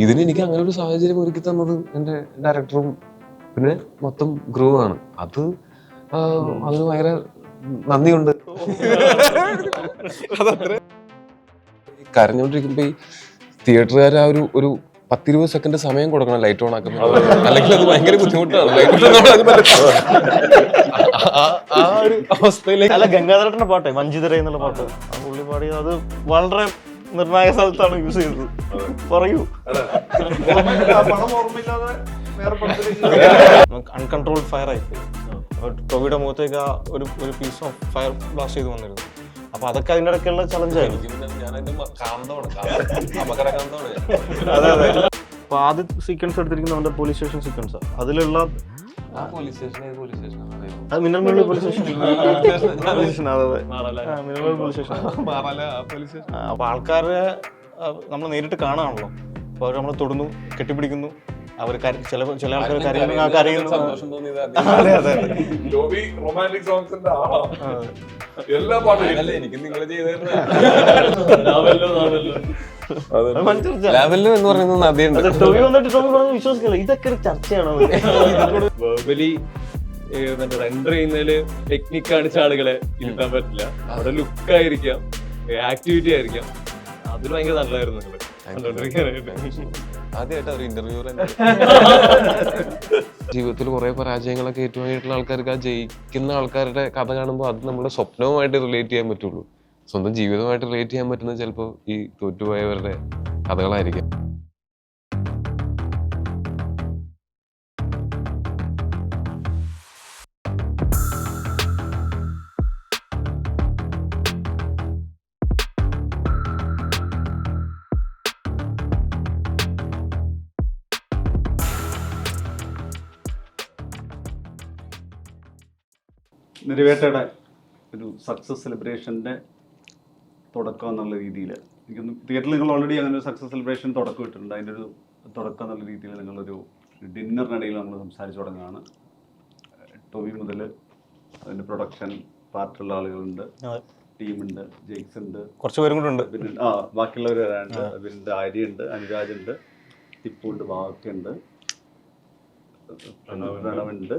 ഇതിന് എനിക്ക് അങ്ങനെ ഒരു സാഹചര്യം ഒരുക്കി തന്നത് എൻ്റെ ഡയറക്ടറും പിന്നെ മൊത്തം ക്രൂ ആണ്. അതിന് ഭയങ്കര നന്ദിയുണ്ട്. കരഞ്ഞോണ്ടിരിക്കുമ്പോ ഈ തിയേറ്ററുകാർ ആ ഒരു 10-20 സെക്കൻഡ് സമയം കൊടുക്കണം ലൈറ്റ് ഓൺ ആക്കാൻ. അല്ലെങ്കിൽ അത് ഭയങ്കര ബുദ്ധിമുട്ടാണ്. ആ ഒരു അവസ്ഥയിലേക്ക്. അല്ല, ഗംഗാധരന്റെ പാട്ടെ മഞ്ജുതര എന്നുള്ള പാട്ട് പുള്ളി പാടി, അത് വളരെ നിർണായക സ്ഥലത്താണ് യൂസ് ചെയ്തത്. പറയൂ. അൺകൺട്രോൾഡ് ഫയർ ആയിപ്പോയി. ടോവിയുടെ മുഖത്തേക്ക് ആ ഒരു പീസ് ഓഫ് ഫയർ ബ്ലാസ്റ്റ് ചെയ്ത് വന്നിരുന്നു. അപ്പൊ അതൊക്കെ അതിന്റെ ഇടയ്ക്കുള്ള ചലഞ്ചായിരുന്നു. അതെ അതെ. അപ്പൊ ആദ്യ സീക്വൻസ് എടുത്തിരിക്കുന്ന അവന്റെ പോലീസ് സ്റ്റേഷൻ സീക്വൻസ്. അതിലുള്ള മിന്നൽ മുരളി പോലീസ് സ്റ്റേഷൻ. അപ്പൊ ആൾക്കാരെ നമ്മൾ നേരിട്ട് കാണാണല്ലോ. അപ്പൊ അവർ നമ്മളെ തൊടുന്നു, കെട്ടിപ്പിടിക്കുന്നു, അവർ ചില ആൾക്കാർ കരയുന്നു. അതെ അതെ. റൊമാൻറ്റിക് സോങ്സിന്റെ എല്ലാ പാട്ടും എനിക്ക് നിങ്ങൾ ലെവല് എന്ന് പറയുന്നത് വിശ്വസിക്കില്ല, ഇതൊക്കെ ഒരു ചർച്ചയാണോ? വെർബലി റെൻഡർ ചെയ്യുന്നതില് ടെക്നിക്ക് കാണിച്ച ആളുകളെ ഇരുത്താൻ പറ്റില്ല. അവിടെ ലുക്ക് ആയിരിക്കാം, ആക്ടിവിറ്റി ആയിരിക്കാം, അതിൽ ഭയങ്കര നല്ലതായിരുന്നു നിങ്ങള് ആദ്യമായിട്ട് ഒരു ഇന്റർവ്യൂ. ജീവിതത്തിൽ കുറെ പരാജയങ്ങളൊക്കെ ഏറ്റുവാങ്ങിയിട്ടുള്ള ആൾക്കാർക്ക് ആ ജയിക്കുന്ന ആൾക്കാരുടെ കഥ കാണുമ്പോൾ അത് നമ്മുടെ സ്വപ്നവുമായിട്ട് റിലേറ്റ് ചെയ്യാൻ പറ്റുള്ളൂ. സ്വന്തം ജീവിതമായിട്ട് റിലേറ്റ് ചെയ്യാൻ പറ്റുന്നത് ചിലപ്പോൾ ഈ തോറ്റുപോയവരുടെ കഥകളായിരിക്കും. നിറവേറ്റയുടെ ഒരു സക്സസ് സെലിബ്രേഷൻ്റെ തുടക്കം എന്നുള്ള രീതിയിൽ എനിക്കൊന്ന് തിയേറ്ററിൽ നിങ്ങൾ ഓൾറെഡി അങ്ങനെ ഒരു സക്സസ് സെലിബ്രേഷൻ തുടക്കം ഇട്ടിട്ടുണ്ട്. അതിൻ്റെ ഒരു തുടക്കം എന്നുള്ള രീതിയിൽ നിങ്ങളൊരു ഡിന്നറിനിടയിൽ നമ്മൾ സംസാരിച്ചു തുടങ്ങുകയാണ്. ടോവി മുതൽ അതിൻ്റെ പ്രൊഡക്ഷൻ പാർട്ടുള്ള ആളുകളുണ്ട്, ടീമുണ്ട്, ജെയ്ക്സ് ഉണ്ട്, കുറച്ച് പേരും കൂടെ ഉണ്ട്, പിന്നെ ബാക്കിയുള്ളവർ വരാനുണ്ട്. പിന്നെ ആര്യയുണ്ട്, അനുരാജുണ്ട്, ടിപ്പുണ്ട്, വാക്കുണ്ട്, പ്രണവുണ്ട്,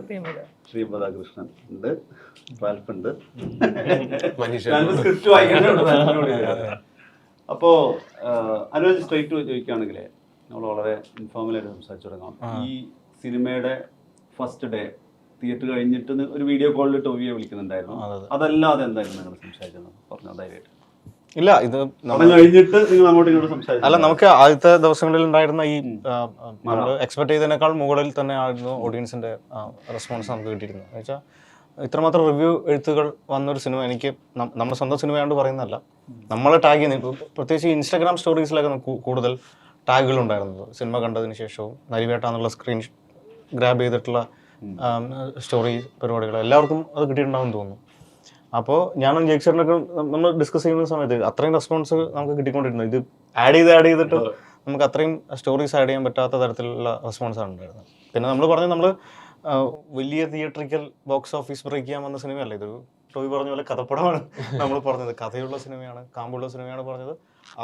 ശ്രീപദാകൃഷ്ണൻ ഉണ്ട്, റാൽഫുണ്ട്. സ്ക്രിപ്റ്റ് വായിക്കാനുണ്ട്. അപ്പോ അനുരാജ് സ്ട്രൈറ്റ് ചോദിക്കുകയാണെങ്കിൽ നമ്മൾ വളരെ ഇൻഫോർമലായിട്ട് സംസാരിച്ചു തുടങ്ങാം. ഈ സിനിമയുടെ ഫസ്റ്റ് ഡേ തിയേറ്റർ കഴിഞ്ഞിട്ട് ഒരു വീഡിയോ കോളിൽ ടോവിയെ വിളിക്കുന്നുണ്ടായിരുന്നു. അതല്ലാതെ എന്തായിരുന്നു നിങ്ങൾ സംസാരിച്ചത്? പറഞ്ഞു ധൈര്യമായിട്ട്. ഇല്ല, ഇത് കഴിഞ്ഞിട്ട് നിങ്ങൾ അങ്ങോട്ടും ഇങ്ങോട്ടും സംസാരിച്ചു. അല്ല, നമുക്ക് ആദ്യത്തെ ദിവസങ്ങളിൽ ഉണ്ടായിരുന്ന ഈ നമ്മൾ എക്സ്പെക്ട് ചെയ്തതിനേക്കാൾ മുകളിൽ തന്നെ ആയിരുന്നു ഓഡിയൻസിന്റെ റെസ്പോൺസ് നമുക്ക് കിട്ടിയിരുന്നത്. എന്ന് വെച്ചാൽ ഇത്രമാത്രം റിവ്യൂ എഴുത്തുകൾ വന്നൊരു സിനിമ എനിക്ക് നമ്മുടെ സ്വന്തം സിനിമയാണ്ട് പറയുന്നതല്ല, നമ്മളെ ടാഗ് ചെയ്യുന്ന പ്രത്യേകിച്ച് ഇൻസ്റ്റാഗ്രാം സ്റ്റോറീസിലൊക്കെ കൂടുതൽ ടാഗുകൾ ഉണ്ടായിരുന്നത്. സിനിമ കണ്ടതിന് ശേഷവും നരിവേട്ട എന്നുള്ള സ്ക്രീൻ ഗ്രാബ് ചെയ്തിട്ടുള്ള സ്റ്റോറി പരിപാടികൾ എല്ലാവർക്കും അത് കിട്ടിയിട്ടുണ്ടാവും തോന്നുന്നു. അപ്പോൾ ഞാനും ജെയ്ക്സറിനൊക്കെ നമ്മൾ ഡിസ്കസ് ചെയ്യുന്ന സമയത്ത് അത്രയും റെസ്പോൺസ് നമുക്ക് കിട്ടിക്കൊണ്ടിരുന്നു. ഇത് ആഡ് ചെയ്തിട്ട് നമുക്ക് അത്രയും സ്റ്റോറീസ് ആഡ് ചെയ്യാൻ പറ്റാത്ത തരത്തിലുള്ള റെസ്പോൺസാണ് ഉണ്ടായിരുന്നത്. പിന്നെ നമ്മൾ പറഞ്ഞു, നമ്മൾ വലിയ തിയേറ്ററിക്കൽ ബോക്സ് ഓഫീസ് ബ്രേക്ക് ചെയ്യാൻ വന്ന സിനിമയല്ല, ഇതൊരു ടോവി പറഞ്ഞ പോലെ കഥപ്പടമാണ് നമ്മൾ പറഞ്ഞത്. കഥയുള്ള സിനിമയാണ്, കാമ്പുള്ള സിനിമയാണ് പറഞ്ഞത്.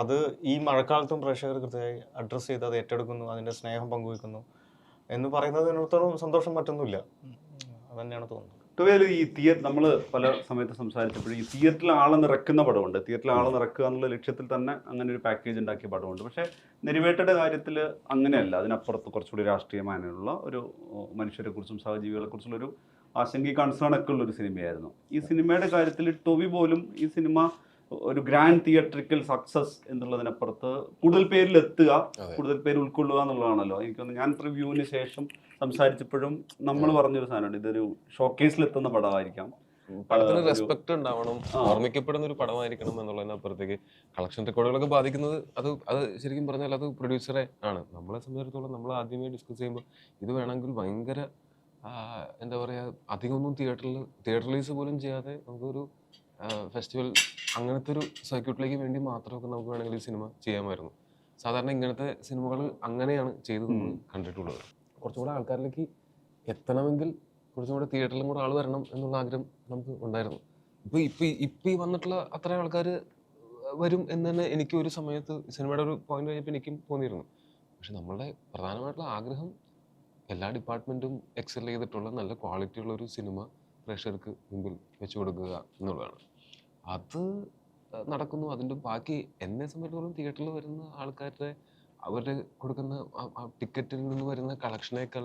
അത് ഈ മഴക്കാലത്തും പ്രേക്ഷകർ കൃത്യമായി അഡ്രസ്സ് ചെയ്ത് അത് ഏറ്റെടുക്കുന്നു, അതിൻ്റെ സ്നേഹം പങ്കുവയ്ക്കുന്നു എന്ന് പറയുന്നതിനോടത്തോളം സന്തോഷം മറ്റൊന്നുമില്ല. അതന്നെയാണ് തോന്നുന്നത്. ഈ നമ്മൾ പല സമയത്ത് സംസാരിച്ചപ്പോഴും ഈ തിയേറ്ററിൽ ആളെ നിറക്കുന്ന പടമുണ്ട്. തിയേറ്ററിൽ ആളെ നിറക്കുക എന്നുള്ള ലക്ഷ്യത്തിൽ തന്നെ അങ്ങനെ ഒരു പാക്കേജ് ഉണ്ടാക്കിയ പടമുണ്ട്. പക്ഷേ നെരിവേട്ടയുടെ കാര്യത്തിൽ അങ്ങനെയല്ല. അതിനപ്പുറത്ത് കുറച്ചുകൂടി രാഷ്ട്രീയമാനുള്ള ഒരു മനുഷ്യരെക്കുറിച്ചും സഹജീവികളെക്കുറിച്ചുള്ള ഒരു ആശങ്ക കൺസേൺ ഒക്കെ ഉള്ളൊരു സിനിമയായിരുന്നു. ഈ സിനിമയുടെ കാര്യത്തിൽ ടോവി പോലും ഈ സിനിമ ഒരു ഗ്രാൻഡ് തിയേറ്ററിക്കൽ സക്സസ് എന്നുള്ളതിനപ്പുറത്ത് കൂടുതൽ പേരിൽ എത്തുക, കൂടുതൽ പേര് ഉൾക്കൊള്ളുക എന്നുള്ളതാണല്ലോ. എനിക്കൊന്ന് ഞാൻ റിവ്യൂവിന് ശേഷം സംസാരിച്ചപ്പോഴും നമ്മൾ പറഞ്ഞൊരു സാധനമുണ്ട്, ഇതൊരു ഷോക്കേസിൽ എത്തുന്ന പടമായിരിക്കാം, പടത്തിന് റെസ്പെക്ട് ഉണ്ടാവണം, ഓർമ്മിക്കപ്പെടുന്ന ഒരു പടമായിരിക്കണം എന്നുള്ളതിനപ്പുറത്തേക്ക് കളക്ഷൻ റെക്കോർഡുകളൊക്കെ ബാധിക്കുന്നത് അത് ശരിക്കും പറഞ്ഞാൽ അത് പ്രൊഡ്യൂസറെ ആണ്. നമ്മളെ സംബന്ധിച്ചിടത്തോളം നമ്മൾ ആദ്യമേ ഡിസ്കസ് ചെയ്യുമ്പോൾ ഇത് വേണമെങ്കിൽ ഭയങ്കര എന്താ പറയുക, അധികമൊന്നും തിയേറ്റർ റിലീസ് പോലും ചെയ്യാതെ നമുക്കൊരു ഫെസ്റ്റിവൽ അങ്ങനത്തെ ഒരു സർക്യൂട്ടിലേക്ക് വേണ്ടി മാത്രമൊക്കെ നമുക്ക് വേണമെങ്കിൽ ഈ സിനിമ ചെയ്യാമായിരുന്നു. സാധാരണ ഇങ്ങനത്തെ സിനിമകൾ അങ്ങനെയാണ് ചെയ്ത് നമ്മൾ കണ്ടിട്ടുള്ളത്. കുറച്ചുകൂടെ ആൾക്കാരിലേക്ക് എത്തണമെങ്കിൽ കുറച്ചും കൂടെ തിയേറ്ററിലും കൂടെ ആൾ വരണം എന്നുള്ള ആഗ്രഹം നമുക്ക് ഉണ്ടായിരുന്നു. ഇപ്പം ഈ വന്നിട്ടുള്ള അത്ര ആൾക്കാർ വരും എന്ന് തന്നെ എനിക്ക് ഒരു സമയത്ത് സിനിമയുടെ ഒരു പോയിന്റ് കഴിഞ്ഞപ്പോൾ എനിക്കും തോന്നിയിരുന്നു. പക്ഷെ നമ്മളുടെ പ്രധാനമായിട്ടുള്ള ആഗ്രഹം എല്ലാ ഡിപ്പാർട്ട്മെൻറ്റും എക്സൽ ചെയ്തിട്ടുള്ള നല്ല ക്വാളിറ്റിയുള്ള ഒരു സിനിമ പ്രേക്ഷകർക്ക് മുമ്പിൽ വെച്ചു കൊടുക്കുക എന്നുള്ളതാണ്. അത് നടക്കുന്നു. അതിൻ്റെ ബാക്കി എന്നെ സംബന്ധിച്ചിടത്തോളം തിയേറ്ററിൽ വരുന്ന ആൾക്കാരുടെ അവർ കൊടുക്കുന്ന ആ ടിക്കറ്റിൽ നിന്ന് വരുന്ന കളക്ഷനേക്കാൾ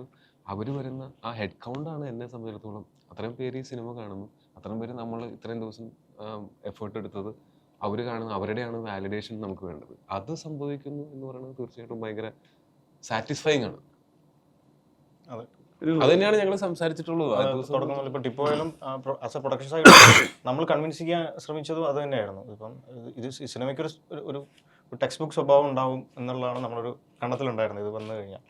അവർ വരുന്ന ആ ഹെഡ് കൗണ്ടാണ് എന്നെ സംബന്ധിച്ചിടത്തോളം. അത്രയും പേര് ഈ സിനിമ കാണുന്നു, അത്രയും പേര് നമ്മൾ ഇത്രയും ദിവസം എഫേർട്ട് എടുത്തത് അവർ കാണുന്നു, അവരുടെയാണ് വാലിഡേഷൻ നമുക്ക് വേണ്ടത്. അത് സംഭവിക്കുന്നു എന്ന് പറയുന്നത് തീർച്ചയായിട്ടും ഭയങ്കര സാറ്റിസ്ഫൈങ് ആണ്. അത് തന്നെയാണ് ഞങ്ങൾ സംസാരിച്ചിട്ടുള്ളത്. തുടക്കം മുതൽ ഇപ്പം ടിപ്പോയിലും ആസ് എ പ്രൊഡക്ഷൻ സൈഡ് നമ്മൾ കൺവിൻസ് ചെയ്യാൻ ശ്രമിച്ചതും അത് തന്നെയായിരുന്നു. ഇപ്പം ഇത് സിനിമയ്ക്ക് ഒരു ടെക്സ്റ്റ് ബുക്ക് സ്വഭാവം ഉണ്ടാവും എന്നുള്ളതാണ് നമ്മളൊരു കണ്ണത്തിലുണ്ടായിരുന്നത്. ഇത് വന്നു കഴിഞ്ഞാൽ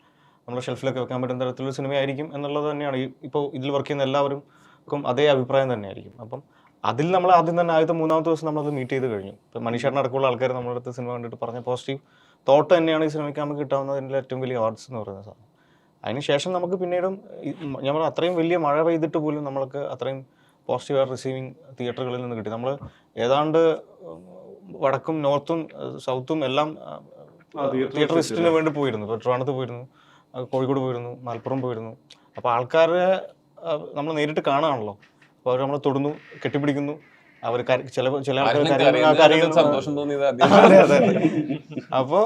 നമ്മൾ ഷെൽഫിലൊക്കെ വെക്കാൻ പറ്റുന്ന തരത്തിലൊരു സിനിമയായിരിക്കും എന്നുള്ളത് തന്നെയാണ്. ഇപ്പോൾ ഇതിൽ വർക്ക് ചെയ്യുന്ന എല്ലാവർക്കും അതേ അഭിപ്രായം തന്നെയായിരിക്കും. അപ്പം അതിൽ നമ്മൾ ആദ്യം തന്നെ ആദ്യത്തെ 3-ാമത്തെ ദിവസം നമ്മളത് മീറ്റ് ചെയ്ത് കഴിഞ്ഞു. ഇപ്പം മനീഷേട്ടൻ അടക്കമുള്ള ആൾക്കാർ നമ്മുടെ അടുത്ത് സിനിമ കണ്ടിട്ട് പറഞ്ഞ പോസിറ്റീവ് തോട്ട് തന്നെയാണ് ഈ സിനിമയ്ക്ക് നമുക്ക് കിട്ടാവുന്നതിൻ്റെ ഏറ്റവും വലിയ അവാർഡ്സ് എന്ന് പറയുന്ന സാധനം. അതിനുശേഷം നമുക്ക് പിന്നീടും ഞാൻ പറഞ്ഞ അത്രയും വലിയ മഴ പെയ്തിട്ട് പോലും നമ്മൾക്ക് അത്രയും പോസിറ്റീവായിട്ട് റിസീവിങ് തിയേറ്ററുകളിൽ നിന്ന് കിട്ടി. നമ്മൾ ഏതാണ്ട് വടക്കും നോർത്തും സൗത്തും എല്ലാം തിയേറ്റർ ലിസ്റ്റിന് വേണ്ടി പോയിരുന്നു. ഇപ്പോൾ ട്രിവാൻഡ്രത്ത് പോയിരുന്നു, കോഴിക്കോട് പോയിരുന്നു, മലപ്പുറം പോയിരുന്നു. അപ്പോൾ ആൾക്കാരെ നമ്മൾ നേരിട്ട് കാണുകയാണല്ലോ. അപ്പോൾ അവർ നമ്മളെ തൊടുന്നു, കെട്ടിപ്പിടിക്കുന്നു. അവർ ചില ആൾക്കാർ സന്തോഷം തോന്നിയത്. അതെ അതെ. അപ്പോൾ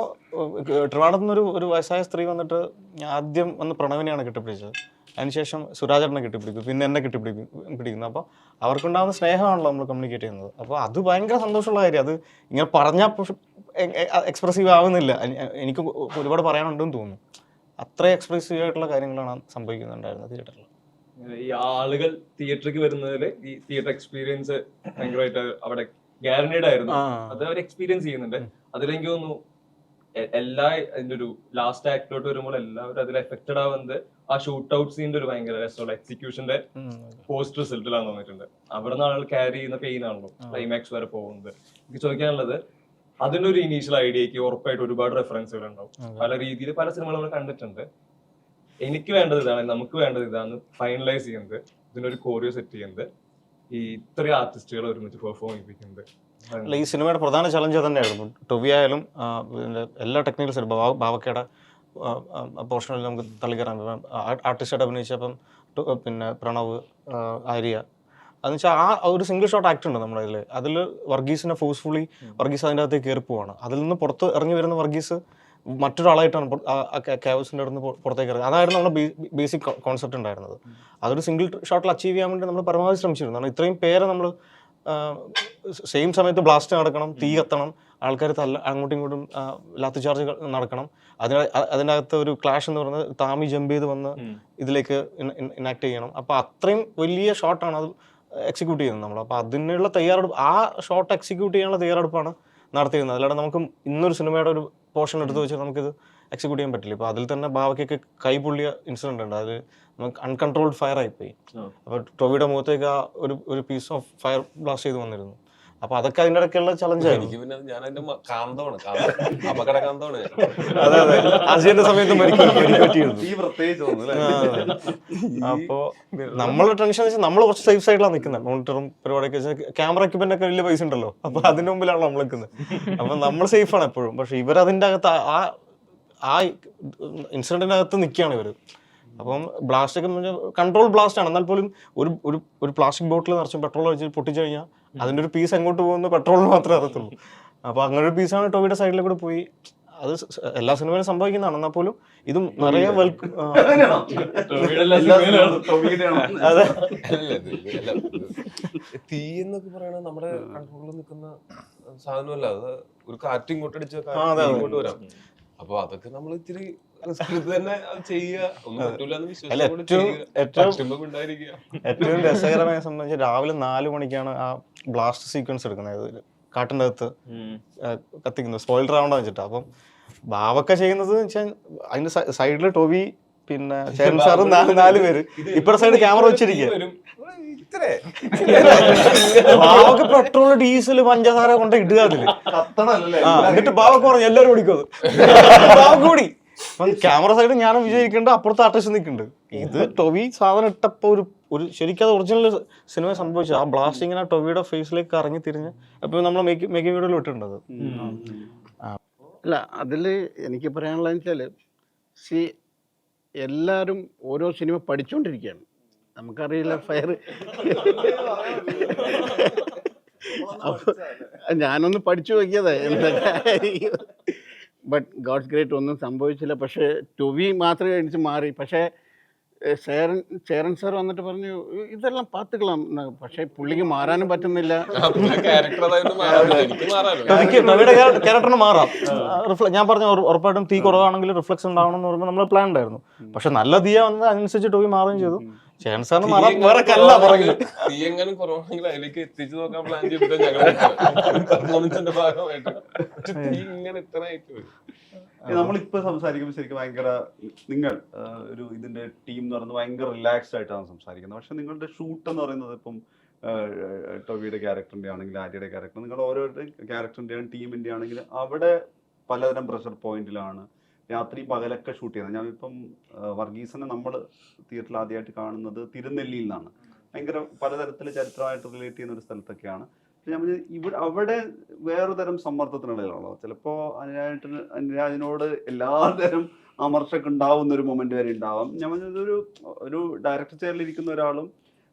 ട്രിവാൻഡ്രത്ത് നിന്ന് ഒരു വയസ്സായ സ്ത്രീ വന്നിട്ട് ആദ്യം വന്ന് പ്രണവിനെയാണ് കെട്ടിപ്പിടിച്ചത്. അതിനുശേഷം സുരാജേട്ടനെ കെട്ടിപ്പിടിക്കും, പിന്നെ എന്നെ പിടിക്കുന്നു. അപ്പോൾ അവർക്കുണ്ടാകുന്ന സ്നേഹമാണല്ലോ നമ്മൾ കമ്മ്യൂണിക്കേറ്റ് ചെയ്യുന്നത്. അപ്പോൾ അത് ഭയങ്കര സന്തോഷമുള്ള കാര്യം. അത് ഇങ്ങനെ പറഞ്ഞാൽ എക്സ്പ്രസീവ് ആവുന്നില്ല. എനിക്ക് ഒരുപാട് പറയാനുണ്ടെന്ന് തോന്നുന്നു. അത്ര എക്സ്പ്രസീവ് ആയിട്ടുള്ള കാര്യങ്ങളാണ് സംഭവിക്കുന്നുണ്ടായിരുന്നത് തിയേറ്ററിൽ. ഈ ആളുകൾ തിയേറ്ററിലേക്ക് വരുന്നതിൽ ഈ തിയേറ്റർ എക്സ്പീരിയൻസ് ഭയങ്കരമായിട്ട് അവിടെ ഗ്യാരണ്ടീഡ് ആയിരുന്നു. അത് അവർ എക്സ്പീരിയൻസ് ചെയ്യുന്നുണ്ട്. അതിലെനിക്ക് തോന്നുന്നു എല്ലാ അതിന്റെ ഒരു ലാസ്റ്റ് ആക്ടിലോട്ട് വരുമ്പോൾ എല്ലാവരും അതിൽ എഫക്റ്റഡ് ആവുന്നത് ആ ഷൂട്ട് ഔട്ട് സീനിന്റെ ഒരു ഭയങ്കര രസമുള്ള എക്സിക്യൂഷന്റെ പോസ്റ്റ് റിസൾട്ടിലാന്ന് തോന്നിയിട്ടുണ്ട്. അവിടെ നിന്ന് ആളുകൾ ക്യാരി ചെയ്യുന്ന പെയിൻ ആണല്ലോ ക്ലൈമാക്സ് വരെ പോകുന്നത്. എനിക്ക് ചോദിക്കാനുള്ളത്, അതിന്റെ ഒരു ഇനീഷ്യൽ ഐഡിയക്ക് ഉറപ്പായിട്ട് ഒരുപാട് റെഫറൻസുകൾ ഉണ്ടാവും. പല രീതിയിൽ പല സിനിമകൾ നമ്മൾ കണ്ടിട്ടുണ്ട്. എനിക്ക് വേണ്ടത് ഇതാണ്, നമുക്ക് വേണ്ടത് ഇതാണ്, ഫൈനലൈസ് ചെയ്യുന്നത്, ഇതിനൊരു കോറിയോ സെറ്റ് ചെയ്യുന്നത്, ഈ ഇത്രയും ആർട്ടിസ്റ്റുകൾ ഒരുമിച്ച് പെർഫോം ചെയ്യിപ്പിക്കുന്നത്. അല്ല, ഈ സിനിമയുടെ പ്രധാന ചലഞ്ച് തന്നെയായിരുന്നു. ടൊവി ആയാലും എല്ലാ ടെക്നിക്കൽ സൈഡ്, ബാവക്കയുടെ പോർഷനിൽ നമുക്ക് തള്ളിക്കറാൻ ആർട്ടിസ്റ്റായിട്ട് അഭിനയിച്ചപ്പം പിന്നെ പ്രണവ്, ആര്യ, അതെന്ന് വെച്ചാൽ ആ ഒരു സിംഗിൾ ഷോട്ട് ആക്ട് ഉണ്ട് നമ്മുടെ അതിൽ വർഗീസിനെ ഫോഴ്സ്ഫുള്ളി വർഗീസ് അതിൻ്റെ അകത്തേക്ക് കയറി പോവാണ്. അതിൽ നിന്ന് പുറത്ത് ഇറങ്ങി വരുന്ന വർഗീസ് മറ്റൊരാളായിട്ടാണ് ക്യാവസിൻ്റെ അടുത്ത് പുറത്തേക്ക് ഇറങ്ങുന്നത്. അതായിരുന്നു നമ്മുടെ ബേസിക് കോൺസെപ്റ്റ് ഉണ്ടായിരുന്നത്. അതൊരു സിംഗിൾ ഷോട്ടിൽ അച്ചീവ് ചെയ്യാൻ വേണ്ടി നമ്മൾ പരമാവധി ശ്രമിച്ചിരുന്നു. കാരണം ഇത്രയും പേരെ നമ്മൾ സെയിം സമയത്ത് ബ്ലാസ്റ്റ് നടക്കണം, തീ കത്തണം, ആൾക്കാർ അങ്ങോട്ടും ഇങ്ങോട്ടും ലാത്തി ചാർജ് നടക്കണം. അതിനകത്ത് ഒരു ക്ലാഷ് എന്ന് പറയുന്നത് താമി ജമ്പ് ചെയ്ത് വന്ന് ഇതിലേക്ക് ഇനാക്ട് ചെയ്യണം. അപ്പോൾ അത്രയും വലിയ ഷോട്ടാണ് അത് എക്സിക്യൂട്ട് ചെയ്യുന്നത് നമ്മൾ. അപ്പോൾ അതിനുള്ള തയ്യാറെടുപ്പ്, ആ ഷോട്ട് എക്സിക്യൂട്ട് ചെയ്യാനുള്ള തയ്യാറെടുപ്പാണ് നടത്തിയിരുന്നത്. അല്ലാതെ നമുക്ക് ഇന്നൊരു സിനിമയുടെ ഒരു പോർഷൻ എടുത്ത് വെച്ചാൽ നമുക്കിത് എക്സിക്യൂട്ട് ചെയ്യാൻ പറ്റില്ല. ഇപ്പോൾ അതിൽ തന്നെ ബാവയ്ക്കൊക്കെ കൈ പൊള്ളിയ ഇൻസിഡന്റ് ഉണ്ട്. അത് നമുക്ക് അൺകൺട്രോൾഡ് ഫയർ ആയിപ്പോയി. അപ്പോൾ ടൊവിയുടെ മുഖത്തേക്ക് ആ ഒരു പീസ് ഓഫ് ഫയർ ബ്ലാസ്റ്റ് ചെയ്ത് വന്നിരുന്നു. അപ്പൊ അതൊക്കെ അതിൻ്റെ ഇടയ്ക്കുള്ള ചലഞ്ചായിരുന്നു. അതെ അതെ, അജയന്റെ സമയത്ത് അപ്പോ നമ്മളുടെ ടെൻഷൻ വെച്ചാൽ നമ്മൾ കുറച്ച് സേഫ് സൈഡിലാണ് നിൽക്കുന്നത്. മോണിറ്ററും പരിപാടിയൊക്കെ വെച്ചാൽ ക്യാമറ എക്യുപ്മെന്റ് ഒക്കെ വലിയ പൈസ ഉണ്ടല്ലോ. അപ്പൊ അതിന് മുമ്പിലാണ് നമ്മൾ നിൽക്കുന്നത്. അപ്പൊ നമ്മൾ സേഫാണ് എപ്പോഴും. പക്ഷെ ഇവരതിൻ്റെ അകത്ത് ആ ഇൻസിഡന്റിനകത്ത് നിൽക്കുകയാണ് ഇവർ. അപ്പം ബ്ലാസ്റ്റ് ഒക്കെ കൺട്രോൾ ബ്ലാസ്റ്റ് ആണ്. എന്നാൽ പോലും ഒരു പ്ലാസ്റ്റിക് ബോട്ടിൽ നിറച്ച് പെട്രോൾ വെച്ച് പൊട്ടിച്ചു കഴിഞ്ഞാൽ അതിൻ്റെ ഒരു പീസ് എങ്ങോട്ട് പോകുന്ന പെട്രോളിന് മാത്രമേ അറിയത്തുള്ളൂ. അപ്പോൾ അങ്ങനെ ഒരു പീസാണ് ടൊവിയുടെ സൈഡിൽ കൂടെ പോയി. അത് എല്ലാ സിനിമയിലും സംഭവിക്കുന്നതാണ്. എന്നാൽ പോലും ഇതും നിറയെ തീ എന്നൊക്കെ പറയണത് നമ്മുടെ കൺട്രോളിൽ നിൽക്കുന്ന സാധനമല്ല. അത് ഒരു കാറ്റ് ഇങ്ങോട്ടടിച്ച് ഇങ്ങോട്ട് വരാം. അപ്പൊ അതൊക്കെ നമ്മൾ ഇത്തിരി ഏറ്റവും രസകരമായ സംബന്ധിച്ച് രാവിലെ 4 മണിക്കാണ് ആ ബ്ലാസ്റ്റ് സീക്വൻസ് എടുക്കുന്നത്. കാട്ടിൻ്റെ അകത്ത് കത്തിക്കുന്നത് സ്പോയിലർ ആവണ്ട വെച്ചിട്ടാ. അപ്പം ബാവൊക്കെ ചെയ്യുന്നത് വെച്ചാൽ അതിന്റെ സൈഡിൽ ടൊവി, പിന്നെ ചേരൻ സാറും 4 പേര് ഇപ്പഴത്തെ സൈഡ് ക്യാമറ വെച്ചിരിക്കുക. ബാവക്ക് പെട്രോൾ, ഡീസൽ, പഞ്ചസാര കൊണ്ട് ഇടുക അതില്. എന്നിട്ട് ബാവക്ക് പറഞ്ഞു എല്ലാവരും ഓടിക്കും. ബാവക്ക് കൂടി ക്യാമറ സൈഡ് ഞാനും വിജയിക്കുന്നുണ്ട്, അപ്പുറത്ത് ആർട്ടിസ്റ്റ് നിൽക്കുന്നുണ്ട്. ഇത് ടൊവി സാധനം ഇട്ടപ്പോ ഒരു ശരിക്കും അത് ഒറിജിനൽ സിനിമ സംഭവിച്ചത്. ആ ബ്ലാസ്റ്റ് ഇങ്ങനെ ടൊവിയുടെ ഫേസിലേക്ക് കറങ്ങി തിരിഞ്ഞ് അപ്പൊ നമ്മൾ മേക്കിംഗ് വീഡിയോയിൽ ഇട്ടിട്ടുണ്ട്. അല്ല, അതിൽ എനിക്ക് പറയാനുള്ളതെന്ന് വെച്ചാൽ എല്ലാവരും ഓരോ സിനിമ പഠിച്ചുകൊണ്ടിരിക്കുകയാണ്. നമുക്കറിയില്ല ഫയർ. അപ്പോൾ ഞാനൊന്ന് പഠിച്ചു നോക്കിയതാ എന്തൊക്കെ. ബട്ട് ഗോഡ്സ് ഗ്രേറ്റ് ഒന്നും സംഭവിച്ചില്ല. പക്ഷേ ടൊവി മാത്രമേ എണിച്ച് മാറി. പക്ഷേ ചേരൻ സാർ വന്നിട്ട് പറഞ്ഞു ഇതെല്ലാം പാത്തുകളാം. പക്ഷേ പുള്ളിക്ക് മാറാനും പറ്റുന്നില്ല. ടൊവിയുടെ ക്യാരക്ടറിന് മാറാം. ഞാൻ പറഞ്ഞ ഉറപ്പായിട്ടും തീ കുറവാണെങ്കിൽ റിഫ്ലക്സ് ഉണ്ടാവണം എന്ന് പറയുമ്പോൾ നമ്മൾ പ്ലാൻ ഉണ്ടായിരുന്നു. പക്ഷെ നല്ല തീയ വന്നത് അതിനനുസരിച്ച് ടൊവി മാറുകയും ചെയ്തു. ചേരൻ സാറിന് മാറാൻ വേറെ കല്ല പറയുന്നത്. തീയെങ്ങാനും കുറവാണെങ്കിൽ അതിലേക്ക് എത്തിച്ചു നോക്കാൻ പ്ലാൻ ചെയ്തിട്ട് ഞങ്ങൾ ഭാഗമായിട്ട് തീ ഇങ്ങനെ ഇത്ര ആയിട്ട് വരും. നമ്മളിപ്പോ സംസാരിക്കുമ്പോൾ ശരിക്കും ഭയങ്കര നിങ്ങൾ ഒരു ഇതിന്റെ ടീം എന്ന് പറയുന്നത് ഭയങ്കര റിലാക്സ്ഡ് ആയിട്ടാണ് സംസാരിക്കുന്നത്. പക്ഷെ നിങ്ങളുടെ ഷൂട്ട് എന്ന് പറയുന്നത് ഇപ്പം ടൊവിയുടെ ക്യാരക്ടറിന്റെ ആണെങ്കിൽ ആര്യയുടെ ക്യാരക്ടർ, നിങ്ങൾ ഓരോരുത്തരുടെ ക്യാരക്ടറിന്റെയും ടീമിന്റെ ആണെങ്കിൽ അവിടെ പലതരം പ്രഷർ പോയിന്റിലാണ് രാത്രി പകലൊക്കെ ഷൂട്ട് ചെയ്യുന്നത്. ഞാൻ ഇപ്പം വർഗീസിനെ നമ്മൾ തിയേറ്ററിൽ ആദ്യമായിട്ട് കാണുന്നത് തിരുനെല്ലിയിൽ നിന്നാണ്. ഭയങ്കര പലതരത്തിൽ ചരിത്രമായിട്ട് റിലേറ്റ് ചെയ്യുന്ന ഒരു സ്ഥലത്തൊക്കെയാണ്. ഞാൻ ഇവിടെ അവിടെ വേറെ തരം സമ്മർദ്ദത്തിനിടയിലുള്ളത്. ചിലപ്പോൾ അനുരാജിനോട് എല്ലാതരം അമർഷമൊക്കെ ഉണ്ടാവുന്ന ഒരു മൊമെന്റ് വരെ ഉണ്ടാവാം. ഞാൻ പറഞ്ഞത് ഒരു ഡയറക്ടർ ചെയറിലിരിക്കുന്ന ഒരാളും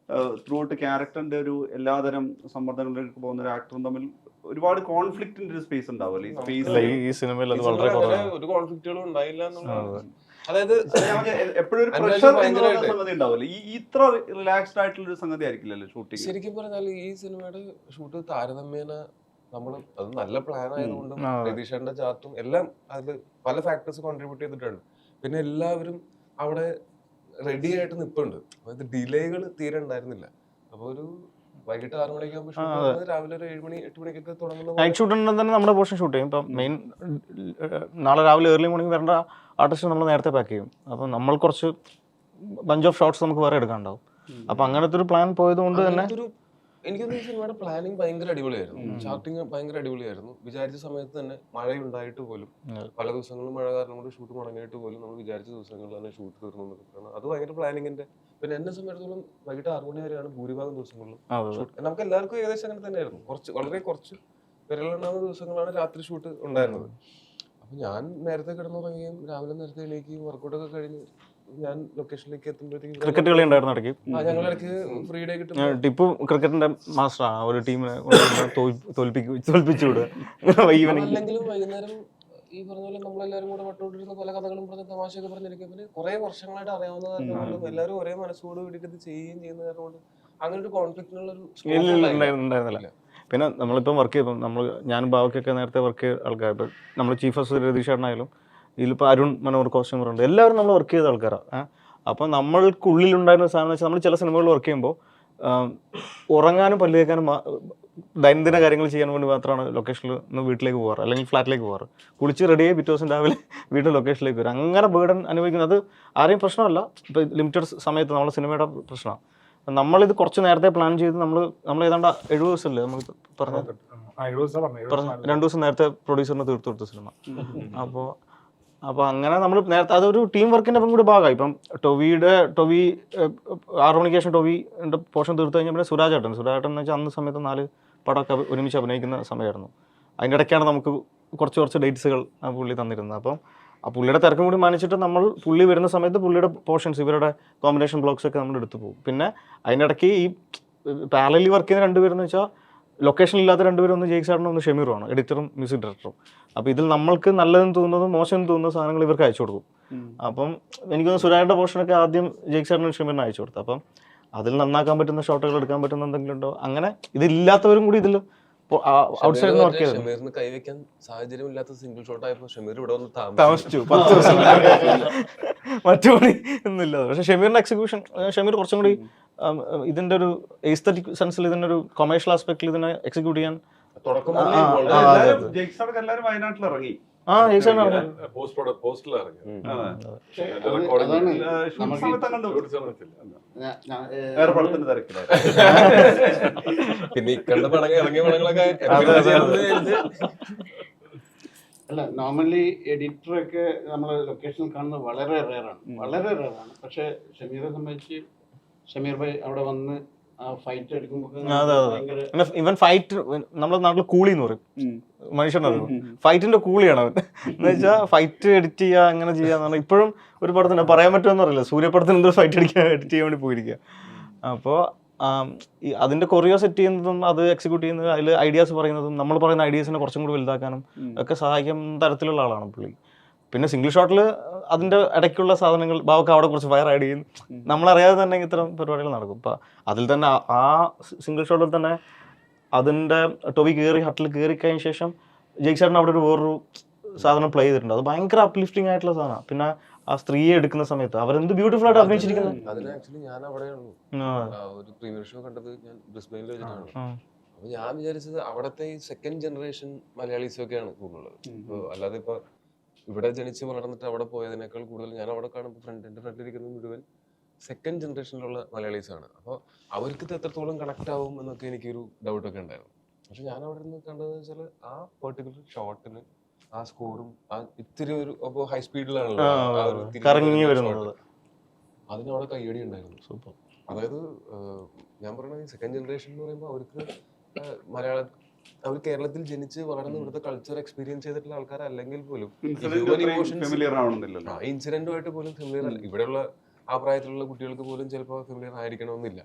ത്രൂ ഔട്ട് ക്യാരക്ടറിന്റെ ഒരു എല്ലാതരം സമ്മർദ്ദങ്ങളിലേക്ക് പോകുന്ന ഒരു ആക്ടറും തമ്മിൽ ഒരുപാട് കോൺഫ്ലിക്റ്റിന്റെ ഒരു സ്പേസ് ഉണ്ടാവുമല്ലേ ഈ സ്പേസ്? ഈ സിനിമയിൽ അത് വളരെ കുറവാണ്. ഒരു കോൺഫ്ലിക്റ്റുകളും ഉണ്ടായില്ല എന്നുള്ളത്. അതായത് എപ്പോഴും ഒരു പ്രഷർ സംഗതി ഉണ്ടാവില്ല. ഈ ഇത്ര റിലാക്സ്ഡ് ആയിട്ടുള്ള ഒരു സംഗതി ആയിരിക്കില്ലല്ലോ ഷൂട്ടിങ്. ശരിക്കും പറഞ്ഞാൽ ഈ സിനിമയുടെ ഷൂട്ട് താരതമ്യേന നമ്മൾ അത് നല്ല പ്ലാൻ ആയതുകൊണ്ടും രതീഷേട്ടന്റെ ചാർട്ടും എല്ലാം അതിൽ പല ഫാക്ടേഴ്സ് കോൺട്രിബ്യൂട്ട് ചെയ്തിട്ടുണ്ട്. പിന്നെ എല്ലാവരും അവിടെ റെഡി ആയിട്ട് നിൽപ്പുണ്ട്. അതായത് ഡിലേകൾ തീരെ ഉണ്ടായിരുന്നില്ല. അപ്പൊ ഒരു വൈകിട്ട് 6 മണിക്കാകുമ്പോൾ രാവിലെ ഒരു 7 മണി 8 മണിക്കൊക്കെ തുടങ്ങുന്ന നൈറ്റ് ഷൂട്ട് ഉണ്ടെങ്കിൽ തന്നെ നമ്മുടെ പോർഷൻ ഷൂട്ട് ചെയ്യും. ഇപ്പം മെയിൻ നാളെ രാവിലെ ഏർലി മോർണിംഗ് വരേണ്ട ആർട്ടിസ്റ്റ് നമ്മൾ നേരത്തെ പാക്ക് ചെയ്യും. അപ്പം നമ്മൾ കുറച്ച് ബഞ്ച് ഓഫ് ഷോട്ട്സ് നമുക്ക് വേറെ എടുക്കാനുണ്ടാവും. അപ്പം അങ്ങനത്തെ ഒരു പ്ലാൻ പോയത് കൊണ്ട് തന്നെ എനിക്കൊന്നും ഈ സിനിമയുടെ പ്ലാനിങ് ഭയങ്കര അടിപൊളിയായിരുന്നു. ചാർട്ടിങ് ഭയങ്കര അടിപൊളിയായിരുന്നു. വിചാരിച്ച സമയത്ത് തന്നെ മഴയുണ്ടായിട്ട് പോലും പല ദിവസങ്ങളും മഴ കാരണം കൊണ്ട് ഷൂട്ട് മുടങ്ങിയിട്ട് പോലും നമ്മൾ വിചാരിച്ച ദിവസങ്ങളിൽ തന്നെ ഷൂട്ട് തീർന്നു. അത് ഭയങ്കര പ്ലാനിങ്ങിന്റെ. പിന്നെ എന്നെ സംബന്ധിച്ചിടത്തോളം വൈകിട്ട് 6 മണി വരെയാണ് ഭൂരിഭാഗം ദിവസങ്ങളിലും ഷൂട്ട്. നമുക്ക് എല്ലാവർക്കും ഏകദേശം അങ്ങനെ തന്നെയായിരുന്നു. വളരെ കുറച്ച് വിരലുണ്ടാകുന്ന ദിവസങ്ങളാണ് രാത്രി ഷൂട്ട് ഉണ്ടായിരുന്നത്. അപ്പൊ ഞാൻ നേരത്തെ കിടന്നുറങ്ങുകയും രാവിലെ നേരത്തെ എണീക്കുകയും വർക്കൗട്ടൊക്കെ കഴിഞ്ഞ് ഞാൻ ലൊക്കേഷനിലേക്ക് എത്തുമ്പോഴത്തേക്കും ക്രിക്കറ്റ് കളി ഉണ്ടായിരുന്നു ഇടയ്ക്ക്. ഞങ്ങളിടയ്ക്ക് ഫ്രീ ഡേ കിട്ടും. ടിപ്പു ക്രിക്കറ്റിന്റെ മാസ്റ്ററാണ്. ഒരു ടീമിനെ തോൽപ്പിച്ചു വിടുക. അല്ലെങ്കിലും വൈകുന്നേരം ഈ പറഞ്ഞ പോലെ നമ്മളെല്ലാവരും കൂടെ വട്ടോട്ടിരുന്ന പല കഥകളും പറഞ്ഞ തമാശയൊക്കെ പറഞ്ഞിരിക്കും. പിന്നെ കുറെ വർഷങ്ങളായിട്ട് അറിയാവുന്ന കാരണം കൊണ്ടും എല്ലാവരും ഒരേ മനസ്സോട് കൂടിയിട്ട് ഇത് ചെയ്യുകയും ചെയ്യുന്ന കാരണം കൊണ്ട് അങ്ങനെ ഒരു കോൺഫ്ലിക്റ്റിനുള്ള ഉണ്ടായിരുന്നില്ല. പിന്നെ നമ്മളിപ്പം വർക്ക് ചെയ്യും, നമ്മൾ ഞാനും ബാവയ്ക്കൊക്കെ നേരത്തെ വർക്ക് ചെയ്ത ആൾക്കാർ. ഇപ്പം നമ്മൾ ചീഫ് ഓഫ് രതീഷേട്ടനായാലും ഇതിലിപ്പോൾ അരുൺ മനോഹർ കോസ്റ്റ്യൂമറുണ്ട്, എല്ലാവരും നമ്മൾ വർക്ക് ചെയ്ത ആൾക്കാരാണ്. അപ്പോൾ നമ്മൾക്കുള്ളിലുണ്ടായിരുന്ന സാധനം വെച്ചാൽ നമ്മൾ ചില സിനിമകളിൽ വർക്ക് ചെയ്യുമ്പോൾ ഉറങ്ങാനും പല്ല് തേക്കാനും ദൈനംദിന കാര്യങ്ങൾ ചെയ്യാൻ വേണ്ടി മാത്രമാണ് ലൊക്കേഷനിൽ നിന്ന് വീട്ടിലേക്ക് പോകാറ്, അല്ലെങ്കിൽ ഫ്ലാറ്റിലേക്ക് പോകാറ്. കുളിച്ച് റെഡിയായി പിറ്റേ ദിവസം രാവിലെ വീട്ടിൽ ലൊക്കേഷനിലേക്ക് വരും. അങ്ങനെ ബേർഡൻ അനുഭവിക്കുന്നത് ആരെയും പ്രശ്നമല്ല. ഇപ്പോൾ ലിമിറ്റഡ് സമയത്ത് നമ്മളെ സിനിമയുടെ പ്രശ്നമാണ്. നമ്മളിത് കുറച്ച് നേരത്തെ പ്ലാൻ ചെയ്ത് നമ്മൾ ഏതാണ്ട് 70 ദിവസമല്ലേ നമ്മൾ പറഞ്ഞു 2 ദിവസം നേരത്തെ പ്രൊഡ്യൂസറിന് തീർത്തു കൊടുത്ത സിനിമ. അപ്പോൾ അങ്ങനെ നമ്മൾ നേരത്തെ അതൊരു ടീം വർക്കിൻ്റെ കൂടി ഭാഗമായി. ഇപ്പം ടൊവി 6 മണിക്ക് ശേഷം ടൊവിൻ്റെ പോർഷൻ തീർത്ത് കഴിഞ്ഞാൽ പിന്നെ സുരാജേട്ടൻ എന്ന് വെച്ചാൽ അന്ന് സമയത്ത് 4 പടമൊക്കെ ഒരുമിച്ച് അഭിനയിക്കുന്ന സമയമായിരുന്നു. അതിൻ്റെ ഇടയ്ക്കാണ് നമുക്ക് കുറച്ച് ഡേറ്റ്സുകൾ പുള്ളി തന്നിരുന്നത്. അപ്പം ആ പുള്ളിയുടെ തിരക്കും കൂടി മാനിച്ചിട്ട് പുള്ളി വരുന്ന സമയത്ത് പുള്ളിയുടെ പോർഷൻസ് ഇവരുടെ കോമ്പിനേഷൻ ബ്ലോക്സ് ഒക്കെ നമ്മൾ എടുത്തു പോകും. പിന്നെ അതിനിടയ്ക്ക് ഈ പാരലലി വർക്ക് ചെയ്യുന്ന 2 പേരെന്ന് വെച്ചാൽ ലൊക്കേഷനില്ലാത്ത 2 പേരും, ഒന്ന് ജെയ്ക് സാറിനും ഒന്ന് ഷമീറുമാണ്, എഡിറ്ററും മ്യൂസിക് ഡയറക്ടറും. അപ്പോൾ ഇതിൽ നമ്മൾക്ക് നല്ലതെന്ന് തോന്നുന്നതും മോശമെന്ന് തോന്നുന്ന സാധനങ്ങൾ ഇവർക്ക് അയച്ചു കൊടുക്കും. അപ്പം എനിക്കൊന്ന് സുരാജിൻ്റെ പോർഷനൊക്കെ ആദ്യം ജെയ്ക് സാറിനും ഷമീറിനും അയച്ചു കൊടുത്തു. അപ്പം അതിൽ നന്നാക്കാൻ പറ്റുന്ന ഷോട്ടുകൾ എടുക്കാൻ പറ്റുന്ന എന്തെങ്കിലും ഉണ്ടോ, അങ്ങനെ ഇതില്ലാത്തവരും കൂടി ഇതിൽ ഔട്ട്സൈഡിൽ വർക്ക് ചെയ്തു. ഷമീറിന് കൈവയ്ക്കാൻ സാഹചര്യമില്ലാത്ത സിംഗിൾ ഷോട്ട് ആയപ്പോൾ ഷമീർ ഇവിടെ വന്ന് താമസിച്ചു 10 ദിവസം മറ്റു പണി ഒന്നുമില്ല. പക്ഷെ ഷമീറിന്റെ എക്സിക്യൂഷൻ, ഷമീർ കുറച്ചും കൂടി ഇതിന്റെ ഒരു എസ്തറ്റിക് സെൻസിൽ ഇതിന്റെ ഒരു കൊമേഴ്ഷ്യൽ ആസ്പെക്റ്റിൽ ഇതിനെ എക്സിക്യൂട്ട് ചെയ്യാൻ എല്ലാവരും വയനാട്ടിൽ ഇറങ്ങി. പിന്നെ ഇക്കണ്ട പടങ്ങൾ ഇറങ്ങിയ പടങ്ങളൊക്കെ അല്ല, നോർമലി എഡിറ്ററൊക്കെ നമ്മൾ ലൊക്കേഷനിൽ കാണുന്നത് വളരെ റെയറാണ്. പക്ഷേ ഷമീറെ സംബന്ധിച്ച് ഷമീർ ഭായ് അവിടെ വന്ന് ആ ഫൈറ്റ് എടുക്കുമ്പോൾ അതെ അതെ. ഇവൻ ഫൈറ്റ് നമ്മുടെ നാട്ടിൽ കൂളി എന്ന് പറയും, മനുഷ്യനറിയോ ഫൈറ്റിന്റെ കൂളിയാണ് അവൻ. എന്ന് വെച്ചാൽ ഫൈറ്റ് എഡിറ്റ് ചെയ്യുക അങ്ങനെ ചെയ്യാന്ന് പറഞ്ഞാൽ ഇപ്പോഴും ഒരു പടത്തിന് പറയാൻ പറ്റുമെന്ന് അറിയില്ല, സൂര്യപടത്തിന് എന്തോ ഫൈറ്റ് എഡിറ്റ് ചെയ്യാൻ വേണ്ടി പോയിരിക്കുക. അപ്പോൾ അതിന്റെ കൊറിയോ സെറ്റ് ചെയ്യുന്നതും അത് എക്സിക്യൂട്ട് ചെയ്യുന്നതും അതിൽ ഐഡിയാസ് പറയുന്നതും നമ്മൾ പറയുന്ന ഐഡിയാസിനെ കുറച്ചും കൂടി വലുതാക്കാനും ഒക്കെ സഹായിക്കുന്ന തരത്തിലുള്ള ആളാണ് പുള്ളി. പിന്നെ സിംഗിൾ ഷോട്ടിൽ അതിന്റെ ഇടയ്ക്കുള്ള സാധനങ്ങൾ ബാവക്ക് അവിടെ കുറച്ച് ഫയർ ആഡ് ചെയ്യും, നമ്മളറിയാതെ തന്നെ ഇത്തരം പരിപാടികൾ നടക്കും. അപ്പം അതിൽ തന്നെ ആ സിംഗിൾ ഷോട്ടിൽ തന്നെ അതിന്റെ ടോവി കയറി ഹട്ടിൽ കയറി കഴിഞ്ഞ ശേഷം ജയ്ക്ക് അവിടെ ഒരു വേറൊരു സാധനം പ്ലേ ചെയ്തിട്ടുണ്ട്, അത് ഭയങ്കര അപ്ലിഫ്റ്റിംഗ് ആയിട്ടുള്ള സാധനമാണ്. പിന്നെ ആ സ്ത്രീയെ എടുക്കുന്ന സമയത്ത് അവരെന്ത് ബ്യൂട്ടിഫുൾ ആയിട്ട് അഭിനയിച്ചിരിക്കുന്നത്. അതിന് ആക്ച്വലി ഞാൻ അവിടെയാണല്ലോ ഒരു പ്രീമിയർ ഷോ കണ്ടത്, ഞാൻ ബ്രിസ്ബെയിനിൽ വെച്ചിട്ടാണ്. അപ്പൊ ഞാൻ വിചാരിച്ചത് അവിടത്തെ ഈ സെക്കൻഡ് ജനറേഷൻ മലയാളീസ് ഒക്കെയാണ് കൂടുതലുള്ളത്. ഇപ്പൊ അല്ലാതെ ഇപ്പൊ ഇവിടെ ജനിച്ച് വളർന്നിട്ട് അവിടെ പോയതിനേക്കാൾ കൂടുതൽ ഞാൻ അവിടെ കാണുമ്പോൾ എൻ്റെ ഫ്രണ്ടിലിരിക്കുന്നത് മുഴുവൻ സെക്കൻഡ് ജനറേഷനിലുള്ള മലയാളീസ് ആണ്. അപ്പോൾ അവർക്ക് ഇത് എത്രത്തോളം കണക്ട് ആവും എന്നൊക്കെ എനിക്കൊരു ഡൗട്ടൊക്കെ ഉണ്ടായിരുന്നു. പക്ഷെ ഞാൻ അവിടെ നിന്ന് കണ്ടതെന്ന് വെച്ചാൽ ആ പെർട്ടിക്കുലർ ഷോട്ടിന് ആ സ്കോറും ആ ഇത്തിരി ഒരു അപ്പോൾ ഹൈ സ്പീഡിലാണല്ലോ കറങ്ങി വരുന്നത്, അതിനവിടെ കയ്യടി ഉണ്ടായിരുന്നു. സൂപ്പർ. അതായത് ഞാൻ പറയുന്നത് ഈ സെക്കൻഡ് ജനറേഷൻ എന്ന് പറയുമ്പോൾ അവർക്ക് അവർ കേരളത്തിൽ ജനിച്ച് വളർന്ന് ഇവിടുത്തെ കൾച്ചർ എക്സ്പീരിയൻസ് ചെയ്തിട്ടുള്ള ആൾക്കാരല്ലെങ്കിൽ പോലും ഇൻസിഡന്റുമായിട്ട് പോലും ഫെമിലിയർ അല്ല. ഇവിടെയുള്ള ആ പ്രായത്തിലുള്ള കുട്ടികൾക്ക് പോലും ചിലപ്പോൾ ഫെമിലിയർ ആയിരിക്കണമെന്നില്ല.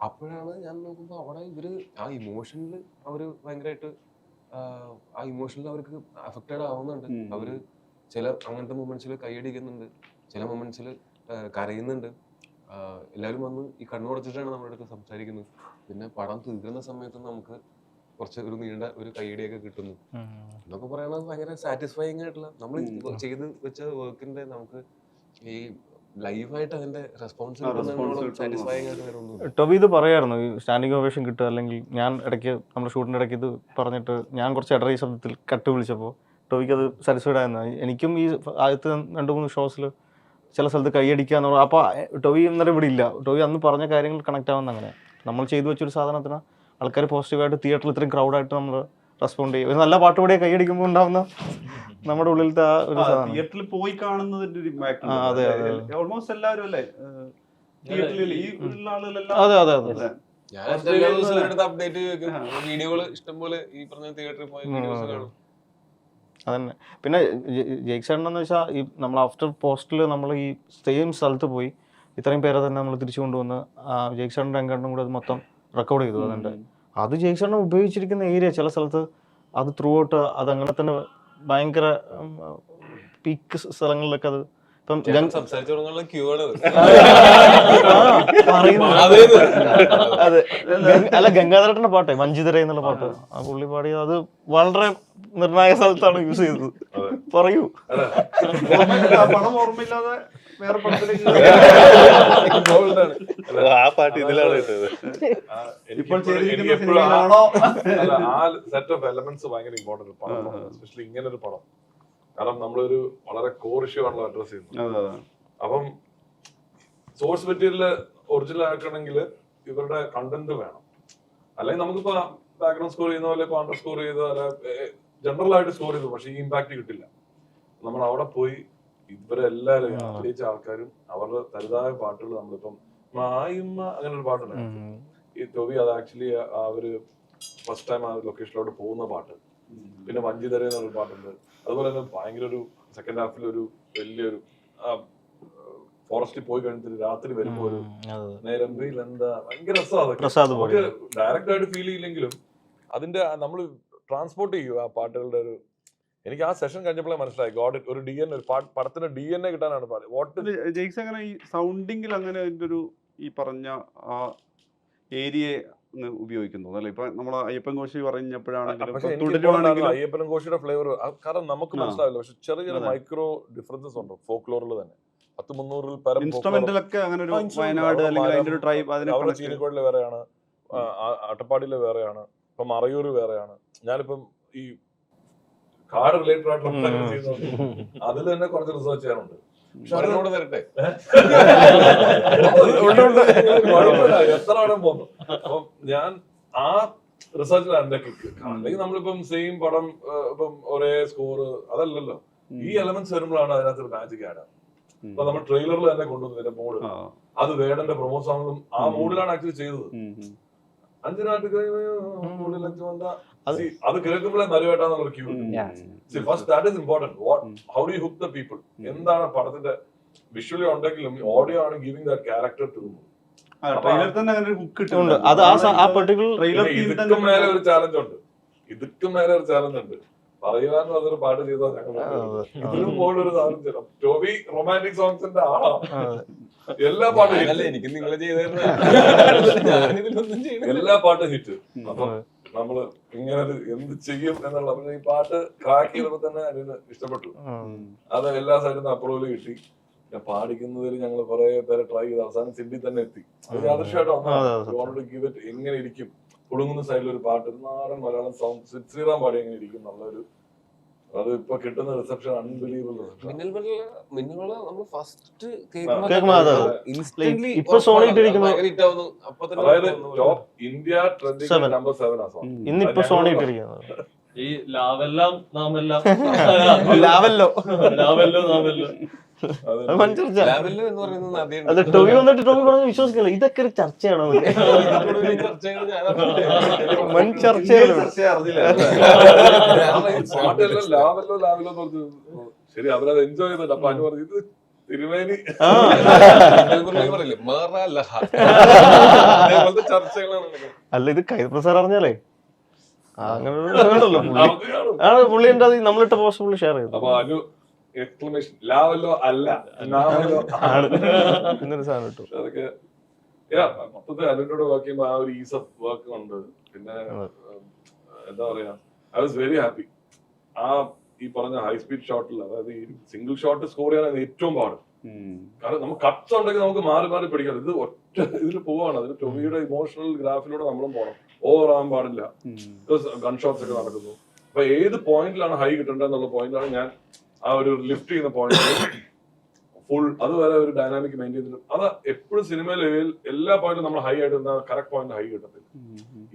അപ്പോഴാണ് ഞാൻ നോക്കുമ്പോൾ അവിടെ ഇവര് ആ ഇമോഷനിൽ അവര് ഭയങ്കരമായിട്ട് ആ ഇമോഷനിൽ അവർക്ക് അഫക്റ്റഡ് ആവുന്നുണ്ട്. അവര് ചില അങ്ങനത്തെ മൊമെന്റ്സിൽ കൈയടിക്കുന്നുണ്ട്, ചില മൊമെന്റ്സിൽ കരയുന്നുണ്ട്. എല്ലാവരും വന്ന് ഈ കണ്ണുടച്ചിട്ടാണ് നമ്മുടെ അടുത്ത് സംസാരിക്കുന്നത്. പിന്നെ പടം തീർക്കുന്ന സമയത്ത് നമുക്ക് കുറച്ച് ഒരു നീണ്ട ഒരു കൈയടിയൊക്കെ കിട്ടുന്നു എന്നൊക്കെ പറയുന്നത് ഭയങ്കര സാറ്റിസ്ഫൈങ് ആയിട്ടുള്ള നമ്മൾ ചെയ്ത് വെച്ച വർക്കിന്റെ നമുക്ക് ഈ ലൈവായിട്ട് അതിന്റെ റെസ്പോൺസ് സാറ്റിസ്ഫൈങ് ആയിട്ട് വരുന്നു. ടോബി ഇത് പറയായിരുന്നു, ഈ സ്റ്റാൻഡിങ് ഓവേഷൻ കിട്ടുക, അല്ലെങ്കിൽ ഞാൻ ഇടയ്ക്ക് നമ്മുടെ ഷൂട്ടിൻ്റെ ഇടയ്ക്ക് ഇത് പറഞ്ഞിട്ട് ഞാൻ കുറച്ച് ഇടറി ശബ്ദത്തിൽ കട്ട് വിളിച്ചപ്പോൾ ടോബിക്ക് അത് സാറ്റിസ്ഫൈഡ് ആയിരുന്നു. എനിക്കും ഈ ആദ്യത്തെ 2-3 ഷോസിൽ ചില സ്ഥലത്ത് കൈയടിക്കുക എന്ന് പറഞ്ഞാൽ അപ്പോൾ ടോബി ഇന്നലെ ഇവിടെ ഇല്ല. ടോബി അന്ന് പറഞ്ഞ കാര്യങ്ങൾ കണക്ട് ആവുന്ന അങ്ങനെ നമ്മൾ ചെയ്തു വെച്ചൊരു സാധനത്തിന് ആൾക്കാർ പോസിറ്റീവായിട്ട് തിയേറ്ററിൽ ഇത്രയും ക്രൗഡായിട്ട് നമ്മൾ റെസ്പോണ്ട് ചെയ്യും. ഒരു നല്ല പാട്ട് കൂടെ കൈയടിക്കുമ്പോൾ ഉണ്ടാവുന്ന നമ്മുടെ ഉള്ളിലത്തെ ആ ഒരു സാധനം തിയേറ്ററിൽ പോയി കാണുന്നതിന്റെ ഒരു ഇമ്പാക്ട്. ഓൾമോസ്റ്റ് എല്ലാവരും അല്ലേ തിയേറ്ററിൽ ഈ ഉള്ള ആളുകളെല്ലാം. അതെ അതെ അതെ. ഞാൻ അപ്ഡേറ്റ് വീഡിയോകൾ ഇഷ്ടംപോലെ ഈ പറഞ്ഞ തിയേറ്ററിൽ പോയ വീഡിയോസ് കാണും. അതന്നെ. പിന്നെ ജയ്ക്ക് ചേട്ടനെന്ന് വെച്ചാൽ ഈ നമ്മൾ ആഫ്റ്റർ പോസ്റ്റിൽ നമ്മൾ ഈ സെയിം സ്ഥലത്ത് പോയി ഇത്രയും പേരെ തന്നെ നമ്മൾ തിരിച്ചു കൊണ്ടുവന്ന് ജയ്ക്ക് ചേട്ടൻ്റെ രംഗണ്ണും കൂടെ അത് മൊത്തം റെക്കോർഡ് ചെയ്തു. അതിൻ്റെ അത് ജയ്ക്ക് ചേട്ടൻ ഉപയോഗിച്ചിരിക്കുന്ന ഏരിയ ചില സ്ഥലത്ത് അത് ത്രൂ ഔട്ട് അത് അങ്ങനെ തന്നെ ഭയങ്കര പീക്ക് സ്ഥലങ്ങളിലൊക്കെ അത് ഇപ്പം അതെ. അല്ല ഗംഗാധരന്റെ പാട്ടേ മഞ്ജുതര എന്നുള്ള പാട്ട് ആ പുള്ളി പാടി അത് വളരെ നിർണായക സ്ഥലത്താണ് യൂസ് ചെയ്തത്. പറയൂ. പണം ഓർമ്മയില്ലാതെ വേറെ പടത്തിലേക്ക് ആ പാട്ട് ഇതിലാണ് ഇപ്പോൾ ചെയ്തിരിക്കുന്ന സിനിമയിലാണോ? ആ സെറ്റ് ഓഫ് എലമെന്റ്സ് ഭയങ്കര ഇമ്പോർട്ടന്റ് പടം, എസ്പെഷ്യലി ഇങ്ങനെ ഒരു പടം. കാരണം നമ്മളൊരു വളരെ കോർ ഇഷ്യൂ ആണല്ലോ അഡ്രസ് ചെയ്യുന്നത്. അപ്പം സോഴ്സ് മെറ്റീരിയൽ ഒറിജിനൽ ആക്കണമെങ്കിൽ ഇവരുടെ കണ്ടന്റ് വേണം. അല്ലെങ്കിൽ നമുക്കിപ്പോ ബാക്ക്ഗ്രൗണ്ട് സ്കോർ ചെയ്യുന്ന പോലെ ഇപ്പൊ അണ്ടർ സ്കോർ ചെയ്ത് അല്ല ജനറൽ ആയിട്ട് സ്കോർ ചെയ്തു, പക്ഷെ ഈ ഇമ്പാക്ട് കിട്ടില്ല. നമ്മൾ അവിടെ പോയി ഇവരെല്ലാരും അഭിനയിച്ച ആൾക്കാരും അവരുടെ തരുതായ പാട്ടുകൾ നമ്മളിപ്പം മായുമ്മ അങ്ങനെ ഒരു പാട്ടുണ്ടായിരുന്നു. ഈ ടോബി അത് ആക്ച്വലി അവര് ഫസ്റ്റ് ടൈം ആ ലൊക്കേഷനിലോട്ട് പോകുന്ന പാട്ട്. പിന്നെ വഞ്ചിതര എന്നൊരു പാട്ടുണ്ട്. അതുപോലെ തന്നെ ഭയങ്കര ഒരു സെക്കൻഡ് ഹാഫിൽ ഒരു വലിയൊരു ഫോറസ്റ്റിൽ പോയി കഴിഞ്ഞിട്ട് രാത്രി വരുമ്പോ ഒരു നേരമ്പിൽ എന്താ ഭയങ്കര രസമാണ്. നമുക്ക് ഡയറക്റ്റ് ആയിട്ട് ഫീൽ ചെയ്യില്ലെങ്കിലും അതിന്റെ നമ്മൾ ട്രാൻസ്പോർട്ട് ചെയ്യും ആ പാട്ടുകളുടെ ഒരു. എനിക്ക് ആ സെഷൻ കഴിഞ്ഞപ്പോഴേ മനസ്സിലായി ഗോഡ് ഒരു DNA ഒരു പടത്തിന്റെ DNA കിട്ടാനാണ് പാട്ട്. ജെയ്ക്സ് അങ്ങനെ ഈ സൗണ്ടിങ്ങിൽ അങ്ങനെ അതിന്റെ ഒരു ഈ പറഞ്ഞ ആ ഏരിയയെ ഉപയോഗിക്കുന്നു അല്ലെ? ഇപ്പൊ നമ്മള് അയ്യപ്പൻ കോശി പറഞ്ഞപ്പോഴാണെങ്കിലും അയ്യപ്പൻ കോശിയുടെ ഫ്ലേവർ കാരണം നമുക്ക് മനസ്സിലാവില്ല. പക്ഷെ ചെറിയ ചെറിയ മൈക്രോ ഡിഫറൻസസ് ഉണ്ട് ഫോക്ലോറിൽ തന്നെ. 100-300 പരം ഇൻസ്ട്രുമെന്റിലൊക്കെ അങ്ങനെ ഒരു വയനാട് അല്ലെങ്കിൽ അതിന്റെ ഒരു ട്രൈബ് അവരുടെ ചീനിക്കോടിലെ വേറെയാണ്, അട്ടപ്പാടിയിലെ വേറെയാണ്, ഇപ്പൊ മറയൂർ വേറെയാണ്. ഞാനിപ്പം ഈ കാർഡ് റിലേറ്റഡ് ആയിട്ടുള്ള അതിൽ തന്നെ കുറച്ച് റിസർച്ച് ചെയ്യാറുണ്ട്. വരട്ടെ എത്ര വേണം പോന്നു. അപ്പം ഞാൻ ആ റിസർച്ചിലാണ് എന്റെ കിക്ക്. അല്ലെങ്കിൽ നമ്മളിപ്പം സെയിം പടം ഇപ്പം ഒരേ സ്കോർ അതല്ലല്ലോ. ഈ എലമെന്റ്സ് വരുമ്പോഴാണ് അതിനകത്ത് ഒരു മാജിക് ആഡ്. അപ്പൊ നമ്മൾ ട്രെയിലറിൽ തന്നെ കൊണ്ടുവന്നതിന്റെ മൂഡ് അത് വേടന്റെ പ്രൊമോ സോങ്ങും ആ മൂഡിലാണ് ആക്ച്വലി ചെയ്തത്. 5 നാട്ടുകാർ അത് കേൾക്കുമ്പോഴേ നരുവേട്ടാന്നുള്ളൊരു queue. First that is important. How do you hook the people? എന്താണ് പടത്തിന്റെ വിഷ്വലി ഉണ്ടെങ്കിലും ഓഡിയോ ആണ് giving that character too. Trailer തന്നെ അങ്ങനെ ഒരു ഹുക്ക് ഉണ്ട്. അത് ആ പെർട്ടിക്കുലർ ട്രെയിലർ ഇതുക്കും മേലെ ഒരു ചാലഞ്ച് ഉണ്ട്. ഇതുക്കും മേലെ ഒരു ചാലഞ്ച് ഉണ്ട്. പറയുവാന്ന് പറഞ്ഞൊരു പാട്ട് ചെയ്താൽ ഞങ്ങൾ ഇതിനും മുകളിൽ ഒരു സാധനം ചെയ്യണം. ടോബി റൊമാൻറ്റിക് സോങ്സിന്റെ ആളാണ്. എല്ലാ പാട്ടും എനിക്ക് നിങ്ങൾ ചെയ്ത എല്ലാ പാട്ടും ഹിറ്റ്. അപ്പൊ നമ്മള് ഇങ്ങനെ എന്ത് ചെയ്യും എന്നുള്ള ഈ പാട്ട് ക്രാക്ക് ചെയ്തപ്പോ തന്നെ അതിന് ഇഷ്ടപ്പെട്ടു. അത് എല്ലാ സൈഡിൽ അപ്രൂവൽ കിട്ടി. പിന്നെ പാടിക്കുന്നതിൽ ഞങ്ങൾ കുറെ പേരെ ട്രൈ ചെയ്ത് അവസാനം സിഡി തന്നെ എത്തി. അത് യാദൃശ്യമായിട്ട് എങ്ങനെ ഇരിക്കും കുടുങ്ങുന്ന സൈഡിൽ ഒരു പാട്ട്, ഒരു നാടൻ മലയാളം സോങ് ശ്രീറാം പാടി എങ്ങനെ ഇരിക്കും എന്നുള്ളൊരു, അത് ഇപ്പൊ കിട്ടുന്ന റിസപ്ഷൻ അൺബിലീവബിൾ. അതായത് ടോപ്പ് ഇന്ത്യ ട്രെൻഡിംഗ് നമ്പർ 7 ആ സോങ്. ഇന്നിപ്പോ സോണി ഇട്ടിരിക്കുന്നത് ഈ ലാവെല്ലാം നാമെല്ലാം ലാവല്ലോ ലാവെല്ലോ നാമെല്ലോ അത് ടോബി വന്നിട്ട് ടോബി പറഞ്ഞ് വിശ്വസിക്കില്ല, ഇതൊക്കെ ഒരു ചർച്ചയാണോ? വൻ ചർച്ചയാണ്. ലാവല്ലോ ലാവല്ലോ ശരി, അവരത് എൻജോയ് ചെയ്തിട്ട്. അപ്പൊ അതിന് പറഞ്ഞു ഇത് തിരുമേനി ചർച്ചകളാണ്. അല്ല, ഇത് കൈപ്രസാർ അറിഞ്ഞാലേ അങ്ങനെ പുള്ളിന്റെ അത് നമ്മളിട്ട പോസ്റ്റ് പുള്ളി ഷെയർ ചെയ്തു. അപ്പൊ അനു എക്സ്ക്ലമേഷൻ ലാവല്ലോ അല്ല നാവല്ലോ എന്നൊരു സാധനം ഇട്ടു. അതൊക്കെ മൊത്തത്തിൽ അനുവിനോട് വർക്ക് ചെയ്യുമ്പോ ആ ഒരു ഈസ് ഓഫ് വർക്ക് ഉണ്ട്. പിന്നെ എന്താ പറയാ, ഐ വാസ് വെരി ഹാപ്പി. ആ ഈ പറഞ്ഞ ഹൈ സ്പീഡ് ഷോട്ടിൽ, അതായത് ഈ സിംഗിൾ ഷോട്ട് സ്കോർ ചെയ്യാൻ ഏറ്റവും പാട്. കാരണം നമുക്ക് കട്ട്സ് ഉണ്ടെങ്കിൽ നമുക്ക് മാറി മാറി പിടിക്കാം. ഇത് ഒറ്റ ഇതിൽ പോവാണ്. അതിന് ടൊവിയുടെ ഇമോഷണൽ ഗ്രാഫിലൂടെ നമ്മളും പോകണം. ഓവർ ആവാൻ പാടില്ല. ഗൺ ഷോട്ട്സ് ഒക്കെ നടക്കുന്നു. അപ്പൊ ഏത് പോയിന്റിലാണ് ഹൈ കിട്ടേണ്ടതെന്നുള്ള പോയിന്റിലാണ് ഞാൻ ആ ഒരു ലിഫ്റ്റ് ചെയ്യുന്ന പോയിന്റ് ഫുൾ അതുവരെ ഒരു ഡൈനാമിക് മെയിൻറ്റെയിൻ ചെയ്തിട്ട്. അത് എപ്പോഴും സിനിമയിൽ എല്ലാ പോയിന്റും നമ്മൾ ഹൈ ആയിട്ട് കറക്റ്റ് പോയിന്റ് ഹൈ കിട്ടത്തില്ല.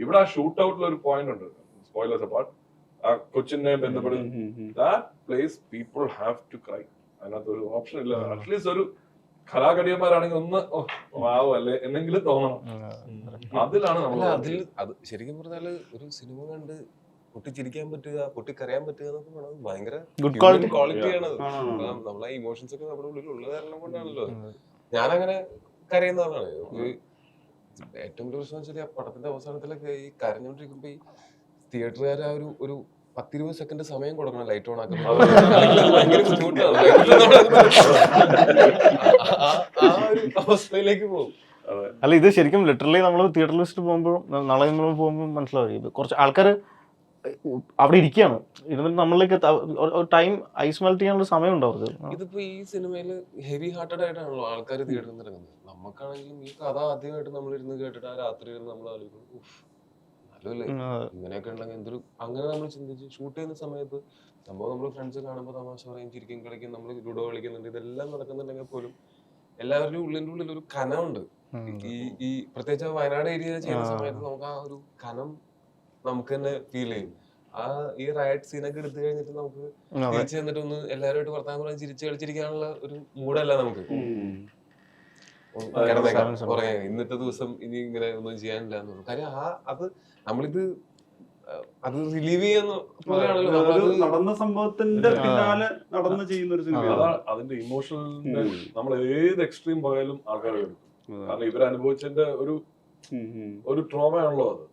ഇവിടെ ആ ഷൂട്ട് ഔട്ടിൽ ഒരു പോയിന്റ് ഉണ്ട്, സ്പോയിലേഴ്സ് അപ്പാർട്ട്, ആ കൊച്ചിനെ ബന്ധപ്പെടും. That place people have to cry. അതിനകത്ത് ഒരു ഓപ്ഷൻ ഇല്ല. അറ്റ്ലീസ്റ്റ് ഒരു കലാകടിയന്മാരാണെങ്കിൽ ഒന്ന് വാവോ അല്ലേ എന്നെങ്കിലും തോന്നണം. അതിലാണ് നമ്മൾ അത് ശരിക്കും പറഞ്ഞാല് ഒരു സിനിമ കണ്ട് പൊട്ടിച്ചിരിക്കാൻ പറ്റുക, പൊട്ടിക്കരയാൻ പറ്റുക എന്നൊക്കെ പറയുന്നത് ഭയങ്കര ഗുഡ് ക്വാളിറ്റിയാണ്. നമ്മളെ ഇമോഷൻസ് ഒക്കെ നമ്മുടെ ഉള്ളിൽ ഉള്ള കാരണം കൊണ്ടാണല്ലോ. ഞാനങ്ങനെ കരയുന്ന ആളാണ്. ഏറ്റവും വലിയ പ്രശ്നം വെച്ചാൽ ആ പടത്തിന്റെ അവസാനത്തിലൊക്കെ ഈ കരഞ്ഞോണ്ടിരിക്കുമ്പോ ഈ തിയേറ്ററുകാർ ആ ഒരു 10-20 സെക്കൻഡ് സമയം കൊടുക്കണം ലൈറ്റ് ഓൺ ആക്കുന്നത്. ഭയങ്കര ബുദ്ധിമുട്ടാണ്. ആ ഒരു അവസ്ഥയിലേക്ക് പോകും. അല്ല, ഇത് ശരിക്കും ലിറ്ററലി നമ്മൾ തിയേറ്ററിൽ വെച്ചിട്ട് പോകുമ്പോൾ, നാളെ നമ്മൾ പോകുമ്പോൾ മനസ്സിലാവും. കുറച്ച് ആൾക്കാർ അവിടെ ഇരിക്കുകയാണ്, ഇരുന്നിട്ട് നമ്മളിലേക്ക് ടൈം ഐസ് മെൽറ്റ് ചെയ്യാനുള്ള സമയം ഉണ്ടാവും. ഇതിപ്പോ ഈ സിനിമയില് ഹെവി ഹാർട്ടഡ് ആയിട്ടാണല്ലോ ആൾക്കാർ തിയേറ്ററിൽ നിന്ന് ഇറങ്ങുന്നത്. നമുക്കാണെങ്കിലും ഈ കഥ ആദ്യമായിട്ട് നമ്മൾ ഇരുന്ന് കേട്ടിട്ട് ആ രാത്രി ഇരുന്ന് നമ്മൾ ആലോചിക്കും, നല്ലല്ലേ ഇങ്ങനെയൊക്കെ ഉണ്ടെങ്കിൽ എന്തൊരു, അങ്ങനെ നമ്മൾ ചിന്തിച്ച് ഷൂട്ട് ചെയ്യുന്ന സമയത്ത് സംഭവം നമ്മൾ ഫ്രണ്ട്സ് കാണുമ്പോൾ തമാശ പറയും, ചിരിക്കും, കളിക്കും, നമ്മൾ ലുഡോ കളിക്കുന്നുണ്ട്. ഇതെല്ലാം നടക്കുന്നുണ്ടെങ്കിൽ പോലും എല്ലാവരുടെയും ഉള്ളിൻ്റെ ഉള്ളിൽ ഒരു കനമുണ്ട്. ഈ പ്രത്യേകിച്ച് വയനാട് ഏരിയ ചെയ്യുന്ന സമയത്ത് നമുക്ക് ആ ഒരു കനം നമുക്ക് തന്നെ ഫീൽ ചെയ്യും. ആ ഈ റൈറ്റ് സീനൊക്കെ എടുത്തു കഴിഞ്ഞിട്ട് നമുക്ക് തിരിച്ചു ചെന്നിട്ട് ഒന്ന് എല്ലാവരുമായിട്ട് വർത്താനം പറഞ്ഞ് ചിരിച്ച് കളിച്ചിരിക്കാനുള്ള ഒരു മൂഡല്ല നമുക്ക്. ഇന്നത്തെ ദിവസം ഇനി ഇങ്ങനെ ഒന്നും ചെയ്യാനില്ല എന്ന് പറഞ്ഞു. കാര്യം അത് നമ്മളിത് അത് റിലീവ് ചെയ്യുന്ന പോലെയാണല്ലോ നടന്ന സംഭവത്തിന്റെ പിന്നാലെ നടന്ന് ചെയ്യുന്ന ഒരു സിനിമ. അതാണ് അതിന്റെ ഇമോഷണൽ. നമ്മൾ ഏത് എക്സ്ട്രീം പോയാലും ആൾക്കാർ എടുക്കും. കാരണം ഇവരനുഭവിച്ചതിന്റെ ഒരു ട്രോമയാണല്ലോ അത്.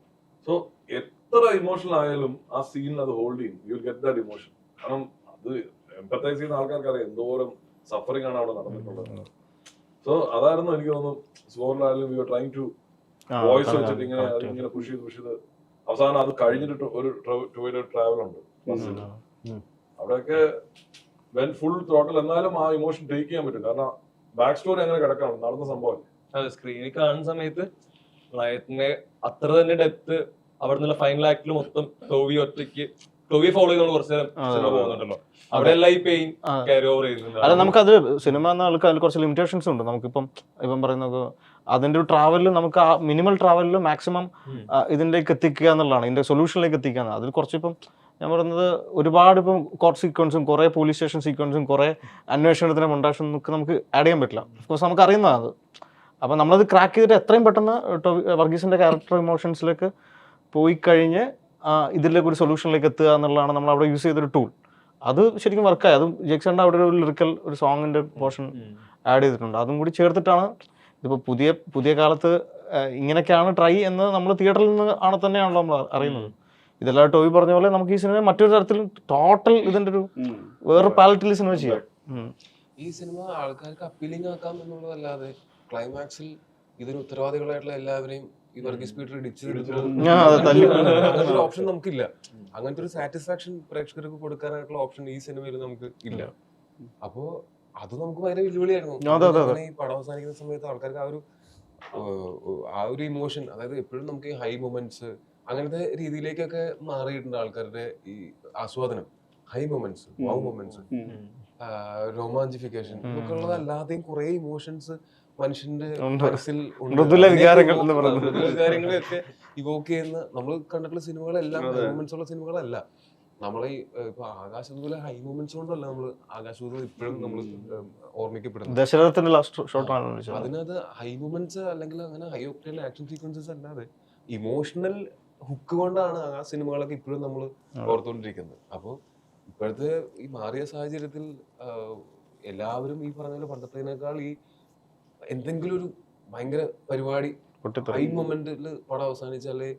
സോ എത്ര ഇമോഷണൽ ആയാലും ആ സീനിൽ അത് ഹോൾഡ് ചെയ്യും. You will get that emotion. കാരണം അത് എംപത്തൈസ് ചെയ്യുന്ന ആൾക്കാർക്ക് അറിയാം എന്തോരം സഫറിംഗ് ആണ് അവിടെ നടന്നിട്ടുള്ളത്. സോ അതായിരുന്നു എനിക്ക് തോന്നുന്നു സ്കോറിലായാലും you are trying to voice വെച്ചിട്ട് ഇങ്ങനെ പുഷ് ചെയ്ത് അവസാനം അത് കഴിഞ്ഞിട്ട് ഒരു 2 വീലർ ട്രാവൽ ഉണ്ട് ബസ്സിൽ. അവിടെയൊക്കെ വെൻ ഫുൾ ത്രോട്ടിൽ എന്നാലും ആ ഇമോഷൻ ടേക്ക് ചെയ്യാൻ പറ്റും. കാരണം ബാക്ക് സ്റ്റോറി അങ്ങനെ കിടക്കണം, നടന്ന സംഭവം. സ്ക്രീനിൽ കാണുന്ന സമയത്ത് ലയത്തിന്റെ അത്ര തന്നെ ഡെപ്ത് അവിടെ നിന്നുള്ള ഫൈനൽ ആക്ടിൽ മൊത്തം ടോവിയെ ഫോളോ ചെയ്തോണ്ട് കുറച്ച് നേരം സിനിമ പോകുന്നുണ്ടല്ലോ. അവിടെ എല്ലാം ഈ പെയിൻ ക്യാരി ഓവർ ചെയ്യുന്നുണ്ട്. അല്ല, നമുക്കത് സിനിമ എന്ന ആൾക്ക് അതിൽ കുറച്ച് ലിമിറ്റേഷൻസ് ഉണ്ട്. നമുക്കിപ്പം പറയുന്നത് അതിന്റെ ഒരു ട്രാവലിൽ നമുക്ക് ആ മിനിമൽ ട്രാവലിൽ മാക്സിമം ഇതിലേക്ക് എത്തിക്കുക എന്നുള്ളതാണ്, ഇതിന്റെ സൊല്യൂഷനിലേക്ക് എത്തിക്കുക. അതിൽ കുറച്ച് ഇപ്പം ഞാൻ പറയുന്നത് ഒരുപാട് ഇപ്പം കോർട്ട് സീക്വൻസും കുറേ പോലീസ് സ്റ്റേഷൻ സീക്വൻസും കുറേ അന്വേഷണത്തിന് മൊണ്ടാഷനും ഒക്കെ നമുക്ക് ആഡ് ചെയ്യാൻ പറ്റില്ല. ഓഫ്കോഴ്സ് നമുക്ക് അറിയുന്നതാണ് അത്. അപ്പോൾ നമ്മളത് ക്രാക്ക് ചെയ്തിട്ട് എത്രയും പെട്ടെന്ന് വർഗീസിൻ്റെ ക്യാരക്ടർ ഇമോഷൻസിലേക്ക് പോയി കഴിഞ്ഞ് ഇതിലേക്ക് ഒരു സൊല്യൂഷനിലേക്ക് എത്തുക എന്നുള്ളതാണ് നമ്മൾ അവിടെ യൂസ് ചെയ്തൊരു ടൂൾ. അത് ശരിക്കും വർക്കായി. അതും ജെക്സന്റെ അവിടെ ഒരു ലിറിക്കൽ ഒരു സോങ്ങിൻ്റെ പോർഷൻ ആഡ് ചെയ്തിട്ടുണ്ട്. അതും കൂടി ചേർത്തിട്ടാണ് ഇതിപ്പോൾ പുതിയ കാലത്ത് ഇങ്ങനെയൊക്കെയാണ് ട്രൈ എന്ന് നമ്മൾ തിയേറ്ററിൽ നിന്ന് തന്നെയാണല്ലോ നമ്മൾ അറിയുന്നത്. ഇതെല്ലാം ടോബി പറഞ്ഞ പോലെ നമുക്ക് ഈ സിനിമ മറ്റൊരു തരത്തിൽ ടോട്ടൽ ഇതിൻ്റെ ഒരു വേറെ പാലറ്റിൽ സിനിമ ചെയ്യാം. ഈ സിനിമ ആൾക്കാർക്ക് അപ്പീലിംഗ് ആക്കാം എന്നുള്ളതല്ലാതെ ക്ലൈമാക്സിൽ ഇതിന് ഉത്തരവാദികളായിട്ടുള്ള എല്ലാവരെയും ഈ വർഗീസ് പീറ്റർ അങ്ങനത്തെ ഒരു ഓപ്ഷൻ നമുക്കില്ല. അങ്ങനത്തെ ഒരു സാറ്റിസ്ഫാക്ഷൻ പ്രേക്ഷകർക്ക് കൊടുക്കാനായിട്ടുള്ള ഓപ്ഷൻ ഈ സിനിമയിൽ നമുക്ക് ഇല്ല. അപ്പോ അത് നമുക്ക് ഭയങ്കര വെല്ലുവിളിയായിരുന്നു. ഈ പടം അവസാനിക്കുന്ന സമയത്ത് ആൾക്കാർക്ക് ആ ഒരു ഇമോഷൻ, അതായത് എപ്പോഴും നമുക്ക് ഈ ഹൈ മൊമെന്റ്സ് അങ്ങനത്തെ രീതിയിലേക്കൊക്കെ മാറിയിട്ടുണ്ട് ആൾക്കാരുടെ ഈ ആസ്വാദനം. High moments, wow moments, romanticisation ഇതൊക്കെ ഉള്ളതല്ലാതെയും കുറെ ഇമോഷൻസ് മനുഷ്യന്റെ മനസ്സിൽ വികാരങ്ങളെയൊക്കെ ഇവോക്ക് ചെയ്യുന്ന നമ്മൾ കണ്ടിട്ടുള്ള സിനിമകളെല്ലാം ഹൈ മൊമെന്റ്സ് ഉള്ള സിനിമകളല്ല. നമ്മളെ ഇപ്പൊ ആകാശദൂതിലെ ഹൈ മൊമെന്റ്സ് കൊണ്ടല്ല നമ്മൾ ആകാശദൂത് ഇപ്പോഴും നമ്മൾ ഓർമ്മിക്കപ്പെടുന്നത്. അതിനകത്ത് ഹൈ മൊമെന്റ്സ് അല്ലെങ്കിൽ അങ്ങനെ ഹൈ ഒക്ടേൻ ആക്ഷൻ സീക്വൻസസ് അല്ലാതെ ഇമോഷണൽ ഹുക്ക് കൊണ്ടാണ് ആ സിനിമകളൊക്കെ ഇപ്പോഴും നമ്മൾ ഓർത്തുകൊണ്ടിരിക്കുന്നത്. അപ്പോൾ ഇപ്പോഴത്തെ ഈ മാറിയ സാഹചര്യത്തിൽ എല്ലാവരും ഈ പറഞ്ഞ പോലെ പണ്ടത്തേനേക്കാൾ ഈ എന്തെങ്കിലും ഒരു ഭയങ്കര പരിപാടി ഹൈ മൊമെന്റിൽ പടം അവസാനിച്ചാലേ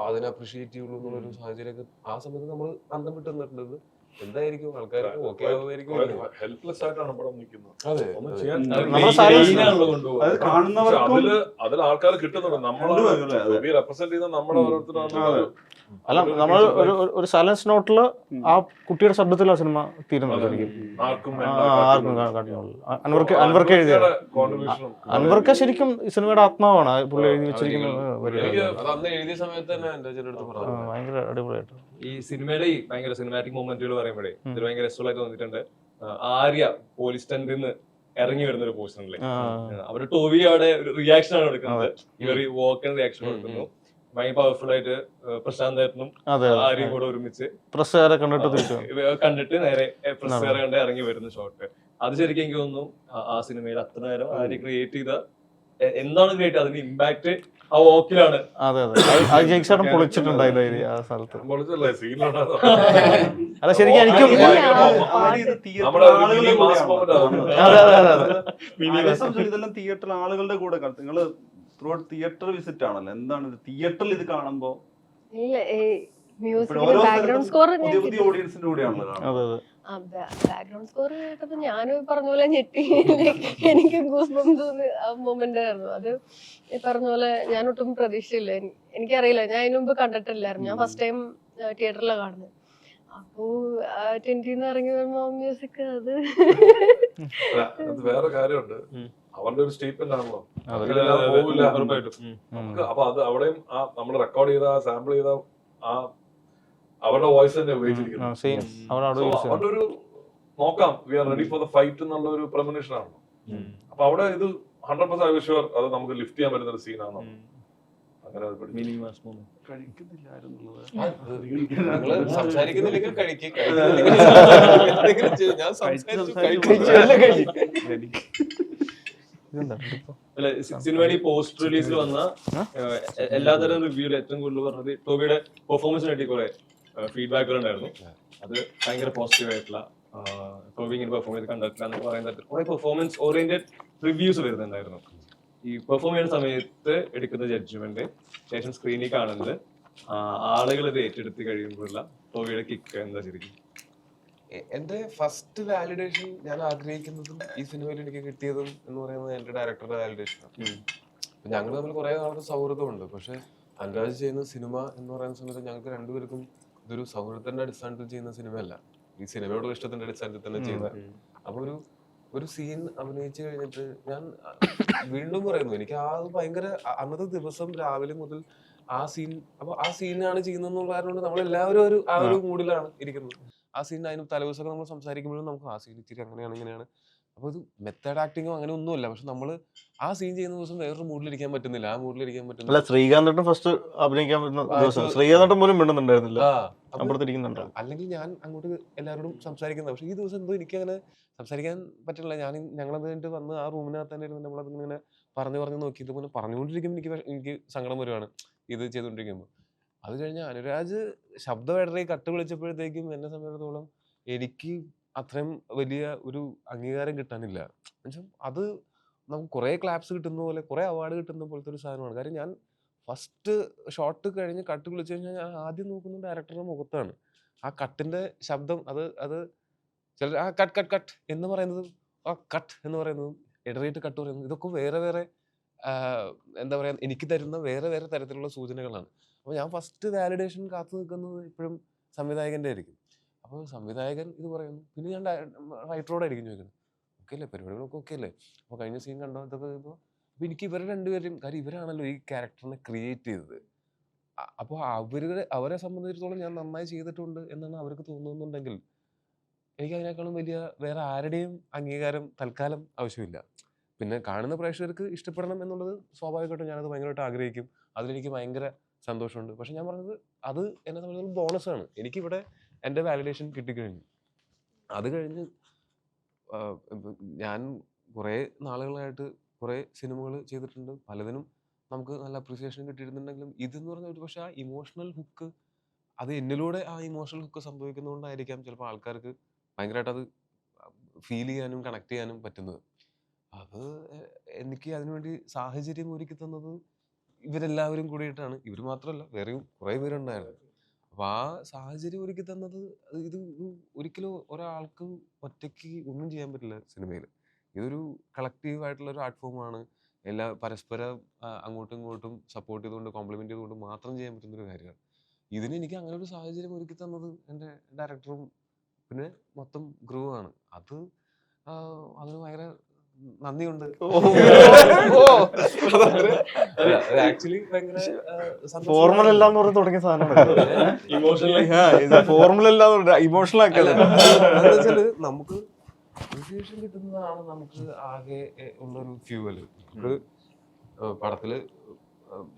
അതിനെ അപ്രീഷിയേറ്റ് ചെയ്യുള്ളൂ എന്നുള്ളൊരു സാഹചര്യമൊക്കെ ആ സമയത്ത് നമ്മൾ അന്തം വിട്ട് നിന്നിട്ടുണ്ട്. എന്തായിരിക്കും ആൾക്കാർക്ക് ഓക്കെ ആവുമായിരിക്കും. ഹെൽപ്ലെസ് ആയിട്ടാണ് പടം നിൽക്കുന്നത്. അതെ, അതിൽ ആൾക്കാർ കിട്ടുന്നുണ്ട്. നമ്മൾ റെപ്രസെന്റ് ചെയ്യുന്ന നമ്മുടെ ഓരോരുത്തരാണ്. അല്ല, നമ്മൾ ഒരു സൈലൻസ് നോട്ടില് ആ കുട്ടിയുടെ ശബ്ദത്തിൽ ആ സിനിമ തീരുന്നത് ശരിക്കും അൻവർക്ക് എഴുതിയ അൻവർക്ക് ശരിക്കും ഈ സിനിമയുടെ ആത്മാവാണ് പുള്ളി എഴുതി വെച്ചിരിക്കുന്നത്. ഭയങ്കര അടിപൊളിയായിട്ട് ഈ സിനിമയിലെ ഈ ഭയങ്കര സിനിമാറ്റിക് മൊമെന്റുകൾ പറയുമ്പോഴേ ഇത് ഭയങ്കര രസമായിട്ട് തോന്നിയിട്ടുണ്ട്. ആര്യ പോലീസ് സ്റ്റൻഡിൽ നിന്ന് ഇറങ്ങി വരുന്ന ഒരു പോർഷനില് അവിടെ ടോവി അവിടെ ഒരു റിയാക്ഷൻ ആണ് എടുക്കുന്നത്. ഇവർ വോക്കൻ റിയാക്ഷൻ കൊടുക്കുന്നു. ഭയങ്കര പവർഫുൾ ആയിട്ട് പ്രശാന്ത് ഏട്ടനും ആര്യയും കൂടെ ഒരുമിച്ച് കണ്ടിട്ട് നേരെ പ്രസ്സുകാരെ കണ്ട് ഇറങ്ങി വരുന്ന ഷോട്ട്. അത് ശരിക്കും എനിക്ക് തോന്നുന്നു ആ സിനിമയിൽ അത്ര നേരം ആര്യ ക്രിയേറ്റ് ചെയ്ത എന്താണ് ക്രിയേറ്റ് അതിന്റെ ഇമ്പാക്ട് ആ വോക്കിലാണ്. അതെ അതെ പൊളിച്ചിട്ടുണ്ടായില്ല ആ സ്ഥലത്ത്. അല്ല ശരിക്കും എനിക്കും ഇതെല്ലാം തിയേറ്ററിൽ ആളുകളുടെ കൂടെ നിങ്ങള് ത്രൂ ഔട്ട് തിയേറ്റർ വിസിറ്റ് ആണല്ലോ. എന്താണ് തിയേറ്ററിൽ ഇത് കാണുമ്പോ പുതിയ ഓഡിയൻസിന്റെ കൂടെയാണല്ലോ. ബാക്ക്ഗ്രൗണ്ട് സ്കോർ കേട്ടപ്പോ ഞാൻ പറഞ്ഞ പോലെ ഞെട്ടി. എനിക്ക് ഗൂസ് ബംസ് മൊമെന്റ് ആയിരുന്നു അത്. പറഞ്ഞ പോലെ ഞാൻ ഒട്ടും പ്രതീക്ഷയില്ല. എനിക്കറിയില്ല, ഞാൻ അതിന് മുമ്പ് കണ്ടിട്ടില്ലായിരുന്നു. ഞാൻ ഫസ്റ്റ് ടൈം തിയേറ്ററിലാണ് കാണുന്നത്. അപ്പോ ടെന്റിന്ന് ഇറങ്ങി വരുമ്പോ മ്യൂസിക് അത് വേറെ കാര്യമുണ്ട്. അവരുടെ ഒരു സ്റ്റേറ്റ്മെന്റ് ആണല്ലോ. അപ്പൊ അത് അവിടെയും നമ്മൾ റെക്കോർഡ് ചെയ്ത സാമ്പിൾ ചെയ്ത അവരുടെ വോയിസ് തന്നെ ഉപയോഗിച്ചിരിക്കുന്നു. അവരുടെ ഒരു നോക്കാം we are ready for the fight എന്നുള്ള ഒരു പ്രമോഷൻ ആണല്ലോ. അപ്പൊ അവിടെ ഇത് 100% ഷുവർ അത് നമുക്ക് ലിഫ്റ്റ് ചെയ്യാൻ പറ്റുന്ന ഒരു സീനാണോ. അങ്ങനെ സംസാരിക്കുന്നില്ലെങ്കിൽ സിനിമയുടെ ഈ പോസ്റ്റ് റിലീസിൽ വന്ന എല്ലാതരം റിവ്യൂല് ഏറ്റവും കൂടുതൽ പറഞ്ഞത് ടോബിയുടെ പെർഫോമൻസിനെ പറ്റി കുറെ ഫീഡ്ബാക്കുകൾ ഉണ്ടായിരുന്നു. അത് ഭയങ്കര പോസിറ്റീവ് ആയിട്ടുള്ള ടോബി ഇങ്ങനെ പെർഫോം ചെയ്ത് കണ്ടിട്ടില്ല എന്ന് പറയുന്നത് കുറെ പെർഫോമൻസ് ഓറിയന്റഡ് റിവ്യൂസ് വരുന്നുണ്ടായിരുന്നു. ഈ പെർഫോം ചെയ്യുന്ന സമയത്ത് എടുക്കുന്ന ജഡ്ജ്മെന്റ് ശേഷം സ്ക്രീനിൽ കാണുന്നത് ആളുകൾ ഇത് ഏറ്റെടുത്ത് കഴിയുമ്പോഴുള്ള ടോബിയുടെ കിക്ക് എന്താ ശരിക്കും? എന്റെ ഫസ്റ്റ് വാലിഡേഷൻ ഞാൻ ആഗ്രഹിക്കുന്നതും ഈ സിനിമയിൽ എനിക്ക് കിട്ടിയതും എന്ന് പറയുന്നത് എന്റെ ഡയറക്ടറുടെ വാലിഡേഷനാണ്. ഞങ്ങൾ തമ്മിൽ കുറെ നാളത്തെ സൗഹൃദമുണ്ട്. പക്ഷെ അനുരാജ് ചെയ്യുന്ന സിനിമ എന്ന് പറയുന്ന സമയത്ത് ഞങ്ങൾക്ക് രണ്ടുപേർക്കും ഇതൊരു സൗഹൃദത്തിന്റെ അടിസ്ഥാനത്തിൽ ചെയ്യുന്ന സിനിമയല്ല, ഈ സിനിമയോടുള്ള ഇഷ്ടത്തിന്റെ അടിസ്ഥാനത്തിൽ തന്നെ ചെയ്യുന്നത്. അപ്പൊ ഒരു സീൻ അഭിനയിച്ചു കഴിഞ്ഞിട്ട് ഞാൻ വീണ്ടും പറയുന്നു, എനിക്ക് ആ ഭയങ്കര അന്നത്തെ ദിവസം രാവിലെ മുതൽ ആ സീൻ, അപ്പൊ ആ സീനാണ് ചെയ്യുന്നതെന്നുള്ള കാരണം നമ്മളെല്ലാവരും ആ ഒരു മൂഡിലാണ് ഇരിക്കുന്നത്. ആ സീൻ അതിന് തലേദിവസമൊക്കെ നമ്മൾ സംസാരിക്കുമ്പോഴും നമുക്ക് ആ സീൻ ഇച്ചിരി അങ്ങനെയാണ് ഇങ്ങനെയാണ് അപ്പോൾ ഇത് മെത്തേഡ് ആക്ടിങ്ങോ അങ്ങനെ ഒന്നുമില്ല. പക്ഷെ നമ്മൾ ആ സീൻ ചെയ്യുന്ന ദിവസം വേറൊരു മൂഡിലിരിക്കാൻ പറ്റുന്നില്ല, ആ മൂഡിലിരിക്കാൻ അല്ല പറ്റുന്നില്ല. ശ്രീകാന്ത് ഫസ്റ്റ് അഭിനയിക്കാൻ പറ്റുന്ന ദിവസം ശ്രീകാന്ത് പോലും മിണ്ടുന്നുണ്ടായിരുന്നില്ല, ആ അപ്പോൾ അപ്പുറത്തിരിക്കുന്നുണ്ടോ. അല്ലെങ്കിൽ ഞാൻ അങ്ങോട്ട് എല്ലാവരോടും സംസാരിക്കുന്നത്, പക്ഷെ ഈ ദിവസം എന്തോ എനിക്കങ്ങനെ സംസാരിക്കാൻ പറ്റില്ല. ഞങ്ങളത് കഴിഞ്ഞിട്ട് വന്ന് ആ റൂമിനകത്ത് തന്നെ ഇരുന്ന് നമ്മളത് ഇങ്ങനെ പറഞ്ഞു നോക്കി, ഇതുപോലെ പറഞ്ഞുകൊണ്ടിരിക്കുമ്പോൾ എനിക്ക് സങ്കടം വരുവാണ് ഇത് ചെയ്തുകൊണ്ടിരിക്കുമ്പോൾ. അത് കഴിഞ്ഞ് അനുരാജ് ശബ്ദം ഇടറി കട്ട് വിളിച്ചപ്പോഴത്തേക്കും എന്നെ സംബന്ധിച്ചിടത്തോളം എനിക്ക് അത്രയും വലിയ ഒരു അംഗീകാരം കിട്ടാനില്ല. എന്നുവെച്ചാൽ അത് നമുക്ക് കുറേ ക്ലാപ്സ് കിട്ടുന്ന പോലെ, കുറേ അവാർഡ് കിട്ടുന്ന പോലത്തെ ഒരു സാധനമാണ്. കാര്യം ഞാൻ ഫസ്റ്റ് ഷോട്ട് കഴിഞ്ഞ് കട്ട് വിളിച്ചു കഴിഞ്ഞാൽ ഞാൻ ആദ്യം നോക്കുന്നത് ഡയറക്ടറുടെ മുഖത്താണ്. ആ കട്ടിന്റെ ശബ്ദം അത് ചിലർ ആ കട്ട് കട്ട് കട്ട് എന്ന് പറയുന്നതും ആ കട്ട് എന്ന് പറയുന്നതും ഇടറിയിട്ട് കട്ട് പറയുന്നതും ഇതൊക്കെ വേറെ വേറെ എന്താ പറയുക, എനിക്ക് തരുന്ന വേറെ വേറെ തരത്തിലുള്ള സൂചനകളാണ്. അപ്പോൾ ഞാൻ ഫസ്റ്റ് വാലിഡേഷൻ കാത്തു നിൽക്കുന്നത് ഇപ്പോഴും സംവിധായകൻ്റെ ആയിരിക്കും. അപ്പോൾ സംവിധായകൻ ഇത് പറയുന്നു, പിന്നെ ഞാൻ റൈറ്ററോടായിരിക്കും ചോദിക്കുന്നത്, ഓക്കെ അല്ലേ, പരിപാടികളൊക്കെ ഓക്കെ അല്ലേ. അപ്പോൾ കഴിഞ്ഞ സീൻ കണ്ടോ ഇതൊക്കെ ഇപ്പോൾ അപ്പോൾ എനിക്ക് ഇവരെ രണ്ടുപേരും, കാര്യം ഇവരാണല്ലോ ഈ ക്യാരക്ടറിനെ ക്രിയേറ്റ് ചെയ്തത്. അപ്പോൾ അവരെ സംബന്ധിച്ചിടത്തോളം ഞാൻ നന്നായി ചെയ്തിട്ടുണ്ട് എന്നാണ് അവർക്ക് തോന്നുന്നുണ്ടെങ്കിൽ എനിക്ക് അതിനേക്കാളും വലിയ വേറെ ആരുടെയും അംഗീകാരം തൽക്കാലം ആവശ്യമില്ല. പിന്നെ കാണുന്ന പ്രേക്ഷകർക്ക് ഇഷ്ടപ്പെടണം എന്നുള്ളത് സ്വാഭാവികമായിട്ടും ഞാനത് ഭയങ്കരമായിട്ട് ആഗ്രഹിക്കും. അതിലെനിക്ക് ഭയങ്കര സന്തോഷമുണ്ട്. പക്ഷെ ഞാൻ പറഞ്ഞത് അത് എന്നെ സംബന്ധിച്ചിടത്തോളം ബോണസാണ്. എനിക്കിവിടെ എൻ്റെ വാലിഡേഷൻ കിട്ടിക്കഴിഞ്ഞു. അത് കഴിഞ്ഞ് ഞാൻ കുറേ നാളുകളായിട്ട് കുറേ സിനിമകൾ ചെയ്തിട്ടുണ്ട്. പലതിനും നമുക്ക് നല്ല അപ്രീസിയേഷൻ കിട്ടിയിരുന്നുണ്ടെങ്കിലും ഇതെന്ന് പറഞ്ഞാൽ ഒരു പക്ഷേ ആ ഇമോഷണൽ ഹുക്ക്, അത് എന്നിലൂടെ ആ ഇമോഷണൽ ഹുക്ക് സംഭവിക്കുന്നതുകൊണ്ടായിരിക്കാം ചിലപ്പോൾ ആൾക്കാർക്ക് ഭയങ്കരമായിട്ട് അത് ഫീൽ ചെയ്യാനും കണക്ട് ചെയ്യാനും പറ്റുന്നത്. അത് എനിക്ക് അതിനുവേണ്ടി സാഹചര്യം ഒരുക്കി തന്നത് ഇവരെല്ലാവരും കൂടിയിട്ടാണ്. ഇവർ മാത്രമല്ല, വേറെയും കുറേ പേരുണ്ടായിരുന്നു. അപ്പോൾ ആ സാഹചര്യം ഒരുക്കി തന്നത് ഇത് ഒരിക്കലും ഒരാൾക്ക് ഒറ്റയ്ക്ക് ഒന്നും ചെയ്യാൻ പറ്റില്ല സിനിമയിൽ. ഇതൊരു കളക്റ്റീവ് ആയിട്ടുള്ള ഒരു ആർട്ട് ഫോമാണ്. പരസ്പരം അങ്ങോട്ടും ഇങ്ങോട്ടും സപ്പോർട്ട് ചെയ്തുകൊണ്ട് കോംപ്ലിമെന്റ് ചെയ്തുകൊണ്ട് മാത്രം ചെയ്യാൻ പറ്റുന്ന ഒരു കാര്യമാണ്. ഇതിന് എനിക്ക് അങ്ങനെ ഒരു സാഹചര്യം ഒരുക്കി തന്നത് എൻ്റെ ഡയറക്ടറും പിന്നെ മൊത്തം ക്രൂ ആണ്. അതിന് ഭയങ്കര നന്ദിയുണ്ട്. ആക്ച്വലി ഭയങ്കര ഫോർമൽ അല്ല എന്ന് പറഞ്ഞ് തുടങ്ങിയ സാധനമാണ്. ഫോർമൽ അല്ല ഇമോഷണൽ ആക്കിയത്. എന്താണെന്ന് നമുക്ക് അപ്രിസിയേഷൻ കിട്ടുന്നതാണ് നമുക്ക് ആകെ ഉള്ളൊരു ഫ്യൂവല്. നമുക്ക് പടത്തില്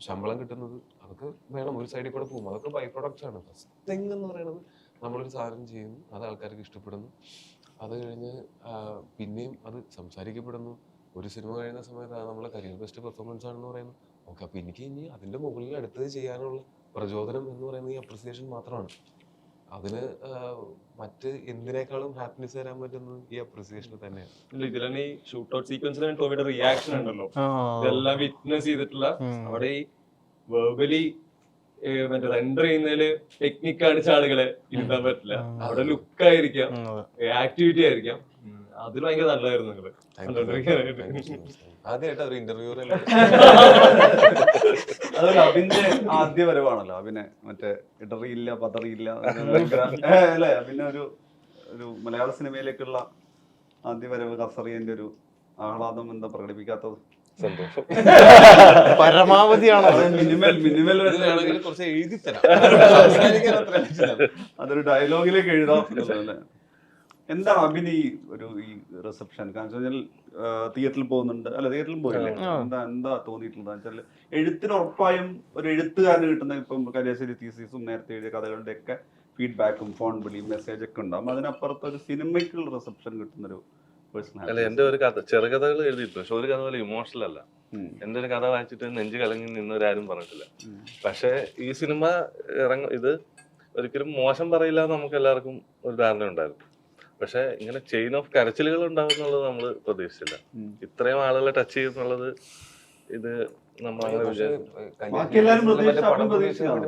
ശമ്പളം കിട്ടുന്നത് അതൊക്കെ വേണം, ഒരു സൈഡിൽ കൂടെ പോകും, അതൊക്കെ ബൈ പ്രൊഡക്ട്സ് ആണ്. ഫസ്റ്റ് തിങ് എന്ന് പറയുന്നത് നമ്മളൊരു സാധനം ചെയ്യുന്നു, അത് ആൾക്കാർക്ക് ഇഷ്ടപ്പെടുന്നു, അത് കഴിഞ്ഞ് പിന്നെയും അത് സംസാരിക്കപ്പെടുന്നു. ഒരു സിനിമ കഴിയുന്ന സമയത്ത് അത് നമ്മളെ കരിയർ ബെസ്റ്റ് പെർഫോമൻസ് ആണെന്ന് പറയുന്നു. ഓക്കെ, അപ്പോൾ എനിക്ക് ഇനി അതിൻ്റെ മുകളിൽ അടുത്തത് ചെയ്യാനുള്ള പ്രചോദനം എന്ന് പറയുന്നത് ഈ അപ്രിസിയേഷൻ മാത്രമാണ്. അതിന് മറ്റ് എന്തിനേക്കാളും ഹാപ്പിനെസ് തരാൻ പറ്റുന്നത് ഈ അപ്രിസിയേഷൻ തന്നെയാണ്. ഇതിൽ തന്നെ ഈ ഷൂട്ട് ഔട്ട് സീക്വൻസിൽ ടോവിയുടെ റിയാക്ഷൻ ഉണ്ടല്ലോ, ഇതെല്ലാം വിറ്റ്നസ് ചെയ്തിട്ടുള്ള അവിടെ ഈ വെർബലി മറ്റേ റെൻഡർ ചെയ്യുന്നതില് ടെക്നിക്ക് കാണിച്ച ആളുകളെ ഇരുത്താൻ പറ്റില്ല. അവിടെ ലുക്ക് ആയിരിക്കാം, ആക്ടിവിറ്റി ആയിരിക്കാം, അതിൽ ഭയങ്കര നല്ലതായിരുന്നു നിങ്ങള് ആദ്യമായിട്ട് ഒരു ഇന്റർവ്യൂ. അതുപോലെ അഭിന്റെ ആദ്യ വരവാണല്ലോ, അഭിനെ മറ്റേ ഇടറിയില്ല പതറിയില്ല അല്ലേ, പിന്നെ ഒരു മലയാള സിനിമയിലേക്കുള്ള ആദ്യ വരവ് കസറിയന്റെ ഒരു ആഹ്ലാദം എന്താ പ്രകടിപ്പിക്കാത്തത്? സന്തോഷം പരമാവധിയാണ്. മിനിമൽ കുറച്ച് എഴുതി തരാം, അതൊരു ഡയലോഗിലേക്ക് എഴുതാം അല്ലേ. എന്താണ് അഭിന് ഈ റിസപ്ഷൻ? കാരണം വെച്ചാൽ തിയേറ്ററിൽ പോകുന്നുണ്ട്, അല്ല തിയേറ്ററിലും പോയില്ലേ, എന്താ തോന്നിയിട്ടുള്ളത് വെച്ചാൽ എഴുത്തിന് ഉറപ്പായും ഒരു എഴുത്തുകാരന് കിട്ടുന്ന, ഇപ്പം കല്യാശ്ശേരി തീസീസും നേരത്തെ എഴുതിയ കഥകളുടെ ഒക്കെ ഫീഡ്ബാക്കും ഫോൺ വിളിയും മെസ്സേജ് ഒക്കെ ഉണ്ടാവും. അതിനപ്പുറത്ത് ഒരു സിനിമയ്ക്കുള്ള റിസപ്ഷൻ കിട്ടുന്നൊരു പേഴ്സണൽ. അല്ല, എന്റെ ഒരു കഥ ചെറുകഥകൾ എഴുതിയിട്ടുണ്ട്, പക്ഷെ ഒരു കഥ പോലെ ഇമോഷണൽ അല്ല. എന്റെ ഒരു കഥ വായിച്ചിട്ട് നെഞ്ചു കലങ്ങി നിന്നവരാരും പറഞ്ഞിട്ടില്ല. പക്ഷെ ഈ സിനിമ ഇത് ഒരിക്കലും മോശം പറയില്ല എന്ന് നമുക്ക് എല്ലാവർക്കും ഒരു ധാരണ ഉണ്ടായിരുന്നു. പക്ഷെ ഇങ്ങനെ ചെയിൻ ഓഫ് കരച്ചിലുകൾ ഉണ്ടാവും എന്നുള്ളത് നമ്മൾ പ്രതീക്ഷിച്ചില്ല. ഇത്രയും ആളുകളെ ടച്ച് ചെയ്യുന്നുള്ളത് ഇത് നമ്മൾ അങ്ങനെ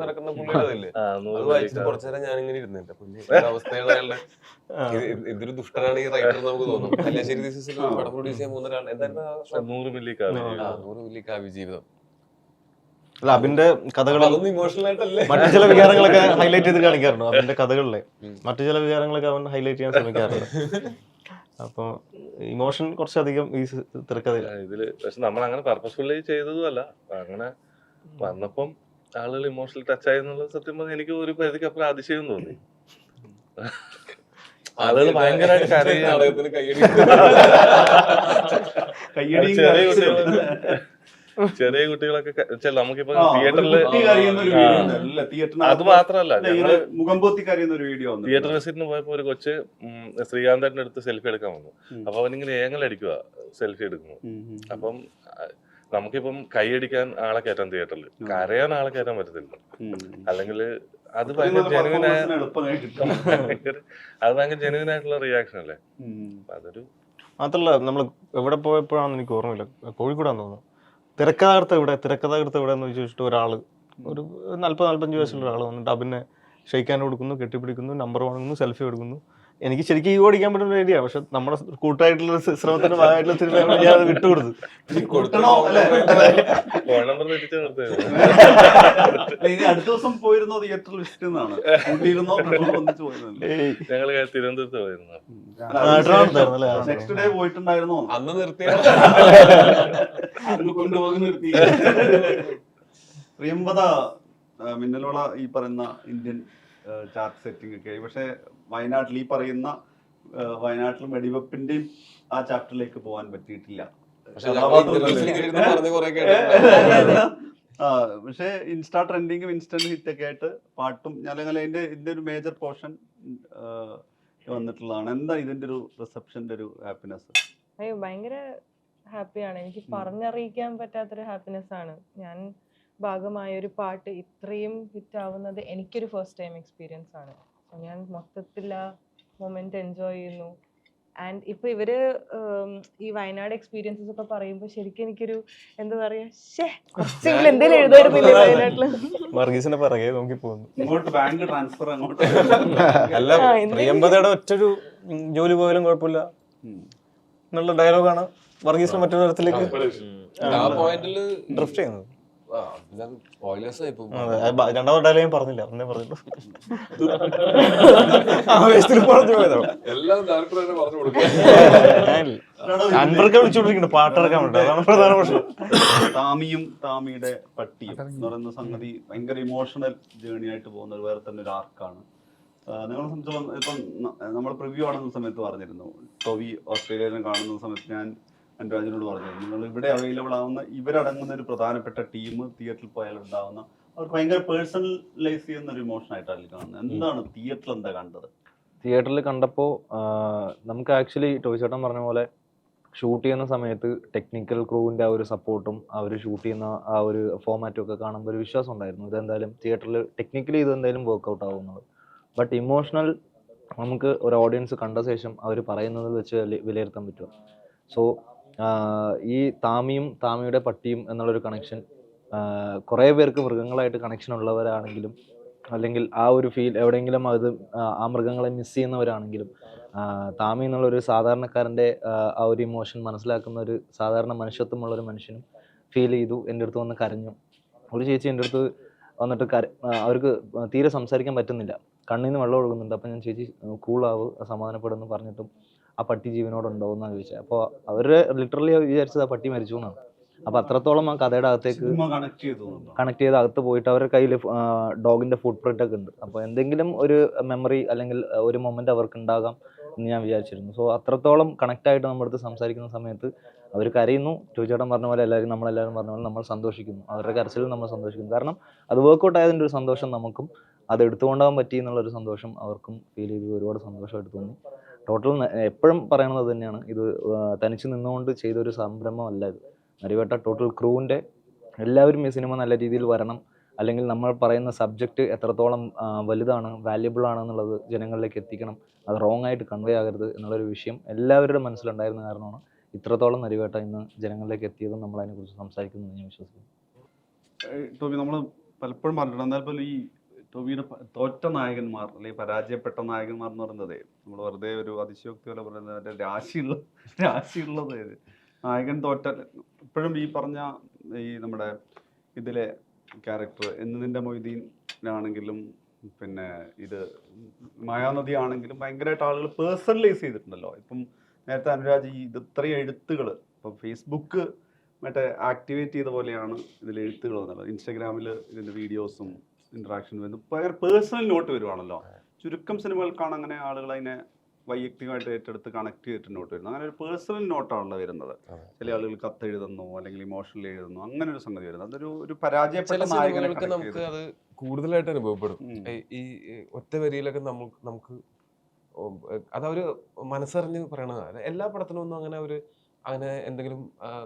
നടക്കുന്ന പുള്ളിയുടെ കുറച്ചു നേരം ഞാനിങ്ങനെ ഇരുന്നിട്ട് അവസ്ഥയുടെ എന്തൊരു ദുഷ്ടനാണ് ഈ റൈറ്റർ നമുക്ക് തോന്നും. കല്യാശ്ശേരി തീസിസിൽ പടം പ്രൊഡ്യൂസ് ചെയ്യാൻ പോകുന്ന ഒരാൾ എന്തായിരുന്നു 100 മില്ലി കാവ്യ ജീവിതം. അല്ല, അഭിന്റെ കഥകളിൽ ഇമോഷണൽ ആയിട്ടല്ലേ മറ്റു ചില വികാരങ്ങളൊക്കെ ഹൈലൈറ്റ് ചെയ്ത് കാണിക്കാറുണ്ട്. അഭിന്റെ കഥകളിലെ മറ്റു ചില വികാരങ്ങളൊക്കെ അവൻ ഹൈലൈറ്റ് ചെയ്യാൻ ശ്രമിക്കാറുണ്ട്. അപ്പൊ ഇമോഷൻ കുറച്ചധികം ഈ തിരക്കഥയിൽ ഇതില്. പക്ഷെ നമ്മൾ അങ്ങനെ പർപ്പസ്ഫുള്ളി ചെയ്തതും അല്ല, അങ്ങനെ വന്നപ്പം ആളുകൾ ഇമോഷണൽ ടച്ച് ആയി എന്നുള്ളത് സത്യം പറഞ്ഞാൽ എനിക്ക് ഒരു പരിധിക്ക് അപ്പുറം അതിശയം തോന്നി. ആളുകൾ ഭയങ്കരമായിട്ട് കരയുകയാണ്. നാടകത്തിന് കൈയടി കയ്യടിയും ചെറിയ കരച്ചിലും. ചെറിയ കുട്ടികളൊക്കെ നമുക്കിപ്പോ ആ, ഒരു തിയേറ്ററില് കുട്ടി കരയുന്ന ഒരു വീഡിയോ ഉണ്ട്. അല്ല, തിയേറ്ററിനകത്ത് അത് മാത്രല്ല, ഇങ്ങനെ ഞങ്ങള് മുഖം പൊത്തി കരയുന്ന ഒരു വീഡിയോ ഉണ്ട്. തിയേറ്റർ വിസിറ്റിന് പോയപ്പോ ഒരു കൊച്ച് ശ്രീകാന്തന്റെ അടുത്ത് സെൽഫി എടുക്കാൻ വന്നു. അപ്പൊ അവനിങ്ങനെ ഏങ്ങലടിക്കുക സെൽഫി എടുക്കുന്നു. അപ്പം നമുക്കിപ്പം കൈയടിക്കാൻ ആളെ കയറ്റാൻ തിയേറ്ററിൽ, കരയാൻ ആളെ കയറ്റാൻ പറ്റത്തില്ല. അല്ലെങ്കിൽ അത് ഭയങ്കര ജെനുവിനായ എളുപ്പമായി കിട്ടും. അത് ഭയങ്കര ജെനുവിൻ ആയിട്ടുള്ള റിയാക്ഷൻ അല്ലേ. അപ്പൊ അതൊരു മാത്രല്ല നമ്മൾ എവിടെ പോയപ്പോഴാണെന്ന് എനിക്ക് ഓർമ്മയില്ല, കോഴിക്കോടാന്ന് തോന്നുന്നു. തിരക്കഥാകൃത്ത് എവിടെ എന്ന് ചോദിച്ചിട്ട് ഒരാൾ, ഒരു 40-45 വയസ്സുള്ള ഒരാൾ വന്നിട്ട് അഭിനെ ഷെയ്ക്കാൻ കൊടുക്കുന്നു, കെട്ടിപ്പിടിക്കുന്നു, നമ്പർ വാങ്ങുന്നു, സെൽഫി എടുക്കുന്നു. എനിക്ക് ശരിക്കും ഈ ഓടിക്കാൻ പറ്റുന്ന ഒരു ഏരിയ, പക്ഷെ നമ്മുടെ കൂട്ടായിട്ടുള്ള ശ്രമത്തിന്റെ ഭാഗമായിട്ടുള്ള സിനിമ ഞാൻ അത് വിട്ടുകൊടുത്തു. കൊടുക്കണോ അല്ലേ? ഫോൺ നമ്പർ തെറ്റിച്ച് നിർത്തിയത്. ഇനി അടുത്ത ദിവസം പോയിരുന്നോ തിയേറ്ററിൽ വിസിറ്റ് എന്നാണ് കൂട്ടിയിരുന്നോ ഒന്നിച്ച് പോയിരുന്നല്ലേ? ഞങ്ങള് തിരുവനന്തപുരത്ത് പോയിരുന്നു. നെക്സ്റ്റ് ഡേ പോയിട്ടുണ്ടായിരുന്നോ? അന്ന് നിർത്തിയ കൊണ്ടുപോയി നിർത്തി. പ്രിയംവദ മിന്നലോള ഈ പറയുന്ന ഇന്ത്യൻ ചാർട്ട് സെറ്റിംഗ് ഒക്കെ ആയി. പക്ഷെ വയനാട്ടിൽ ഈ പറയുന്ന വയനാട്ടിലും വെടിവെപ്പിന്റെയും ആ ചാപ്റ്ററിലേക്ക് പോകാൻ പറ്റിയിട്ടില്ല. പക്ഷെ ഇൻസ്റ്റാ ട്രെൻഡിങ്ങും ഇൻസ്റ്റന്റ് ഹിറ്റ് ഒക്കെ ആയിട്ട് പാട്ടും ഇതിന്റെ ഒരു മേജർ പോർഷൻ വന്നിട്ടുള്ളതാണ്. എന്താ ഇതിന്റെ ഒരു റിസപ്ഷന്റെ ഒരു ഹാപ്പിനെസ്? അയ്യോ, ഭയങ്കര ഹാപ്പിയാണ്. എനിക്ക് പറഞ്ഞറിയിക്കാൻ പറ്റാത്തൊരു ഹാപ്പിനെസ് ആണ്. ഞാൻ ഭാഗമായ ഒരു പാട്ട് ഇത്രയും ഹിറ്റ് ആവുന്നത് എനിക്കൊരു ഫസ്റ്റ് ടൈം എക്സ്പീരിയൻസ് ആണ്. ഞാൻ മൊത്തത്തിൽ ആ മൊമെന്റ് എൻജോയ് ചെയ്യുന്നു. ആൻഡ് ഇപ്പൊ ഇവര് ഈ വയനാട് എക്സ്പീരിയൻസസ് ഒക്കെ പറയുമ്പോൾ ശരിക്കും എനിക്കൊരു എന്താ പറയാ, കുറച്ചെങ്കിലും എന്തെങ്കിലും എഴുതായിരുന്നില്ലേ വയനാട്ടില്. വർഗീസിന്റെ പിറകെ നോക്കി പോകുന്നു. ഇങ്ങോട്ട് ബാങ്ക് ട്രാൻസ്ഫർ അങ്ങോട്ട്. അല്ല, പ്രിയംവദയുടെ ഒറ്റൊരു ജോലി പോയാലും കുഴപ്പമില്ല എന്നുള്ള ഡയലോഗാണ് വർഗീസിന് മറ്റൊരു തരത്തിലേക്ക് ആ പോയിന്റില് ഡ്രിഫ്റ്റ് ചെയ്യുന്നത്. രണ്ടാമത്തെ ഡയലോഗ് ഞാൻ പറഞ്ഞില്ല, ഒന്നേ പറഞ്ഞില്ല. എല്ലാം ഡയറക്ടർ തന്നെ പറഞ്ഞു കൊടുക്കും. അൻവർക്ക് വിളിച്ചോണ്ടിരിക്കുന്നു പാട്ടിറക്കാൻ വേണ്ടി, അതാണ് പ്രധാന പ്രശ്നം. താമിയും താമിയുടെ പട്ടിയും എന്ന് പറയുന്ന സംഗതി ഭയങ്കര ഇമോഷണൽ ജേണി ആയിട്ട് പോകുന്ന ഒരു വേറെ തന്നെ ഒരു ആർക്കാണ്. നിങ്ങളെ സംബന്ധിച്ചോളം ഇപ്പം നമ്മൾ പ്രിവ്യൂ കാണുന്ന സമയത്ത് പറഞ്ഞിരുന്നു, ടോവി ഓസ്ട്രേലിയയിലും കാണുന്ന സമയത്ത് ഞാൻ അനുരാജിനോട് പറഞ്ഞിരുന്നു, നിങ്ങൾ ഇവിടെ അവൈലബിൾ ആവുന്ന ഇവരടങ്ങുന്ന ഒരു പ്രധാനപ്പെട്ട ടീം തിയേറ്ററിൽ പോയാൽ ഉണ്ടാവുന്ന അവർക്ക് ഭയങ്കര പേഴ്സണലൈസ് ചെയ്യുന്ന ഒരു ഇമോഷൻ ആയിട്ടാണ് കാണുന്നത്. എന്താണ് തിയേറ്ററിൽ എന്താ കണ്ടത്? തിയേറ്ററിൽ കണ്ടപ്പോൾ നമുക്ക് ആക്ച്വലി ടോയ് ചേട്ടൻ പറഞ്ഞ പോലെ ഷൂട്ട് ചെയ്യുന്ന സമയത്ത് ടെക്നിക്കൽ ക്രൂവിൻ്റെ ആ ഒരു സപ്പോർട്ടും അവർ ഷൂട്ട് ചെയ്യുന്ന ആ ഒരു ഫോമാറ്റും ഒക്കെ കാണുമ്പോൾ ഒരു വിശ്വാസം ഉണ്ടായിരുന്നു, ഇതെന്തായാലും തിയേറ്ററിൽ ടെക്നിക്കലി ഇതെന്തായാലും വർക്കൗട്ട് ആവുന്നത്. ബട്ട് ഇമോഷണൽ നമുക്ക് ഒരു ഓഡിയൻസ് കണ്ട ശേഷം അവർ പറയുന്നത് വെച്ച് വിലയിരുത്താൻ പറ്റുക. സോ ഈ താമിയുടെ പട്ടിയും എന്നുള്ളൊരു കണക്ഷൻ കുറേ പേർക്ക് മൃഗങ്ങളായിട്ട് കണക്ഷൻ ഉള്ളവരാണെങ്കിലും, അല്ലെങ്കിൽ ആ ഒരു ഫീൽ എവിടെയെങ്കിലും അത് ആ മൃഗങ്ങളെ മിസ് ചെയ്യുന്നവരാണെങ്കിലും, താമി എന്നുള്ളൊരു സാധാരണക്കാരൻ്റെ ആ ഒരു ഇമോഷൻ മനസ്സിലാക്കുന്ന ഒരു സാധാരണ മനുഷ്യത്വമുള്ളൊരു മനുഷ്യനും ഫീൽ ചെയ്തു. എൻ്റെ അടുത്ത് വന്ന് കരഞ്ഞു. ഒരു ചേച്ചി എൻ്റെ അടുത്ത് വന്നിട്ട് അവർക്ക് തീരെ സംസാരിക്കാൻ പറ്റുന്നില്ല, കണ്ണിൽ നിന്ന് വെള്ളം ഒഴുകുന്നുണ്ട്. അപ്പം ഞാൻ ചേച്ചി കൂളാവ്, സമാധാനപ്പെടുന്നു പറഞ്ഞിട്ടും ആ പട്ടി ജീവനോടുണ്ടോ എന്നാണ് ചോദിച്ചത്. അപ്പോൾ അവർ ലിറ്ററലി വിചാരിച്ചത് ആ പട്ടി മരിച്ചു എന്നാണ്. അപ്പോൾ അത്രത്തോളം ആ കഥയുടെ അകത്തേക്ക് കണക്ട് ചെയ്ത് അകത്ത് പോയിട്ട് അവരുടെ കയ്യിൽ ഡോഗിൻ്റെ ഫുട് പ്രിൻ്റ് ഒക്കെ ഉണ്ട്. അപ്പോൾ എന്തെങ്കിലും ഒരു മെമ്മറി അല്ലെങ്കിൽ ഒരു മൊമെൻ്റ് അവർക്ക് ഉണ്ടാകാം എന്ന് ഞാൻ വിചാരിച്ചിരുന്നു. സോ അത്രത്തോളം കണക്റ്റായിട്ട് നമ്മുടെ അടുത്ത് സംസാരിക്കുന്ന സമയത്ത് അവർ കരയുന്നു. ചോദിച്ചേട്ടൻ പറഞ്ഞ പോലെ നമ്മളെല്ലാവരും പറഞ്ഞ പോലെ നമ്മൾ സന്തോഷിക്കുന്നു, അവരുടെ കരച്ചിലും നമ്മൾ സന്തോഷിക്കുന്നു. കാരണം അത് വർക്കൗട്ട് ആയതിൻ്റെ ഒരു സന്തോഷം നമുക്കും, അത് എടുത്തുകൊണ്ടാകാൻ പറ്റി എന്നുള്ളൊരു സന്തോഷം അവർക്കും ഫീൽ ചെയ്ത് ഒരുപാട് സന്തോഷമായിട്ട് തോന്നി. ടോട്ടൽ എപ്പോഴും പറയണത് തന്നെയാണ്, ഇത് തനിച്ച് നിന്നുകൊണ്ട് ചെയ്തൊരു സംരംഭമല്ല ഇത്. നരിവേട്ട ടോട്ടൽ ക്രൂവിൻ്റെ എല്ലാവരും ഈ സിനിമ നല്ല രീതിയിൽ വരണം, അല്ലെങ്കിൽ നമ്മൾ പറയുന്ന സബ്ജക്റ്റ് എത്രത്തോളം വലുതാണ്, വാല്യബിൾ ആണെന്നുള്ളത് ജനങ്ങളിലേക്ക് എത്തിക്കണം, അത് റോങ് ആയിട്ട് കൺവേ ആകരുത് എന്നുള്ളൊരു വിഷയം എല്ലാവരുടെ മനസ്സിലുണ്ടായിരുന്ന കാരണമാണ് ഇത്രത്തോളം നരിവേട്ട ഇന്ന് ജനങ്ങളിലേക്ക് എത്തിയതും നമ്മൾ അതിനെക്കുറിച്ച് സംസാരിക്കുന്നത് ഞാൻ വിശ്വസിക്കുന്നു. ടോബി, നമ്മൾ പലപ്പോഴും പറഞ്ഞിട്ടുണ്ട്, എന്നാൽ പോലും ഈ ടോബിയുടെ തോറ്റ നായകന്മാർ അല്ലെങ്കിൽ പരാജയപ്പെട്ട നായകന്മാർ എന്ന് പറയുന്നത് നമ്മൾ വെറുതെ ഒരു അതിശയോക്തി പോലെ പറയുന്നത് രാശിയുള്ളത് നായകൻ തോറ്റ. ഇപ്പോഴും ഈ പറഞ്ഞ ഈ നമ്മുടെ ഇതിലെ ക്യാരക്ടർ എന്നതിൻ്റെ മൊയ്തീനാണെങ്കിലും പിന്നെ ഇത് മായാനദി ആണെങ്കിലും ഭയങ്കരമായിട്ട് ആളുകൾ പേഴ്സണലൈസ് ചെയ്തിട്ടുണ്ടല്ലോ. ഇപ്പം നേരത്തെ അനുരാജ് ഇത് ഇത്രയും എഴുത്തുകൾ ഇപ്പം ഫേസ്ബുക്ക് മറ്റേ ആക്ടിവേറ്റ് ചെയ്ത പോലെയാണ് ഇതിൽ എഴുത്തുകൾ വന്നുള്ളത്. ഇൻസ്റ്റാഗ്രാമിൽ ഇതിൻ്റെ വീഡിയോസും ഇൻട്രാക്ഷൻ വരുന്നു, ഭയങ്കര പേഴ്സണൽ നോട്ട് വരുവാണല്ലോ. ചുരുക്കം സിനിമകൾക്കാണ് അങ്ങനെ ആളുകൾ അതിനെ വൈയക്തികമായിട്ട് ഏറ്റെടുത്ത് കണക്ട് ചെയ്തിട്ട് നോട്ട് വരുന്നത്. അങ്ങനെ ഒരു പേഴ്സണൽ നോട്ടാണല്ലോ വരുന്നത്. ചില ആളുകൾ കത്തെഴുതുന്നു, അല്ലെങ്കിൽ ഇമോഷണൽ എഴുതുന്നു, അങ്ങനെ ഒരു സംഗതി വരുന്നത്. അതൊരു ഒരു പരാജയപ്പെട്ട ചില നായകനെ സിനിമകൾക്ക് connect നമുക്ക് ചെയ്ത്. അത് കൂടുതലായിട്ട് അനുഭവപ്പെടും. ഉം. ഈ ഒറ്റ വരിയിലൊക്കെ നമുക്ക് അതവര് മനസ്സറിഞ്ഞ് പറയണതാണ്. എല്ലാ പടത്തിനും ഒന്നും അങ്ങനെ ഒരു അങ്ങനെ എന്തെങ്കിലും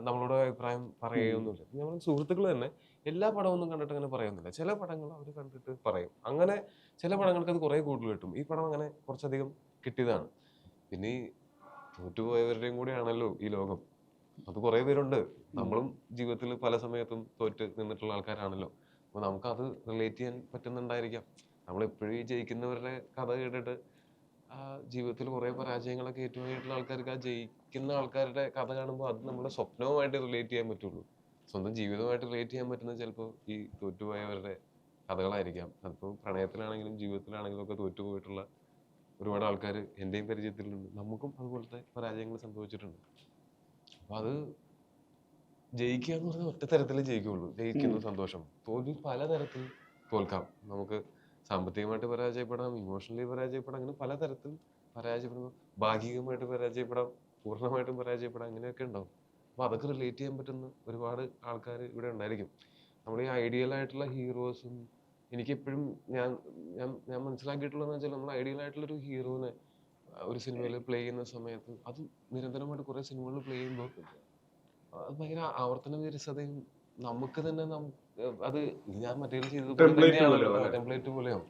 നമ്മളോട് അഭിപ്രായം പറയുകയൊന്നുമില്ല. നമ്മൾ സുഹൃത്തുക്കൾ തന്നെ എല്ലാ പടമൊന്നും കണ്ടിട്ട് അങ്ങനെ പറയുന്നില്ല. ചില പടങ്ങൾ അവർ കണ്ടിട്ട് പറയും. അങ്ങനെ ചില പടങ്ങൾക്ക് അത് കുറേ കൂടുതൽ കിട്ടും. ഈ പടം അങ്ങനെ കുറച്ചധികം കിട്ടിയതാണ്. പിന്നെ ഈ തോറ്റുപോയവരുടെയും കൂടെയാണല്ലോ ഈ ലോകം. അത് കുറേ പേരുണ്ട്. നമ്മളും ജീവിതത്തിൽ പല സമയത്തും തോറ്റ് നിന്നിട്ടുള്ള ആൾക്കാരാണല്ലോ. അപ്പോൾ നമുക്കത് റിലേറ്റ് ചെയ്യാൻ പറ്റുന്നുണ്ടായിരിക്കാം. നമ്മളെപ്പോഴും ഈ ജയിക്കുന്നവരുടെ കഥ കേട്ടിട്ട് ജീവിതത്തിൽ കുറേ പരാജയങ്ങളൊക്കെ ഏറ്റുവാങ്ങിയിട്ടുള്ള ആൾക്കാർക്ക് ആ ജയിക്കുന്ന ആൾക്കാരുടെ കഥ കാണുമ്പോൾ അത് നമ്മുടെ സ്വപ്നവുമായിട്ട് റിലേറ്റ് ചെയ്യാൻ പറ്റുള്ളൂ. സ്വന്തം ജീവിതവുമായിട്ട് റിലേറ്റ് ചെയ്യാൻ പറ്റുന്നത് ചിലപ്പോൾ ഈ തോറ്റുപോയവരുടെ കഥകളായിരിക്കാം. അതിപ്പോൾ പ്രണയത്തിലാണെങ്കിലും ജീവിതത്തിലാണെങ്കിലും ഒക്കെ തോറ്റുപോയിട്ടുള്ള ഒരുപാട് ആൾക്കാർ എൻ്റെയും പരിചയത്തിലുണ്ട്. നമുക്കും അതുപോലത്തെ പരാജയങ്ങൾ സംഭവിച്ചിട്ടുണ്ട്. അപ്പം അത് ജയിക്കുക എന്ന് പറഞ്ഞാൽ ഒറ്റ തരത്തിലേ ജയിക്കുകയുള്ളൂ. ജയിക്കുന്ന സന്തോഷം. തോൽവി പലതരത്തിൽ തോൽക്കാം. നമുക്ക് സാമ്പത്തികമായിട്ട് പരാജയപ്പെടാം, ഇമോഷണലി പരാജയപ്പെടാം, അങ്ങനെ പലതരത്തിൽ പരാജയപ്പെടുമ്പോൾ ഭാഗികമായിട്ട് പരാജയപ്പെടാം, പൂർണ്ണമായിട്ടും പരാജയപ്പെടാം, അങ്ങനെയൊക്കെ ഉണ്ടാവും. അപ്പോൾ അതൊക്കെ റിലേറ്റ് ചെയ്യാൻ പറ്റുന്ന ഒരുപാട് ആൾക്കാർ ഇവിടെ ഉണ്ടായിരിക്കും. നമ്മുടെ ഈ ഐഡിയൽ ആയിട്ടുള്ള ഹീറോസും എനിക്കെപ്പോഴും ഞാൻ ഞാൻ ഞാൻ മനസ്സിലാക്കിയിട്ടുള്ളതെന്ന് വെച്ചാൽ നമ്മൾ ഐഡിയൽ ആയിട്ടുള്ളൊരു ഹീറോനെ ഒരു സിനിമയിൽ പ്ലേ ചെയ്യുന്ന സമയത്ത് അത് നിരന്തരമായിട്ട് കുറേ സിനിമകളിൽ പ്ലേ ചെയ്യുമ്പോൾ അത് ഭയങ്കര ആവർത്തന വിരസതയും നമുക്ക് തന്നെ അത് ഞാൻ മറ്റേ ടെംപ്ലേറ്റ് പോലെയാവും.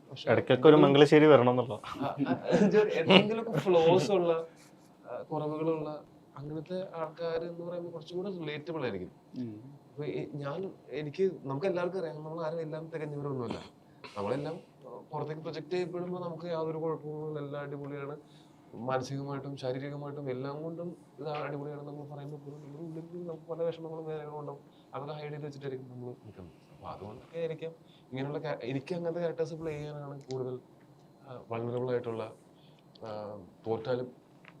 പക്ഷെ ഇടയ്ക്കൊക്കെ ഒരു മംഗലശ്ശേരി വരണം എന്നുള്ള എന്തെങ്കിലുമൊക്കെ ഫ്ലോസ് ഉള്ള കുറവുകളുള്ള അങ്ങനത്തെ ആൾക്കാർ എന്ന് പറയുമ്പോൾ കുറച്ചും കൂടെ റിലേറ്റബിൾ ആയിരിക്കും. അപ്പൊ നമുക്ക് എല്ലാവർക്കും അറിയാം, നമ്മൾ ആരും എല്ലാം തികഞ്ഞവരൊന്നുമല്ല. നമ്മളെല്ലാം പുറത്തേക്ക് പ്രൊജക്ട് ചെയ്യപ്പെടുമ്പോൾ നമുക്ക് യാതൊരു കുഴപ്പങ്ങളും എല്ലാം അടിപൊളിയാണ്, മാനസികമായിട്ടും ശാരീരികമായിട്ടും എല്ലാം കൊണ്ടും ഇത് അടിപൊളിയാണ് നമ്മൾ പറയുമ്പോൾ ഉള്ളിൽ നമുക്ക് പല വിഷമങ്ങളും വേദനകളും ഉണ്ടാവും. അതൊക്കെ ഹൈഡ് ചെയ്ത് വെച്ചിട്ടായിരിക്കും നമ്മൾ നിൽക്കുന്നത്. അപ്പൊ അതുകൊണ്ടൊക്കെ ആയിരിക്കാം ഇങ്ങനെയുള്ള എനിക്ക് അങ്ങനത്തെ ക്യാരക്ടേഴ്സ് പ്ലേ ചെയ്യാനാണ് കൂടുതൽ വൾണറബിൾ ആയിട്ടുള്ള. തോറ്റാലും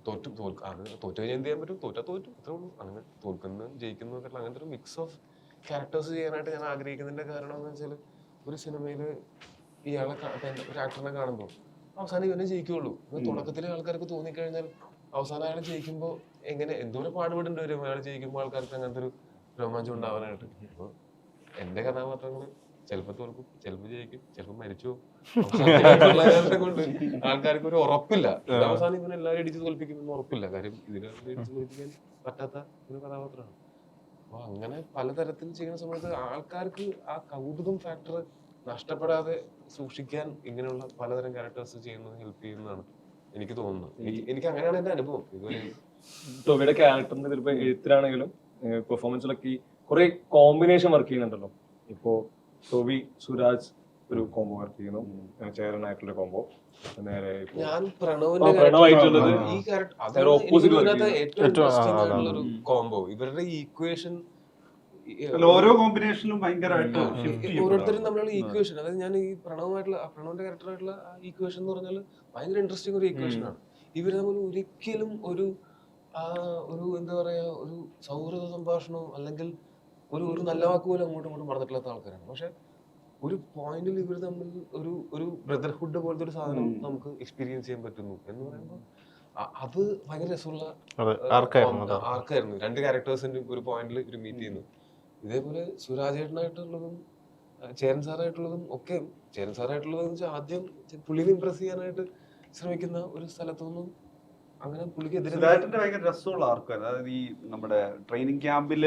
തോറ്റു കഴിഞ്ഞാൽ എന്ത് ചെയ്യാൻ പറ്റും, തോറ്റു അത്രേ ഉള്ളൂ. അങ്ങനെ തോൽക്കുന്ന ജയിക്കുന്നു ഒക്കെ അങ്ങനത്തെ ഒരു മിക്സ് ഓഫ് ക്യാരക്ടേഴ്സ് ചെയ്യാനായിട്ട് ഞാൻ ആഗ്രഹിക്കുന്നതിന്റെ കാരണം എന്ന് വെച്ചാൽ ഒരു സിനിമയിൽ ഇയാളെ ഒരു ആക്ടറിനെ കാണുമ്പോൾ അവസാനം ഇവനെ ജയിക്കുള്ളൂ. തുടക്കത്തിലെ ആൾക്കാർക്ക് തോന്നിക്കഴിഞ്ഞാൽ അവസാനം അയാൾ ജയിക്കുമ്പോൾ എങ്ങനെ എന്തോരം പാടുപെടേണ്ടി വരും അയാൾ ജയിക്കുമ്പോൾ ആൾക്കാർക്ക് അങ്ങനത്തെ ഒരു രോമാഞ്ചം ഉണ്ടാവാനായിട്ട്. അപ്പോൾ എന്റെ കഥാപാത്രങ്ങൾ ചിലപ്പോൾ തോൽക്കും, ചിലപ്പോൾ ജയിക്കും, ചിലപ്പോൾ മരിച്ചു പോകും. കൊണ്ട് ആൾക്കാർക്ക് ഒരു ഉറപ്പില്ല അവസാനം ഇവനെ എല്ലാവരും ഇടിച്ച് തോൽപ്പിക്കുമെന്ന് ഉറപ്പില്ല. കാര്യം ഇതിനകത്ത് ഇടിച്ച് തോൽപ്പിക്കാൻ പറ്റാത്ത ഒരു കഥാപാത്രമാണ്. അപ്പൊ അങ്ങനെ പലതരത്തിൽ ചെയ്യുന്ന സമയത്ത് ആൾക്കാർക്ക് ആ കൗതുകം ഫാക്ടർ നഷ്ടപ്പെടാതെ സൂക്ഷിക്കാൻ ഇങ്ങനെയുള്ള പലതരം ക്യാരക്ടേഴ്സ് ചെയ്യുന്നത് ഹെൽപ്പ് ചെയ്യുന്നതാണ് എനിക്ക് തോന്നുന്നത്. എനിക്ക് അങ്ങനെയാണ് എന്റെ അനുഭവം. ഇതുവരെ ടോവിയുടെ ക്യാരക്ടറിന്റെ ചിലപ്പോൾ എഴുത്തിലാണെങ്കിലും പെർഫോമൻസിലൊക്കെ കുറെ കോമ്പിനേഷൻ വർക്ക് ചെയ്യുന്നുണ്ടല്ലോ. ഇപ്പോ ടോവി സുരാജ് ഒരു കോംബോ വർക്ക് ചെയ്യുന്നു, ചേരനായിട്ടുള്ള കോംബോ. നേരെ ഞാൻ പ്രണവായിട്ടുള്ളത് ഈ ഏറ്റവും കോംബോ ഇവരുടെ ഈക്വേഷൻ. ഓരോ കോമ്പിനേഷനിലും ഭയങ്കരമായിട്ട് ഓരോരുത്തരും തമ്മിലുള്ള ഈക്വേഷൻ, അതായത് ഞാൻ ഈ പ്രണവിന്റെ ക്യാരക്ടറായിട്ടുള്ള ഈക്വേഷൻ എന്ന് പറഞ്ഞാൽ ഭയങ്കര ഇൻട്രസ്റ്റിംഗ് ഒരു ഈക്വേഷൻ ആണ്. ഇവർ തമ്മിൽ ഒരിക്കലും ഒരു എന്താ പറയാ ഒരു സൗഹൃദ സംഭാഷണവും അല്ലെങ്കിൽ ഒരു നല്ല വാക്ക് പോലും അങ്ങോട്ടും ഇങ്ങോട്ടും പറഞ്ഞിട്ടില്ലാത്ത ആൾക്കാരാണ്. പക്ഷെ ഒരു പോയിന്റിൽ ഇവർ തമ്മിൽ ഒരു ബ്രദർഹുഡ് പോലത്തെ ഒരു സാധനം നമുക്ക് എക്സ്പീരിയൻസ് ചെയ്യാൻ പറ്റുന്നു എന്ന് പറയുമ്പോൾ അത് ഭയങ്കര രസമുള്ള ആർക്കായിരുന്നു. രണ്ട് ക്യാരക്ടേഴ്സിന്റെ ഒരു പോയിന്റിൽ ഒരു മീറ്റ് ചെയ്യുന്നു. ഇതേപോലെ സുരാജേട്ടനായിട്ടുള്ളതും ചേരൻ സാറായിട്ടുള്ളതും ഒക്കെ. ചേരൻ സാറായിട്ടുള്ളതെന്ന് വെച്ചാൽ ആദ്യം പുള്ളിനെ ഇംപ്രസ് ചെയ്യാനായിട്ട് ശ്രമിക്കുന്ന ഒരു സ്ഥലത്തൊന്നും അങ്ങനെ പുള്ളിക്കെതിരെ ഭയങ്കര രസമുള്ള ആർക്കാണ്. അതായത് ഈ നമ്മുടെ ട്രെയിനിങ് ക്യാമ്പിൽ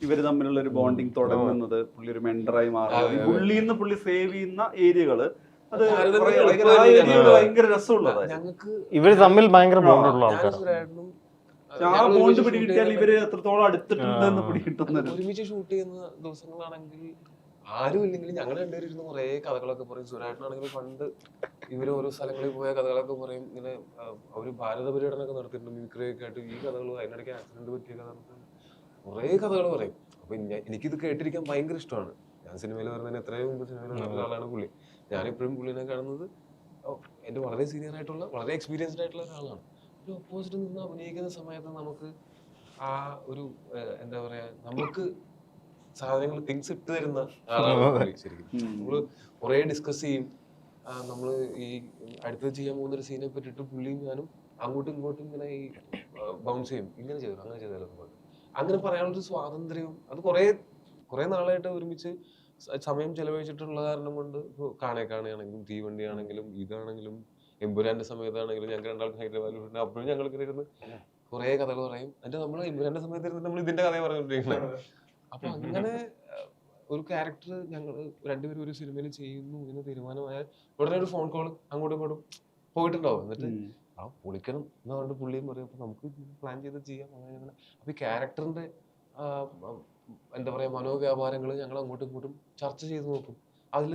ഇവര് തമ്മിലുള്ള ഒരു ബോണ്ടിങ് തുടങ്ങുന്നത്, പുള്ളി ഒരു മെന്ററായി മാറുന്നത്, പുള്ളിന്ന് പുള്ളി സേവ് ചെയ്യുന്ന ഏരിയകള്, അത് ഭയങ്കര രസമുള്ളത്. ഞങ്ങൾക്ക് ഇവര് തമ്മിൽ ഭയങ്കര ബോണ്ടുള്ള ആൾക്കാരാണ്. ആ ബോണ്ട് പിടികിട്ടിയാൽ ഇവര് എത്രത്തോളം അടുത്തിട്ടുണ്ടെന്ന് പിടികിട്ടുന്നത്. ഒരുമിച്ച് ഷൂട്ട് ചെയ്യുന്ന ദിവസങ്ങളാണെങ്കിൽ ആരും ഇല്ലെങ്കിലും ഞങ്ങൾ രണ്ടുപേരും ഇരുന്ന് കുറെ കഥകളൊക്കെ പറയും. സുരാട്ടനാണെങ്കിൽ പണ്ട് ഇവര് ഓരോ സ്ഥലങ്ങളിൽ പോയ കഥകളൊക്കെ പറയും. ഇങ്ങനെ അവര് ഭാരത പര്യടനമൊക്കെ നടത്തിയിട്ടുണ്ട് മിമിക്രിയൊക്കെ ആയിട്ട്. ഈ കഥകൾ അതിനിടയ്ക്ക് ആക്സിഡന്റ് പറ്റിയ കഥ കുറെ കഥകൾ പറയും. അപ്പൊ എനിക്കിത് കേട്ടിരിക്കാൻ ഭയങ്കര ഇഷ്ടമാണ്. ഞാൻ സിനിമയിൽ വരുന്നതിന് എത്രയോ മുമ്പ് സിനിമയിൽ നടന്ന ആളാണ് പുള്ളി. ഞാനിപ്പോഴും പുള്ളിനെ കാണുന്നത് എന്റെ വളരെ സീനിയർ ആയിട്ടുള്ള വളരെ എക്സ്പീരിയൻസ്ഡ് ആയിട്ടുള്ള ഒരാളാണ്. ഒരു ഓപ്പോസിറ്റ് നിന്ന് അഭിനയിക്കുന്ന സമയത്ത് നമുക്ക് ആ ഒരു എന്താ പറയാ നമുക്ക് സാധനങ്ങൾ തിങ്സ് ഇട്ട് തരുന്ന ആളാണ് ശരിക്കും. നമ്മള് കുറെ ഡിസ്കസ് ചെയ്യും. നമ്മള് ഈ അടുത്ത് ചെയ്യാൻ പോകുന്ന ഒരു സീനെ പറ്റിയിട്ട് പുള്ളിയും ഞാനും അങ്ങോട്ടും ഇങ്ങോട്ടും ഇങ്ങനെ ഈ ബൗൺസ് ചെയ്യും, ഇങ്ങനെ ചെയ്തു അങ്ങനെ ചെയ്താലോ അങ്ങനെ പറയാനുള്ളൊരു സ്വാതന്ത്ര്യവും അത് കുറെ നാളായിട്ട് ഒരുമിച്ച് സമയം ചെലവഴിച്ചിട്ടുള്ള കാരണം കൊണ്ട് കാണുകയാണെങ്കിലും തീവണ്ടിയാണെങ്കിലും ഇതാണെങ്കിലും എമ്പുരാന്റെ സമയത്താണെങ്കിലും ഞങ്ങൾക്ക് രണ്ടാൾക്കും ഹൈദരാബാദിൽ അപ്പോഴും ഞങ്ങൾ ഇരുന്ന് കുറെ കഥകൾ പറയും. എന്നിട്ട് നമ്മൾ എമ്പുരാന്റെ സമയത്ത് ഇരുന്ന് നമ്മൾ ഇതിന്റെ കഥ പറഞ്ഞുകൊണ്ടിരിക്കുന്നത്. അപ്പൊ അങ്ങനെ ഒരു ക്യാരക്ടർ ഞങ്ങൾ രണ്ടുപേരും ഒരു സിനിമയിൽ ചെയ്യുന്നു എന്ന് തീരുമാനമായാൽ ഉടനെ ഒരു ഫോൺ കോൾ അങ്ങോട്ടും ഇങ്ങോട്ടും പോയിട്ടുണ്ടാവും. എന്നിട്ട് പൊളിക്കണം എന്ന് പറഞ്ഞിട്ട് പുള്ളിയും പറയും അപ്പൊ നമുക്ക് പ്ലാൻ ചെയ്ത് ചെയ്യാം അങ്ങനെ. അപ്പൊ ഈ ക്യാരക്ടറിന്റെ എന്താ പറയാ മനോവ്യാപാരങ്ങൾ ഞങ്ങൾ അങ്ങോട്ടും ഇങ്ങോട്ടും ചർച്ച ചെയ്ത് നോക്കും. അതിൽ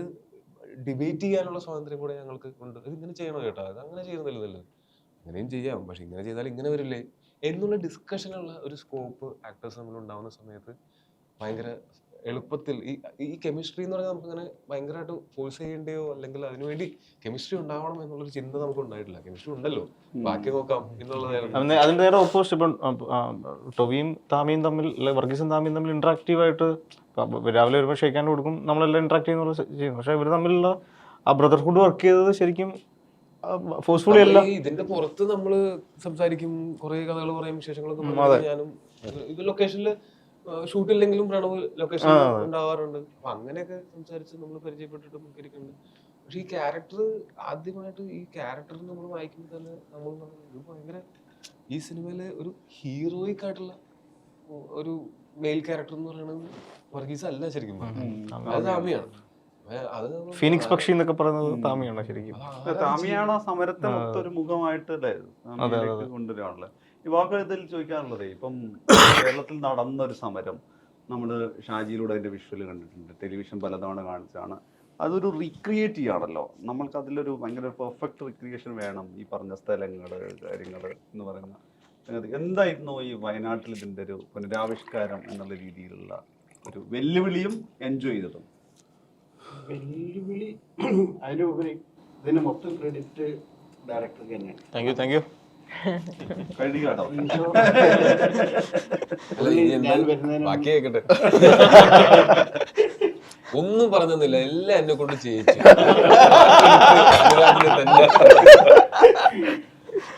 ഡിബേറ്റ് ചെയ്യാനുള്ള സ്വാതന്ത്ര്യം കൂടെ ഞങ്ങൾക്ക് ഉണ്ട്. ഇത് ഇങ്ങനെ ചെയ്യണോ കേട്ടോ, അത് അങ്ങനെ ചെയ്യുന്നില്ല നല്ലത്, അങ്ങനെയും ചെയ്യാം, പക്ഷെ ഇങ്ങനെ ചെയ്താൽ ഇങ്ങനെ വരില്ലേ എന്നുള്ള ഡിസ്കഷനുള്ള ഒരു സ്കോപ്പ് ആക്ടേഴ്സ് തമ്മിൽ ഉണ്ടാവുന്ന സമയത്ത് ഭയങ്കര എളുപ്പത്തിൽ ഈ കെമിസ്ട്രി എന്ന് പറഞ്ഞാൽ നമുക്ക് അങ്ങനെ ഭയങ്കരമായിട്ട് ഫോഴ്സ് ചെയ്യേണ്ടയോ അല്ലെങ്കിൽ അതിനുവേണ്ടി കെമിസ്ട്രി ഉണ്ടാവണം എന്നുള്ളൊരു ചിന്ത നമുക്ക് ഉണ്ടായിട്ടില്ല. കെമിസ്ട്രി ഉണ്ടല്ലോ, ബാക്കി നോക്കാം എന്നുള്ളതായിരുന്നു. അതിന്റെ നേരെ ഓപ്പോസിറ്റ്. ഇപ്പം ടൊവിയും താമിയും തമ്മിൽ വർഗീസും താമിയും തമ്മിൽ ഇന്ററാക്റ്റീവ് ആയിട്ട് രാവിലെ വരുമ്പോൾ ഷെയ്ക്കാൻ കൊടുക്കും, നമ്മളെല്ലാം ഇന്ററാക്ട് ചെയ്യുന്നു. പക്ഷെ ഇവർ തമ്മിലുള്ള ആ ബ്രദർഹുഡ് വർക്ക് ചെയ്തത് ശരിക്കും ഫോഴ്സ്ഫുള്ളി അല്ല. ഇതിന്റെ പുറത്ത് നമ്മള് സംസാരിക്കും, കുറെ കഥകൾ പറയും, വിശേഷങ്ങളൊക്കെ ഞാനും ഇത് ലൊക്കേഷനിൽ ഷൂട്ടില്ലെങ്കിലും പ്രണവ് ലൊക്കേഷനിൽ ഉണ്ടാവാറുണ്ട്. അപ്പൊ അങ്ങനെയൊക്കെ സംസാരിച്ച് നമ്മൾ പരിചയപ്പെട്ടിട്ട് ഇരിക്കുന്നുണ്ട്. പക്ഷെ ഈ ക്യാരക്ടർ ആദ്യമായിട്ട് ഈ ക്യാരക്ടർ നമ്മൾ വായിക്കുമ്പോൾ തന്നെ നമ്മൾ ഭയങ്കര ഈ സിനിമയിലെ ഒരു ഹീറോയിക് ആയിട്ടുള്ള ഒരു മെയിൽ ക്യാരക്ടർ എന്ന് പറയുന്നത് വർഗീസ് അല്ല ശരിക്കും, അത് താമിയാണ്. ഫീനിക്സ് പക്ഷി എന്നൊക്കെ പറയുന്നത് താമിയാണ് ശരിക്കും. താമിയാണ് സമരത്തെ മൊത്തൊരു മുഖമായിട്ട് കൊണ്ടുവരാനുള്ളത്. ഈ വാക്കുകളിൽ ചോദിക്കാനുള്ളത്, ഇപ്പം കേരളത്തിൽ നടന്നൊരു സമരം നമ്മൾ ഷാജിയിലൂടെ അതിന്റെ വിഷ്വൽ കണ്ടിട്ടുണ്ട്, ടെലിവിഷൻ പലതവണ കാണിച്ചാണ്. അതൊരു റീക്രിയേറ്റ് ചെയ്യാണല്ലോ, നമ്മൾക്ക് അതിലൊരു ഭയങ്കര പെർഫെക്റ്റ് റീക്രിയേഷൻ വേണം. ഈ പറഞ്ഞ സ്ഥലങ്ങൾ കാര്യങ്ങൾ എന്ന് പറയുന്ന എന്തായിരുന്നു ഈ വയനാട്ടിൽ ഇതിന്റെ ഒരു പുനരാവിഷ്കാരം എന്നുള്ള രീതിയിലുള്ള ഒരു വെല്ലുവിളിയും എൻജോയ് ചെയ്തതും? വെല്ലുവിളി അതിനുപരി ഇതിന് മൊത്തം ക്രെഡിറ്റ് ഡയറക്ടർക്ക് തന്നെയാണ്. Thank you. ബാക്കി കേക്കട്ടെ. ഒന്നും പറഞ്ഞില്ല, എല്ലാം എന്നെ കൊണ്ട് ചെയ്യിച്ചു.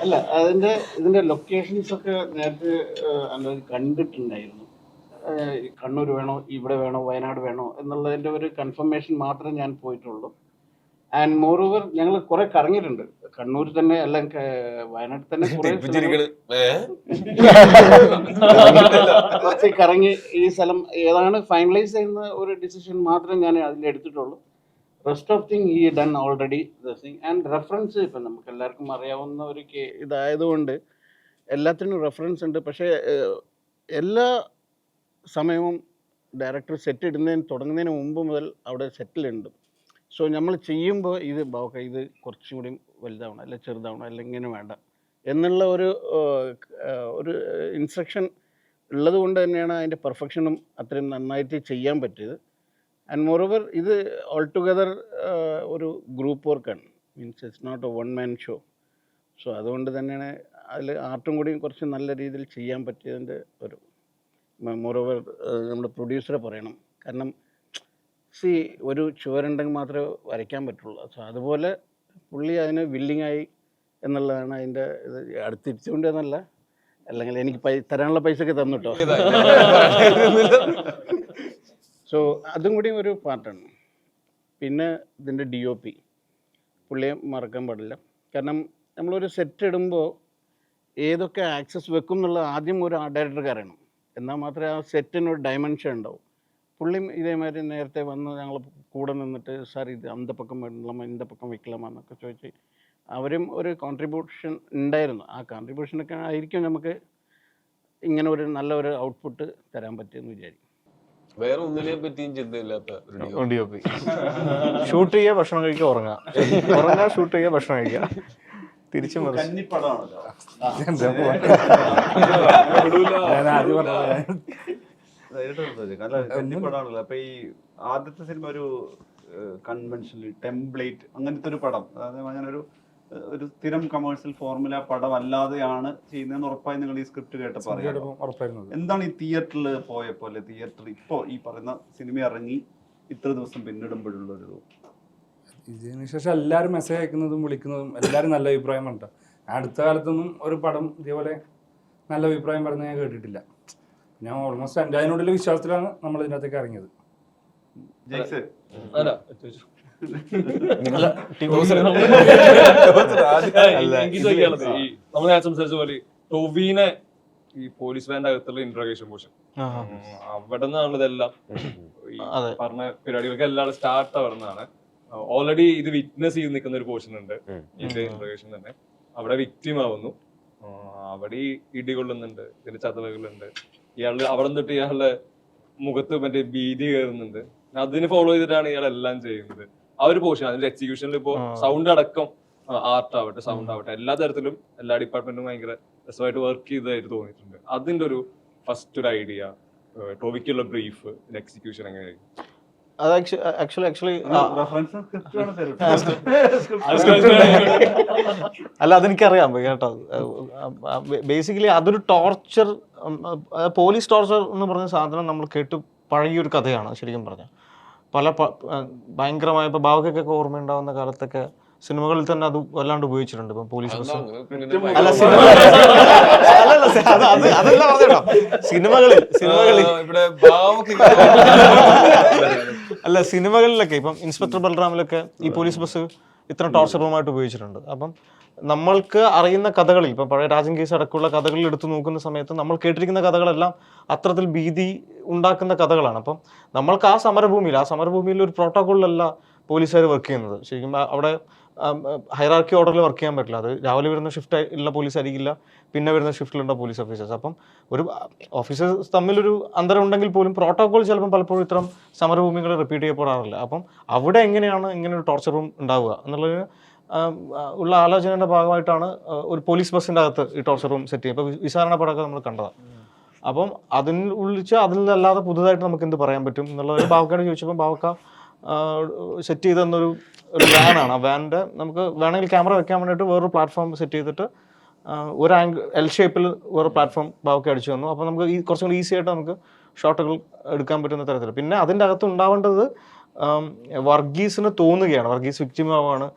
അല്ല, ഇതിന്റെ ലൊക്കേഷൻസ് ഒക്കെ നേരത്തെ കണ്ടിട്ടുണ്ടായിരുന്നു. കണ്ണൂർ വേണോ, ഇവിടെ വേണോ, വയനാട് വേണോ എന്നുള്ളതിന്റെ ഒരു കൺഫർമേഷൻ മാത്രമേ ഞാൻ പോയിട്ടുള്ളൂ. ആൻഡ് മോർ ഓവർ ഞങ്ങൾ കുറെ കറങ്ങിയിട്ടുണ്ട്. കണ്ണൂർ തന്നെ അല്ല, വയനാട്ടിൽ തന്നെ കുറച്ച് കറങ്ങി ഈ സ്ഥലം ഏതാണ് ഫൈനലൈസ് ചെയ്യുന്ന ഒരു ഡിസിഷൻ മാത്രമേ ഞാൻ അതിലെടുത്തിട്ടുള്ളൂ. റെസ്റ്റ് ഓഫ് തിങ് ഈ ഡൺ ഓൾറെഡി ആൻഡ് റെഫറൻസ് ഇപ്പം നമുക്ക് എല്ലാവർക്കും അറിയാവുന്ന ഒരു ഇതായതുകൊണ്ട് എല്ലാത്തിനും റെഫറൻസ് ഉണ്ട്. പക്ഷേ എല്ലാ സമയവും ഡയറക്ടർ സെറ്റ് ഇടുന്നതിന് തുടങ്ങുന്നതിന് മുമ്പ് മുതൽ അവിടെ സെറ്റിലുണ്ട്. സോ നമ്മൾ ചെയ്യുമ്പോൾ ഇത് ഇത് കുറച്ചും കൂടി വലുതാവണം, അല്ലെങ്കിൽ ചെറുതാവണം, അല്ലെങ്കിൽ ഇങ്ങനെ വേണ്ട എന്നുള്ള ഒരു ഇൻസ്ട്രക്ഷൻ ഉള്ളത് കൊണ്ട് തന്നെയാണ് അതിൻ്റെ പെർഫെക്ഷനും അത്രയും നന്നായിട്ട് ചെയ്യാൻ പറ്റിയത്. ആൻഡ് മോറോവർ ഇത് ഓൾ ടുഗദർ ഒരു ഗ്രൂപ്പ് വർക്കാണ്, means it's not a one man show. So അതുകൊണ്ട് തന്നെയാണ് അതിൽ ആർട്ടും കൂടിയും കുറച്ച് നല്ല രീതിയിൽ ചെയ്യാൻ പറ്റിയതിൻ്റെ ഒരു മോറോവർ നമ്മുടെ പ്രൊഡ്യൂസറെ പറയണം. കാരണം ഒരു ചുവരുണ്ടെങ്കിൽ മാത്രമേ വരയ്ക്കാൻ പറ്റുള്ളൂ. സോ അതുപോലെ പുള്ളി അതിന് വില്ലിങ്ങായി എന്നുള്ളതാണ് അതിൻ്റെ ഇത്. അടുത്തിരിച്ചുകൊണ്ട് എന്നല്ല, അല്ലെങ്കിൽ എനിക്ക് തരാനുള്ള പൈസ ഒക്കെ തന്നു കേട്ടോ. സോ അതും കൂടി ഒരു പാർട്ടാണ്. പിന്നെ ഇതിൻ്റെ DOP പുള്ളിയെ മറക്കാൻ പാടില്ല. കാരണം നമ്മളൊരു സെറ്റ് ഇടുമ്പോൾ ഏതൊക്കെ ആക്സസ് വെക്കും എന്നുള്ള ആദ്യം ഒരു ഡയറക്ടർക്ക് അറിയണം. എന്നാൽ മാത്രമേ ആ സെറ്റിനൊരു ഡയമെൻഷൻ ഉണ്ടാവും. പുള്ളിയും ഇതേമാതിരി നേരത്തെ വന്ന് ഞങ്ങൾ കൂടെ നിന്നിട്ട് സാർ ഇത് അന്ത പക്കം വെക്കലാമോ ഇന്ത പക്കം വെക്കലാമോ എന്നൊക്കെ ചോദിച്ച് അവരും ഒരു കോൺട്രിബ്യൂഷൻ ഉണ്ടായിരുന്നു. ആ കോൺട്രിബ്യൂഷനൊക്കെ ആയിരിക്കും നമുക്ക് ഇങ്ങനെ ഒരു നല്ല ഒരു ഔട്ട്പുട്ട് തരാൻ പറ്റുമെന്ന് വിചാരിക്കും. വേറെ ഒന്നിനെ പറ്റിയും ചിന്തയില്ലാത്ത DOP. ഷൂട്ട് ചെയ്യുക, ഭക്ഷണം കഴിക്കുക, ഉറങ്ങുക, ഷൂട്ട് ചെയ്യുക, ഭക്ഷണം കഴിക്കുക, തിരിച്ചു കന്നിപ്പടാണല്ലോ. അപ്പൊ ഈ ആദ്യത്തെ സിനിമ ഒരു കൺവെൻഷനൽ ടെംപ്ലേറ്റ് അങ്ങനത്തെ ഒരു പടം, അതായത് അങ്ങനെ ഒരു സ്ഥിരം കമേഴ്ഷ്യൽ ഫോർമുല പടം അല്ലാതെയാണ് ചെയ്യുന്നതെന്ന് ഉറപ്പായി നിങ്ങൾ ഈ സ്ക്രിപ്റ്റ് കേട്ടപ്പോൾ അറിയാം. എന്താണ് ഈ തിയേറ്ററിൽ പോയപ്പോലെ തിയേറ്റർ ഇപ്പോൾ ഈ പറയുന്ന സിനിമ ഇറങ്ങി ഇത്ര ദിവസം പിന്നിടുമ്പോഴുള്ളൊരു ഇതിന് ശേഷം എല്ലാവരും മെസ്സേജ് അയക്കുന്നതും വിളിക്കുന്നതും എല്ലാവരും നല്ല അഭിപ്രായം ഉണ്ട്. അടുത്ത കാലത്തൊന്നും ഒരു പടം ഇതേപോലെ നല്ല അഭിപ്രായം പറഞ്ഞ് ഞാൻ കേട്ടിട്ടില്ല. ഞാൻ ഓൾമോസ്റ്റ് അതിനോടുള്ള വിശ്വാസത്തിലാണ് നമ്മൾ ഇതിനകത്തേക്ക് ഇറങ്ങിയത്. ജെയ്സ് അല്ല എനിക്ക് ചോദിക്കാനുള്ളത് ഈ നമ്മൾ ഞാൻ സംസാരിച്ച പോലെ ടോവിനെ ഈ പോലീസ് വാൻ്റെ അകത്തുള്ള ഇന്ററോഗേഷൻ പോർഷൻ അവിടെ നിന്നാണ് ഇതെല്ലാം ഈ പറഞ്ഞ പരിപാടികൾക്ക് എല്ലാം സ്റ്റാർട്ട് അവിടെ നിന്നാണ്. ഓൾറെഡി ഇത് വിറ്റ്നസ് ചെയ്ത് നിൽക്കുന്ന ഒരു പോർഷൻ ഉണ്ട് ഇതിന്റെ ഇന്ററോഗേഷൻ തന്നെ. അവിടെ വിക്ടിം ആവുന്നു, അവിടെ ഈ ഇടി കൊള്ളുന്നുണ്ട്, ഇതിന്റെ ചതവുകളുണ്ട്, ഇയാള് അവിടെ തൊട്ട് ഇയാളുടെ മുഖത്ത് മറ്റേ ഭീതി കയറുന്നുണ്ട്. അതിന് ഫോളോ ചെയ്തിട്ടാണ് ഇയാളെല്ലാം ചെയ്യുന്നത്. ആ ഒരു പോർഷൻ അതിന്റെ എക്സിക്യൂഷനിൽ ഇപ്പോ സൗണ്ട് അടക്കം ആർട്ട് ആവട്ടെ സൗണ്ട് ആവട്ടെ എല്ലാ തരത്തിലും എല്ലാ ഡിപ്പാർട്ട്മെന്റും ഭയങ്കര രസമായിട്ട് വർക്ക് ചെയ്തതായിട്ട് തോന്നിയിട്ടുണ്ട്. അതിന്റെ ഒരു ഫസ്റ്റ് ഒരു ഐഡിയ, ടോവിക്കുള്ള ബ്രീഫ്, എക്സിക്യൂഷൻ എങ്ങനെയായിരിക്കും? അത് ആക്ച്വലി അല്ല അതെനിക്കറിയാം കേട്ടോ. ബേസിക്കലി അതൊരു ടോർച്ചർ, പോലീസ് ടോർച്ചർ എന്ന് പറഞ്ഞ സാധനം നമ്മൾ കേട്ട് പഴകിയൊരു കഥയാണ് ശരിക്കും പറഞ്ഞാൽ. പല ഭയങ്കരമായ ഇപ്പോൾ ബാവക്കൊക്കെ ഓർമ്മയുണ്ടാവുന്ന കാലത്തൊക്കെ സിനിമകളിൽ തന്നെ അത് വല്ലാണ്ട് ഉപയോഗിച്ചിട്ടുണ്ട്. ഇപ്പം പോലീസ് ബസ് അല്ല അതല്ല പറഞ്ഞോ, സിനിമകളിൽ അല്ല സിനിമകളിലൊക്കെ ഇപ്പം ഇൻസ്പെക്ടർ ബൽറാമിലൊക്കെ ഈ പോലീസ് ബസ് ഇത്ര ടോർച്ചർ റൂമായിട്ട് ഉപയോഗിച്ചിട്ടുണ്ട്. അപ്പം നമ്മൾക്ക് അറിയുന്ന കഥകളിൽ ഇപ്പം പഴയ രാജൻ കേസ് അടക്കമുള്ള കഥകളിൽ എടുത്തു നോക്കുന്ന സമയത്ത് നമ്മൾ കേട്ടിരിക്കുന്ന കഥകളെല്ലാം അത്തരത്തിൽ ഭീതി ഉണ്ടാക്കുന്ന കഥകളാണ്. അപ്പം നമ്മൾക്ക് ആ സമരഭൂമിയിൽ ഒരു പ്രോട്ടോകോളിലല്ല പോലീസുകാർ വർക്ക് ചെയ്യുന്നത്. ശരിക്കും അവിടെ ഹൈറാർക്കി ഓർഡറിൽ വർക്ക് ചെയ്യാൻ പറ്റില്ല. അത് രാവിലെ വരുന്ന ഷിഫ്റ്റ് ഉള്ള പോലീസ് ആയിരിക്കില്ല, പിന്നെ വരുന്ന ഷിഫ്റ്റിലുള്ള പോലീസ് ഓഫീസേഴ്സ്. അപ്പം ഒരു ഓഫീസേഴ്സ് തമ്മിലൊരു അന്തരം ഉണ്ടെങ്കിൽ പോലും പ്രോട്ടോകോൾ ചിലപ്പം പലപ്പോഴും ഇത്തരം സമരഭൂമികൾ റിപ്പീറ്റ് ചെയ്യപ്പെടാറില്ല. അപ്പം അവിടെ എങ്ങനെയാണ് ഇങ്ങനെ ഒരു ടോർച്ചർ റൂം ഉണ്ടാവുക എന്നുള്ളതിന് ഉള്ള ആലോചനയുടെ ഭാഗമായിട്ടാണ് ഒരു പോലീസ് ബസ്സിൻ്റെ അകത്ത് ഈ ടോർച്ചർ റൂം സെറ്റ് ചെയ്യുക. ഇപ്പോൾ വിചാരണ പടമൊക്കെ നമ്മൾ കണ്ടതാണ്. അപ്പം അതിന് വിളിച്ച് അതിൽ നിന്നല്ലാതെ പുതുതായിട്ട് നമുക്ക് എന്ത് പറയാൻ പറ്റും എന്നുള്ളത് ബാവക്കയോട് ചോദിച്ചപ്പോൾ ബാവക്ക സെറ്റ് ചെയ്ത് തന്നൊരു വാനാണ്. ആ വാനിൻ്റെ നമുക്ക് വേണമെങ്കിൽ ക്യാമറ വെക്കാൻ വേണ്ടിയിട്ട് വേറൊരു പ്ലാറ്റ്ഫോം സെറ്റ് ചെയ്തിട്ട് ഒരു ആംഗിൾ എൽ ഷേപ്പിൽ വേറെ പ്ലാറ്റ്ഫോം ബാവക്ക അടിച്ചു തന്നു. അപ്പോൾ നമുക്ക് കുറച്ചും കൂടി ഈസി ആയിട്ട് നമുക്ക് ഷോട്ടുകൾ എടുക്കാൻ പറ്റുന്ന തരത്തിൽ. പിന്നെ അതിൻ്റെ അകത്ത് ഉണ്ടാവേണ്ടത് വർഗീസിന് തോന്നുകയാണ്, വർഗീസ് വിക്ടിം ആവുകയാണ്,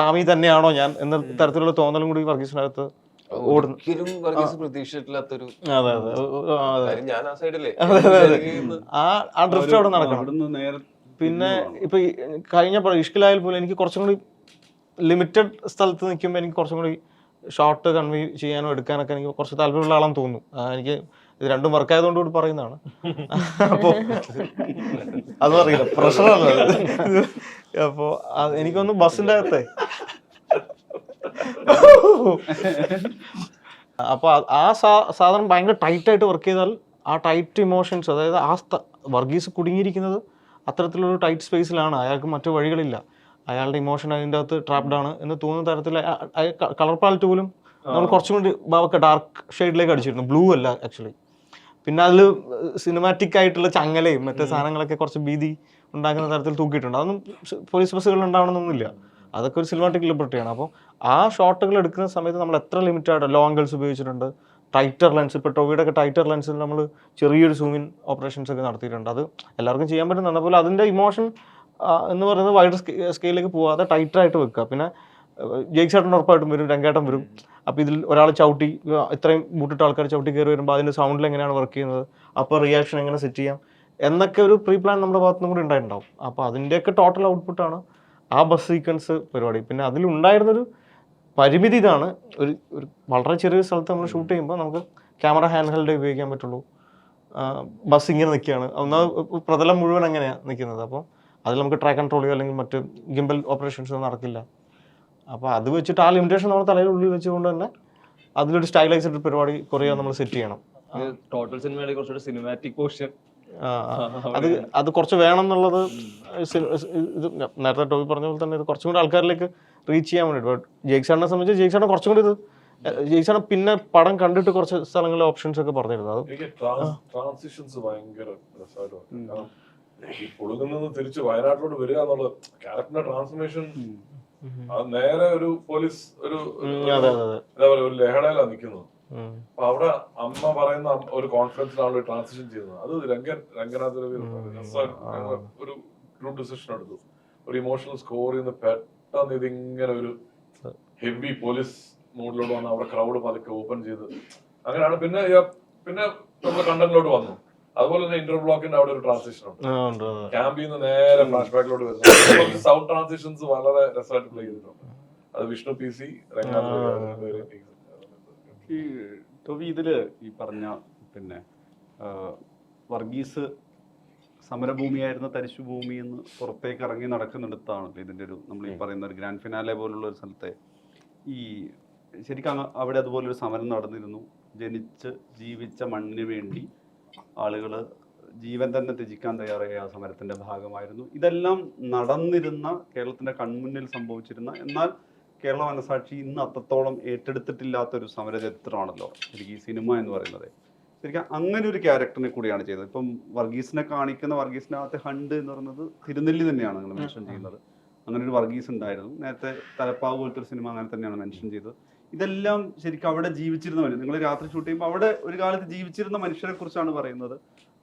താമി തന്നെയാണോ ഞാൻ എന്ന തരത്തിലുള്ള തോന്നലും കൂടി വർഗീസിനകത്ത് പ്രതീക്ഷിച്ചിട്ടില്ലാത്തൊരു ഞാൻ ആ ഡ്രിഫ്റ്റ് അവിടെ നടക്കണം. പിന്നെ ഇപ്പൊ കഴിഞ്ഞ ഇഷ്കിലായാൽ പോലും എനിക്ക് കുറച്ചും കൂടി ലിമിറ്റഡ് സ്ഥലത്ത് നിൽക്കുമ്പോൾ എനിക്ക് കുറച്ചും കൂടി ഷോർട്ട് കൺവേ ചെയ്യാനോ എടുക്കാനൊക്കെ എനിക്ക് കുറച്ച് താല്പര്യമുള്ള ആളാന്ന് തോന്നുന്നു. എനിക്ക് ഇത് രണ്ടും വർക്ക് ആയതുകൊണ്ട് കൂടി പറയുന്നതാണ്. അപ്പോൾ അതും അറിയില്ല, പ്രഷറല്ല. അപ്പോൾ എനിക്കൊന്ന് ബസ്സിൻ്റെ അകത്തെ അപ്പോൾ ആ സാധനം ഭയങ്കര ടൈറ്റായിട്ട് വർക്ക് ചെയ്താൽ ആ ടൈറ്റ് ഇമോഷൻസ്, അതായത് വർഗീസ് കുടുങ്ങിയിരിക്കുന്നത് അത്തരത്തിലൊരു ടൈറ്റ് സ്പേസിലാണ്. അയാൾക്ക് മറ്റു വഴികളില്ല, അയാളുടെ ഇമോഷൻ അതിൻ്റെ അകത്ത് ട്രാപ്ഡാണ് എന്ന് തോന്നുന്ന തരത്തിൽ കളർ പാലറ്റ് പോലും നമ്മൾ കുറച്ചും കൂടി ബാവൊക്കെ ഡാർക്ക് ഷെയ്ഡിലേക്ക് അടിച്ചിരുന്നു, ബ്ലൂ അല്ല ആക്ച്വലി. പിന്നെ അതിൽ സിനിമാറ്റിക് ആയിട്ടുള്ള ചങ്ങലയും മറ്റേ സാധനങ്ങളൊക്കെ കുറച്ച് ഭീതി ഉണ്ടാക്കുന്ന തരത്തിൽ തൂക്കിയിട്ടുണ്ട്. അതൊന്നും പോലീസ് ബസ്സുകളിൽ ഉണ്ടാവണമെന്നൊന്നുമില്ല, അതൊക്കെ ഒരു സിനിമാറ്റിക് ലിബർട്ടിയാണ്. അപ്പോൾ ആ ഷോട്ടുകൾ എടുക്കുന്ന സമയത്ത് നമ്മൾ എത്ര ലിമിറ്റഡ് ലോ ആംഗിൾസ് ഉപയോഗിച്ചിട്ടുണ്ട്, ടൈറ്റർ ലെൻസ്, ഇപ്പോൾ ടോവിയുടെ ഒക്കെ ടൈറ്റർ ലെൻസിൽ നമ്മൾ ചെറിയൊരു സൂമിൻ ഓപ്പറേഷൻസ് ഒക്കെ നടത്തിയിട്ടുണ്ട്. അത് എല്ലാവർക്കും ചെയ്യാൻ പറ്റുന്നുണ്ട്. അതുപോലെ അതിൻ്റെ ഇമോഷൻ എന്ന് പറയുന്നത് വൈഡ് സ്കെയിലേക്ക് പോവാതെ ടൈറ്റായിട്ട് വെക്കുക. പിന്നെ ജയിക്സേട്ടൻ ഉറപ്പായിട്ടും വരും, രംഗേട്ടൻ വരും. അപ്പോൾ ഇതിൽ ഒരാൾ ചവിട്ടി, ഇത്രയും ബൂട്ടിട്ട് ആൾക്കാർ ചവിട്ടി കയറി വരുമ്പോൾ അതിൻ്റെ സൗണ്ടിൽ എങ്ങനെയാണ് വർക്ക് ചെയ്യുന്നത്, അപ്പോൾ റിയാക്ഷൻ എങ്ങനെ സെറ്റ് ചെയ്യാം എന്നൊക്കെ ഒരു പ്രീ പ്ലാൻ നമ്മുടെ ഭാഗത്തുനിന്നും കൂടി ഉണ്ടായിട്ടുണ്ടാവും. അപ്പോൾ അതിൻ്റെയൊക്കെ ടോട്ടൽ ഔട്ട്പുട്ടാണ് ആ ബസ് സീക്വൻസ് പരിപാടി. പിന്നെ അതിലുണ്ടായിരുന്നൊരു പരിമിതി ഇതാണ്, ഒരു വളരെ ചെറിയ സ്ഥലത്ത് നമ്മൾ ഷൂട്ട് ചെയ്യുമ്പോൾ നമുക്ക് ക്യാമറ ഹാൻഡ് ഹെൽഡ് ഉപയോഗിക്കാൻ പറ്റുള്ളൂ. ബസ് ഇങ്ങനെ നിൽക്കുകയാണ്, ഒന്നാമത് പ്രതലം മുഴുവൻ അങ്ങനെയാണ് നിൽക്കുന്നത്. അപ്പോൾ അതിൽ നമുക്ക് ട്രാക്ക് കൺട്രോൾ ചെയ്യുക അല്ലെങ്കിൽ മറ്റ് ഗിംബൽ ഓപ്പറേഷൻസ് നടക്കില്ല. അപ്പോൾ അത് വെച്ചിട്ട് ആ ലിമിറ്റേഷൻ നമ്മൾ തലയിൽ ഉള്ളിൽ വെച്ചുകൊണ്ട് തന്നെ അതിലൊരു സ്റ്റൈലൈസ്ഡ് പരിപാടി കുറേ നമ്മൾ സെറ്റ് ചെയ്യണം. ടോട്ടൽ സിനിമയുടെ കുറച്ചുകൂടി സിനിമാറ്റിക് പോർഷൻ അത് കുറച്ച് വേണം എന്നുള്ളത് ഇത് നേരത്തെ ടോബി പറഞ്ഞ പോലെ തന്നെ ഇത് കുറച്ചും കൂടി ആൾക്കാരിലേക്ക് റീച്ച് ചെയ്യാൻ വേണ്ടിയിട്ട്. ജയിക്സാറിനെ സംബന്ധിച്ച് ജയിക്സാറിനെ കുറച്ചും കൂടി ഇത് ജയിക്സാറിനെ പിന്നെ പടം കണ്ടിട്ട് കുറച്ച് സ്ഥലങ്ങളിലെ ഓപ്ഷൻസ് ഒക്കെ പറഞ്ഞിരുന്നു. അത് ട്രാൻസിഷൻസ് ഭയങ്കര ഒടുങ്ങുന്നത് തിരിച്ച് വയനാട്ടിലോട്ട് വരിക എന്നുള്ള ക്യാരക്ടറിന്റെ ട്രാൻസ്ഫോർമേഷൻ, അത് നേരെ ഒരു പോലീസ് ഒരു ഒരു ലഹളയിലാണ് നിൽക്കുന്നത്. അപ്പൊ അവിടെ അമ്മ പറയുന്ന ഒരു കോൺഫിഡൻസിലാണ് ട്രാൻസിഷൻ ചെയ്യുന്നത്. അത് രംഗനാഥ് ഒരു ഗ്രൂപ്പ് ഡിസിഷൻ എടുത്തു, ഒരു ഇമോഷണൽ സ്കോർ ചെയ്യുന്ന പെട്ടെന്ന് ഇതിങ്ങനെ ഒരു ഹെവി പോലീസ് മൂഡിലോട്ട് വന്ന് അവിടെ ക്രൗഡ് പതുക്കെ ഓപ്പൺ ചെയ്ത് അങ്ങനെയാണ് പിന്നെ പിന്നെ നമ്മൾ കണ്ടന്റിലോട്ട് വന്നു. അതുപോലെ തന്നെ ഇന്റർ ബ്ലോക്കിന്റെ അവിടെ ഒരു ട്രാൻസിഷൻ ഉണ്ട്. ക്യാമ്പിൽ നിന്ന് നേരെ ഫ്ലാഷ് ബാക്കിലോട്ട് വരുന്നത് സൗണ്ട് ട്രാൻസിഷൻസ് വളരെ രസമായിട്ട് പ്ലേ ചെയ്തിട്ടുണ്ട്. അത് വിഷ്ണു PC ഈ ടോബി ഇതില് ഈ പറഞ്ഞ പിന്നെ വർഗീസ് സമരഭൂമിയായിരുന്ന തരിശുഭൂമി എന്ന് പുറത്തേക്ക് ഇറങ്ങി നടക്കുന്നിടത്താണല്ലോ ഇതിൻ്റെ ഒരു നമ്മൾ ഈ പറയുന്ന ഒരു ഗ്രാൻഡ് ഫിനാലെ പോലുള്ള ഒരു സ്ഥലത്തെ ഈ ശരിക്കും അവിടെ അതുപോലൊരു സമരം നടന്നിരുന്നു. ജനിച്ച് ജീവിച്ച മണ്ണിന് വേണ്ടി ആളുകൾ ജീവൻ തന്നെ ത്യജിക്കാൻ തയ്യാറായ ആ സമരത്തിൻ്റെ ഭാഗമായിരുന്നു. ഇതെല്ലാം നടന്നിരുന്ന കേരളത്തിൻ്റെ കൺമുന്നിൽ സംഭവിച്ചിരുന്ന, എന്നാൽ കേരള മനസാക്ഷി ഇന്ന് അത്രത്തോളം ഏറ്റെടുത്തിട്ടില്ലാത്തൊരു സമരചരിത്രമാണല്ലോ ശരിക്കും ഈ സിനിമ എന്ന് പറയുന്നത്. ശരിക്കും അങ്ങനെ ഒരു ക്യാരക്ടറിനെ കൂടിയാണ് ചെയ്തത്. ഇപ്പം വർഗീസിനെ കാണിക്കുന്ന വർഗീസിനകത്തെ ഹണ്ട് എന്ന് പറയുന്നത് തിരുനെല്ലി തന്നെയാണ് നിങ്ങൾ മെൻഷൻ ചെയ്യുന്നത്. അങ്ങനെ ഒരു വർഗീസ് ഉണ്ടായിരുന്നു. നേരത്തെ തലപ്പാവ് പോലത്തെ ഒരു സിനിമ അങ്ങനെ തന്നെയാണ് മെൻഷൻ ചെയ്തത്. ഇതെല്ലാം ശരിക്കും അവിടെ ജീവിച്ചിരുന്ന മനുഷ്യർ, നിങ്ങൾ രാത്രി ഷൂട്ട് ചെയ്യുമ്പോൾ അവിടെ ഒരു കാലത്ത് ജീവിച്ചിരുന്ന മനുഷ്യരെ കുറിച്ചാണ് പറയുന്നത്.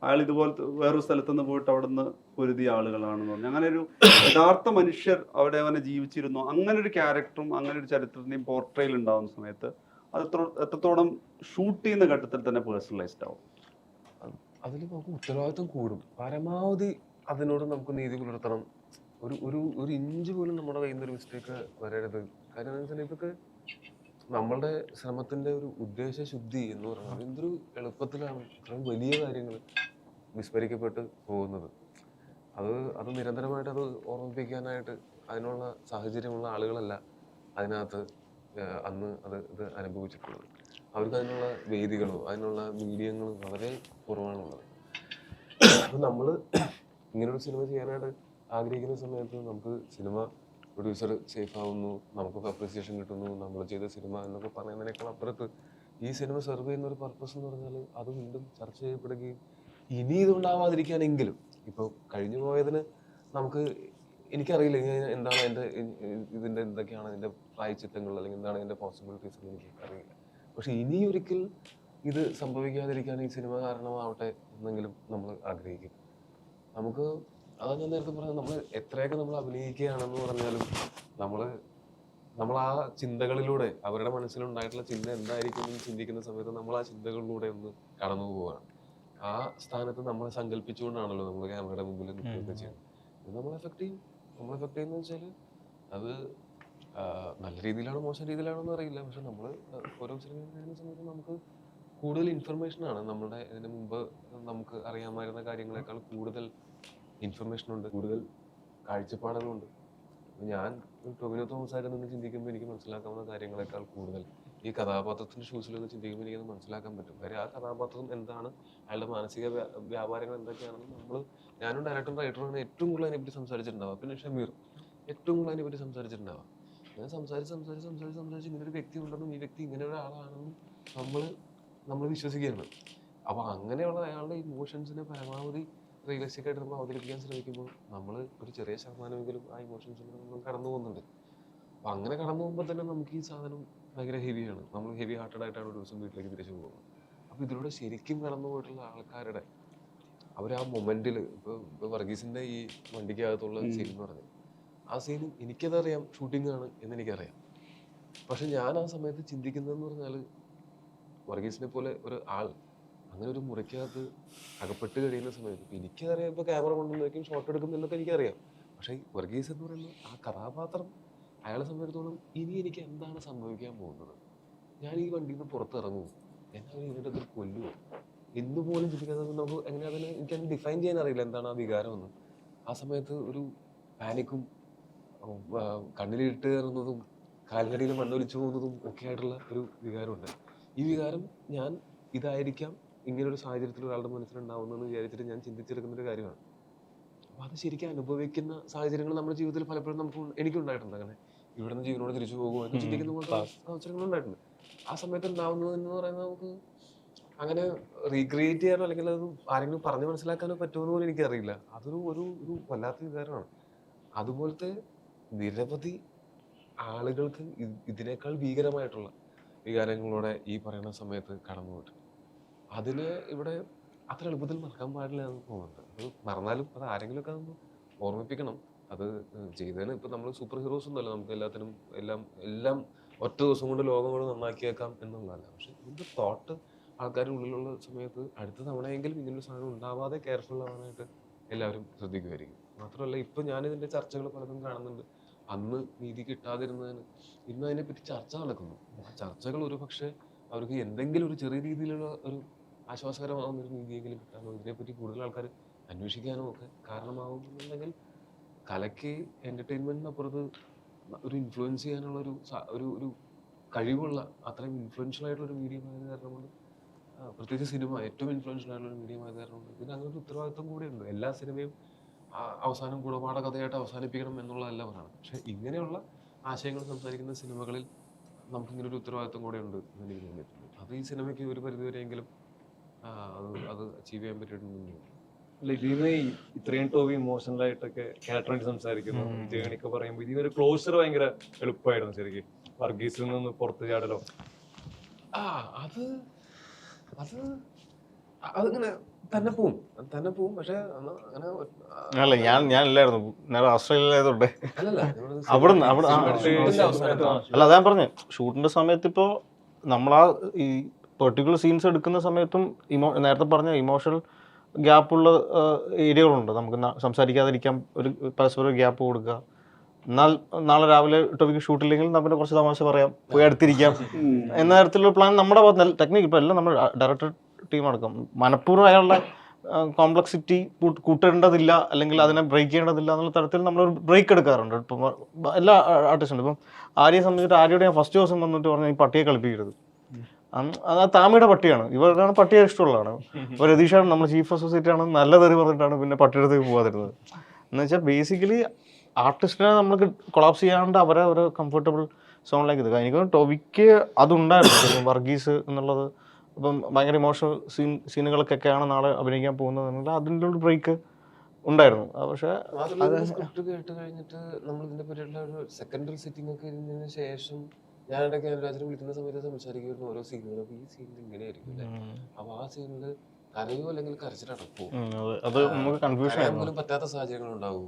അയാൾ ഇതുപോലത്തെ വേറൊരു സ്ഥലത്ത് നിന്ന് പോയിട്ട് അവിടെ നിന്ന് പൊരുതിയ ആളുകളാണെന്ന് പറഞ്ഞു. അങ്ങനെ ഒരു യഥാർത്ഥ മനുഷ്യർ അവിടെ അവനെ ജീവിച്ചിരുന്നു. അങ്ങനെ ഒരു ക്യാരക്ടറും അങ്ങനെ ഒരു ചരിത്രത്തിൻ്റെയും പോർട്രയിൽ ഉണ്ടാകുന്ന സമയത്ത് അത് എത്രത്തോളം ഷൂട്ട് ചെയ്യുന്ന ഘട്ടത്തിൽ തന്നെ പേഴ്സണലൈസ്ഡ് ആവും. അതിൽ നമുക്ക് ഉത്തരവാദിത്വം കൂടും. പരമാവധി അതിനോട് നമുക്ക് നീതി പുലർത്തണം. ഒരു ഇഞ്ച് പോലും നമ്മുടെ കയ്യിൽ നിന്ന് ഒരു മിസ്റ്റേക്ക് വരരുത്. കാര്യം എന്താ വെച്ചാൽ ഇതൊക്കെ നമ്മളുടെ ശ്രമത്തിന്റെ ഒരു ഉദ്ദേശശുദ്ധി എന്ന് പറയുന്നത് എന്തൊരു എളുപ്പത്തിലാണ് ഇത്രയും വലിയ കാര്യങ്ങൾ വിസ്മരിക്കപ്പെട്ട് പോകുന്നത്. അത് നിരന്തരമായിട്ട് അത് ഓർമ്മിപ്പിക്കാനായിട്ട് അതിനുള്ള സാഹചര്യമുള്ള ആളുകളല്ല അതിനകത്ത് അന്ന് ഇത് അനുഭവിച്ചിട്ടുള്ളത്. അവർക്ക് അതിനുള്ള വേദികളോ അതിനുള്ള മീഡിയങ്ങളോ വളരെ കുറവാണുള്ളത്. അപ്പം നമ്മൾ ഇങ്ങനൊരു സിനിമ ചെയ്യാനായിട്ട് ആഗ്രഹിക്കുന്ന സമയത്ത് നമുക്ക് സിനിമ പ്രൊഡ്യൂസർ സേഫ് ആവുന്നു, നമുക്ക് അപ്രീസിയേഷൻ കിട്ടുന്നു, നമ്മൾ ചെയ്ത സിനിമ എന്നൊക്കെ പറയുന്നതിനേക്കാൾ അപ്പുറത്ത് ഈ സിനിമ സെർവ് ചെയ്യുന്ന ഒരു പർപ്പസ് എന്ന് പറഞ്ഞാൽ അത് വീണ്ടും ചർച്ച ചെയ്യപ്പെടുകയും ഇനി ഇതുണ്ടാവാതിരിക്കാനെങ്കിലും ഇപ്പോൾ കഴിഞ്ഞു പോയതിന് നമുക്ക് എനിക്കറിയില്ല എന്താണ് ഇതിൻ്റെ എന്തൊക്കെയാണ് ഇതിൻ്റെ പ്രായച്ചിത്തങ്ങൾ അല്ലെങ്കിൽ എന്താണ് ഇതിൻ്റെ പോസിബിലിറ്റീസ് എന്ന് എനിക്ക് അറിയില്ല. പക്ഷെ ഇനി ഒരിക്കൽ ഇത് സംഭവിക്കാതിരിക്കാൻ ഈ സിനിമ കാരണമാവട്ടെ എന്നെങ്കിലും നമ്മൾ ആഗ്രഹിക്കും. നമുക്ക് അതാണ് ഞാൻ നേരത്തെ പറഞ്ഞത്, നമ്മൾ എത്രയൊക്കെ നമ്മൾ അഭിനയിക്കുകയാണെന്ന് പറഞ്ഞാലും നമ്മൾ ആ ചിന്തകളിലൂടെ അവരുടെ മനസ്സിലുണ്ടായിട്ടുള്ള ചിന്ത എന്തായിരിക്കും എന്ന് ചിന്തിക്കുന്ന സമയത്ത് നമ്മൾ ആ ചിന്തകളിലൂടെ ഒന്ന് കടന്നു പോവുകയാണ്. ആ സ്ഥാനത്ത് നമ്മളെ സങ്കല്പിച്ചുകൊണ്ടാണല്ലോ നമ്മൾ ക്യാമറയുടെ മുമ്പിൽ നിൽക്കുകയൊക്കെ ചെയ്യുന്നത്. ഇത് നമ്മളെ എഫക്ട് ചെയ്യും. നമ്മളെ എഫക്ട് ചെയ്യുന്നത് വെച്ചാൽ അത് നല്ല രീതിയിലാണോ മോശം രീതിയിലാണോ എന്ന് അറിയില്ല. പക്ഷെ നമ്മൾ ഓരോ സിനിമ ചെയ്യുന്ന സമയത്ത് നമുക്ക് കൂടുതൽ ഇൻഫർമേഷനാണ് നമ്മുടെ ഇതിന് മുമ്പ് നമുക്ക് അറിയാമായിരുന്ന കാര്യങ്ങളെക്കാൾ കൂടുതൽ ഇൻഫർമേഷൻ ഉണ്ട്, കൂടുതൽ കാഴ്ചപ്പാടുകളുണ്ട്. ഞാൻ ടൊവിനോ തോമസ് ആയിട്ട് നിന്ന് ചിന്തിക്കുമ്പോൾ എനിക്ക് മനസ്സിലാക്കാവുന്ന കാര്യങ്ങളെക്കാൾ കൂടുതൽ ഈ കഥാപാത്രത്തിന്റെ ഷൂസിലൊന്ന് ചിന്തിക്കുമ്പോൾ എനിക്കത് മനസ്സിലാക്കാൻ പറ്റും. കാര്യം ആ കഥാപാത്രം എന്താണ്, അയാളുടെ മാനസിക വ്യാപാരങ്ങൾ എന്തൊക്കെയാണെന്ന് ഞാനും ഡയറക്ടറും റൈറ്ററുമാണ് ഏറ്റവും കൂടുതൽ അതിനെപ്പറ്റി സംസാരിച്ചിട്ടുണ്ടാവുക. പിന്നെ ഷമീർ ഏറ്റവും കൂടുതൽ അതിനെപ്പറ്റി സംസാരിച്ചിട്ടുണ്ടാവുക. ഞാൻ സംസാരിച്ച് ഇങ്ങനൊരു വ്യക്തി ഉണ്ടെന്നും ഈ വ്യക്തി ഇങ്ങനെ ഒരാളാണെന്നും നമ്മൾ വിശ്വസിക്കുകയാണ്. അപ്പോൾ അങ്ങനെയുള്ള അയാളുടെ ഇമോഷൻസിനെ പരമാവധി റിയലിസ്റ്റിക് ആയിട്ട് നമ്മൾ അവതരിപ്പിക്കാൻ ശ്രമിക്കുമ്പോൾ നമ്മൾ ഒരു ചെറിയ ശതമാനമെങ്കിലും ആ ഇമോഷൻസിലൂടെ നമ്മൾ കടന്നു പോകുന്നുണ്ട്. അപ്പം അങ്ങനെ കടന്നു പോകുമ്പോൾ തന്നെ നമുക്ക് ഈ സാധനം ഭയങ്കര ഹെവിയാണ്. നമ്മൾ ഹെവി ഹാർട്ടഡ് ആയിട്ടാണ് ഒരു ദിവസം വീട്ടിലേക്ക് തിരിച്ചു പോകുന്നത്. അപ്പോൾ ഇതിലൂടെ ശരിക്കും കടന്നു പോയിട്ടുള്ള ആൾക്കാരുടെ അവർ ആ മൊമെന്റിൽ ഇപ്പോൾ വർഗീസിന്റെ ഈ വണ്ടിക്കകത്തുള്ള സീൻ എന്ന് പറഞ്ഞത് ആ സീനും എനിക്കതറിയാം ഷൂട്ടിംഗ് ആണ് എന്നെനിക്കറിയാം. പക്ഷെ ഞാൻ ആ സമയത്ത് ചിന്തിക്കുന്നതെന്ന് പറഞ്ഞാൽ വർഗീസിനെ പോലെ ഒരു ആൾ അങ്ങനെ ഒരു മുറിക്കകത്ത് അകപ്പെട്ട് കഴിയുന്ന സമയത്ത് ഇപ്പം എനിക്കറിയാം, ഇപ്പോൾ ക്യാമറ കൊണ്ടുവന്നേക്കും ഷോട്ട് എടുക്കുന്നില്ലൊക്കെ എനിക്കറിയാം. പക്ഷേ വർഗീസ് എന്ന് പറയുന്ന ആ കഥാപാത്രം അയാളെ സംബന്ധിച്ചിടത്തോളം ഇനി എനിക്ക് എന്താണ് സംഭവിക്കാൻ പോകുന്നത്, ഞാൻ ഈ വണ്ടിയിൽ നിന്ന് പുറത്തിറങ്ങുമോ, എന്നെ ഇതിൻ്റെ അകത്ത് കൊല്ലുമോ എന്ന് പോലും ചിന്തിക്കാതെ നമുക്ക് എങ്ങനെ അതിനെ എനിക്കത് ഡിഫൈൻ ചെയ്യാൻ അറിയില്ല എന്താണ് ആ വികാരമെന്ന്. ആ സമയത്ത് ഒരു പാനിക്കും കണ്ണിലിട്ട് കയറുന്നതും കാൽനടിയിൽ മണ്ണൊലിച്ചു പോകുന്നതും ഒക്കെ ആയിട്ടുള്ള ഒരു വികാരമുണ്ട്. ഈ വികാരം ഞാൻ ഇതായിരിക്കാം ഇങ്ങനൊരു സാഹചര്യത്തിൽ ഒരാളുടെ മനസ്സിലുണ്ടാവുന്നതെന്ന് വിചാരിച്ചിട്ട് ഞാൻ ചിന്തിച്ചെടുക്കുന്നൊരു കാര്യമാണ്. അപ്പോൾ അത് ശരിക്കും അനുഭവിക്കുന്ന സാഹചര്യങ്ങൾ നമ്മുടെ ജീവിതത്തിൽ പലപ്പോഴും എനിക്കുണ്ടായിട്ടുണ്ട്. അങ്ങനെ ഇവിടെ നിന്ന് ജീവനോട് തിരിച്ചു പോകുമോ എന്ന് ചിന്തിക്കുന്ന പോലത്തെ അവസരങ്ങളുണ്ടായിട്ടുണ്ട്. ആ സമയത്ത് ഉണ്ടാവുന്നതെന്ന് പറയുന്നത് നമുക്ക് അങ്ങനെ റീക്രിയേറ്റ് ചെയ്യാനോ അല്ലെങ്കിൽ അത് ആരെങ്കിലും പറഞ്ഞ് മനസ്സിലാക്കാനോ പറ്റുമെന്ന് പോലും എനിക്കറിയില്ല. അതൊരു ഒരു വല്ലാത്ത വികാരമാണ്. അതുപോലത്തെ നിരവധി ആളുകൾക്ക് ഇതിനേക്കാൾ ഭീകരമായിട്ടുള്ള വികാരങ്ങളോടെ ഈ പറയുന്ന സമയത്ത് കടന്നു പോയിട്ടുണ്ട്. അതിന് ഇവിടെ അത്ര എളുപ്പത്തിൽ മറക്കാൻ പാടില്ല എന്ന് തോന്നുന്നുണ്ട്. അത് മറന്നാലും അത് ആരെങ്കിലുമൊക്കെ അതൊന്ന് ഓർമ്മിപ്പിക്കണം. അത് ചെയ്തതിന് ഇപ്പം നമ്മൾ സൂപ്പർ ഹീറോസ് ഒന്നുമല്ല, നമുക്ക് എല്ലാത്തിനും എല്ലാം ഒറ്റ ദിവസം കൊണ്ട് ലോകം കൊണ്ട് നന്നാക്കിയേക്കാം എന്നുള്ളതല്ല. പക്ഷെ ഇതിന്റെ തോട്ട് ആൾക്കാരുടെ ഉള്ളിലുള്ള സമയത്ത് അടുത്ത തവണയെങ്കിലും ഇങ്ങനൊരു സാധനം ഉണ്ടാവാതെ കെയർഫുൾ ആവാനായിട്ട് എല്ലാവരും ശ്രദ്ധിക്കുമായിരിക്കും. മാത്രമല്ല ഇപ്പൊ ഞാനിതിന്റെ ചർച്ചകൾ പലതും കാണുന്നുണ്ട്. അന്ന് നീതി കിട്ടാതിരുന്നതിന് ഇന്ന് അതിനെപ്പറ്റി ചർച്ച നടക്കുന്നു. ആ ചർച്ചകൾ ഒരു പക്ഷെ അവർക്ക് എന്തെങ്കിലും ഒരു ചെറിയ രീതിയിലുള്ള ഒരു ആശ്വാസകരമാകുന്ന ഒരു നീതിയെങ്കിലും കിട്ടാനോ ഇതിനെപ്പറ്റി കൂടുതൽ ആൾക്കാർ അന്വേഷിക്കാനോ ഒക്കെ കാരണമാകുന്നുണ്ടെങ്കിൽ കലയ്ക്ക് എന്റർടൈൻമെന്റിനപ്പുറത്ത് ഒരു ഇൻഫ്ലുവൻസ് ചെയ്യാനുള്ള ഒരു കഴിവുള്ള അത്രയും ഇൻഫ്ലുവൻഷ്യൽ ആയിട്ടുള്ള ഒരു മീഡിയം ആയത് കാരണം കൊണ്ട് പ്രത്യേകിച്ച് സിനിമ ഏറ്റവും ഇൻഫ്ലുവൻഷ്യൽ ആയിട്ടുള്ള ഒരു മീഡിയം ആയത് കാരണം കൊണ്ട് ഇതിന് അങ്ങനെ ഒരു ഉത്തരവാദിത്വം കൂടിയുണ്ട്. എല്ലാ സിനിമയും അവസാനം ഗുണപാഠ കഥയായിട്ട് അവസാനിപ്പിക്കണം എന്നുള്ളതല്ല പറയുന്നത്. പക്ഷെ ഇങ്ങനെയുള്ള ആശയങ്ങൾ സംസാരിക്കുന്ന സിനിമകളിൽ നമുക്കിങ്ങനെ ഒരു ഉത്തരവാദിത്വം കൂടെ ഉണ്ട് എന്ന് എനിക്ക് തോന്നിയിട്ടുണ്ട്. അത് ഈ സിനിമയ്ക്ക് ഒരു പരിധിവരെയെങ്കിലും അത് അച്ചീവ് ചെയ്യാൻ പറ്റിയിട്ടുണ്ടെന്ന്. അല്ല, ഇതിന്ന് ഇത്രയും ടോവി ഇമോഷണൽ ആയിട്ടൊക്കെ ക്യാരക്ടർ വേണ്ടി സംസാരിക്കുന്നു, ജേണിയൊക്കെ പറയുമ്പോൾ ഇതിനൊരു ക്ലോസർ ഭയങ്കര എളുപ്പമായിരുന്നു ശരിക്കും. വർഗീസിൽ നിന്ന് പുറത്ത് ചാടലോ അത് അത് അതിങ്ങനെ തന്നെ പോവും. പക്ഷെ അങ്ങനെ അല്ല ഞാൻ ഇല്ലായിരുന്നു, ഞാൻ ഓസ്ട്രേലിയയിലായതുകൊണ്ട് അല്ലല്ല അല്ല അതാ പറഞ്ഞേ. ഷൂട്ടിന്റെ സമയത്ത് ഇപ്പോൾ നമ്മളാ ഈ പെർട്ടിക്കുലർ സീൻസ് എടുക്കുന്ന സമയത്തും നേരത്തെ പറഞ്ഞ ഇമോഷണൽ ഗ്യാപ്പുള്ള ഏരിയകളുണ്ട്. നമുക്ക് സംസാരിക്കാതിരിക്കാൻ ഒരു പരസ്പരം ഗ്യാപ്പ് കൊടുക്കുക. എന്നാൽ നാളെ രാവിലെ ടോപ്പിക്ക് ഷൂട്ടില്ലെങ്കിൽ നമ്മൾ കുറച്ച് തമാശ പറയാം, പോയി അടുത്തിരിക്കാം എന്ന തരത്തിലുള്ള പ്ലാൻ നമ്മുടെ ഭാഗത്ത് ടെക്നിക്ക് ഇപ്പോൾ എല്ലാം നമ്മൾ ഡയറക്ടർ ടീം അടക്കം മനഃപൂർവ്വം അയാളുടെ കോംപ്ലക്സിറ്റി കൂട്ടേണ്ടതില്ല അല്ലെങ്കിൽ അതിനെ ബ്രേക്ക് ചെയ്യേണ്ടതില്ല എന്നുള്ള തരത്തിൽ നമ്മളൊരു ബ്രേക്ക് എടുക്കാറുണ്ട്. ഇപ്പം എല്ലാ ആർട്ടിസ്റ്റുണ്ട്. ഇപ്പം ആര്യയെ സംബന്ധിച്ചിട്ട് ആര്യയുടെ ഞാൻ ഫസ്റ്റ് ദിവസം വന്നിട്ട് പറഞ്ഞാൽ ഈ പട്ടിയെ കളിപ്പിക്കരുത്, അത് ആ താമിയുടെ പട്ടിയാണ്, ഇവർക്കാണ് പട്ടിയെ ഇഷ്ടമുള്ളതാണ്. അപ്പോൾ രതീഷാണ് നമ്മൾ ചീഫ് ഓഫ് സൊസൈറ്റി ആണ് നല്ല തെറി പറഞ്ഞിട്ടാണ് പിന്നെ പട്ടിയുടെ അടുത്തേക്ക് പോകാതിരുന്നത്. എന്ന് വെച്ചാൽ ബേസിക്കലി ആർട്ടിസ്റ്റിനെ നമുക്ക് കൊളാപ്സ് ചെയ്യാണ്ട് അവരെ ഒരു കംഫർട്ടബിൾ സോണിലേക്ക് എത്തുക. എനിക്ക് ടോവിക്ക് അതുണ്ടായിരുന്നു. വർഗീസ് എന്നുള്ളത് ഇപ്പം ഭയങ്കര ഇമോഷണൽ സീനുകൾക്കൊക്കെയാണ് നാളെ അഭിനയിക്കാൻ പോകുന്നത്, അതിൻ്റെ ഒരു ബ്രേക്ക് ഉണ്ടായിരുന്നു. പക്ഷേ സ്ക്രിപ്റ്റ് കേട്ട് കഴിഞ്ഞിട്ട് നമ്മൾ ഇതിനെ പറ്റിയുള്ള ഒരു സെക്കൻഡറി സെറ്റിംഗ് ഒക്കെ ഇരുന്നതിന് ശേഷം ഞാനിടയ്ക്ക് അനുരാജിനെ വിളിക്കുന്ന സമയത്ത് സംസാരിക്കുമായിരുന്നു ഓരോ സീനുകളും. ഈ സീനിൽ ഇങ്ങനെയായിരിക്കും അല്ലേ, അപ്പൊ ആ സീനിൽ കരയോ അല്ലെങ്കിൽ കരച്ചിലടക്കോ പോലും പറ്റാത്ത സാഹചര്യങ്ങൾ ഉണ്ടാവും.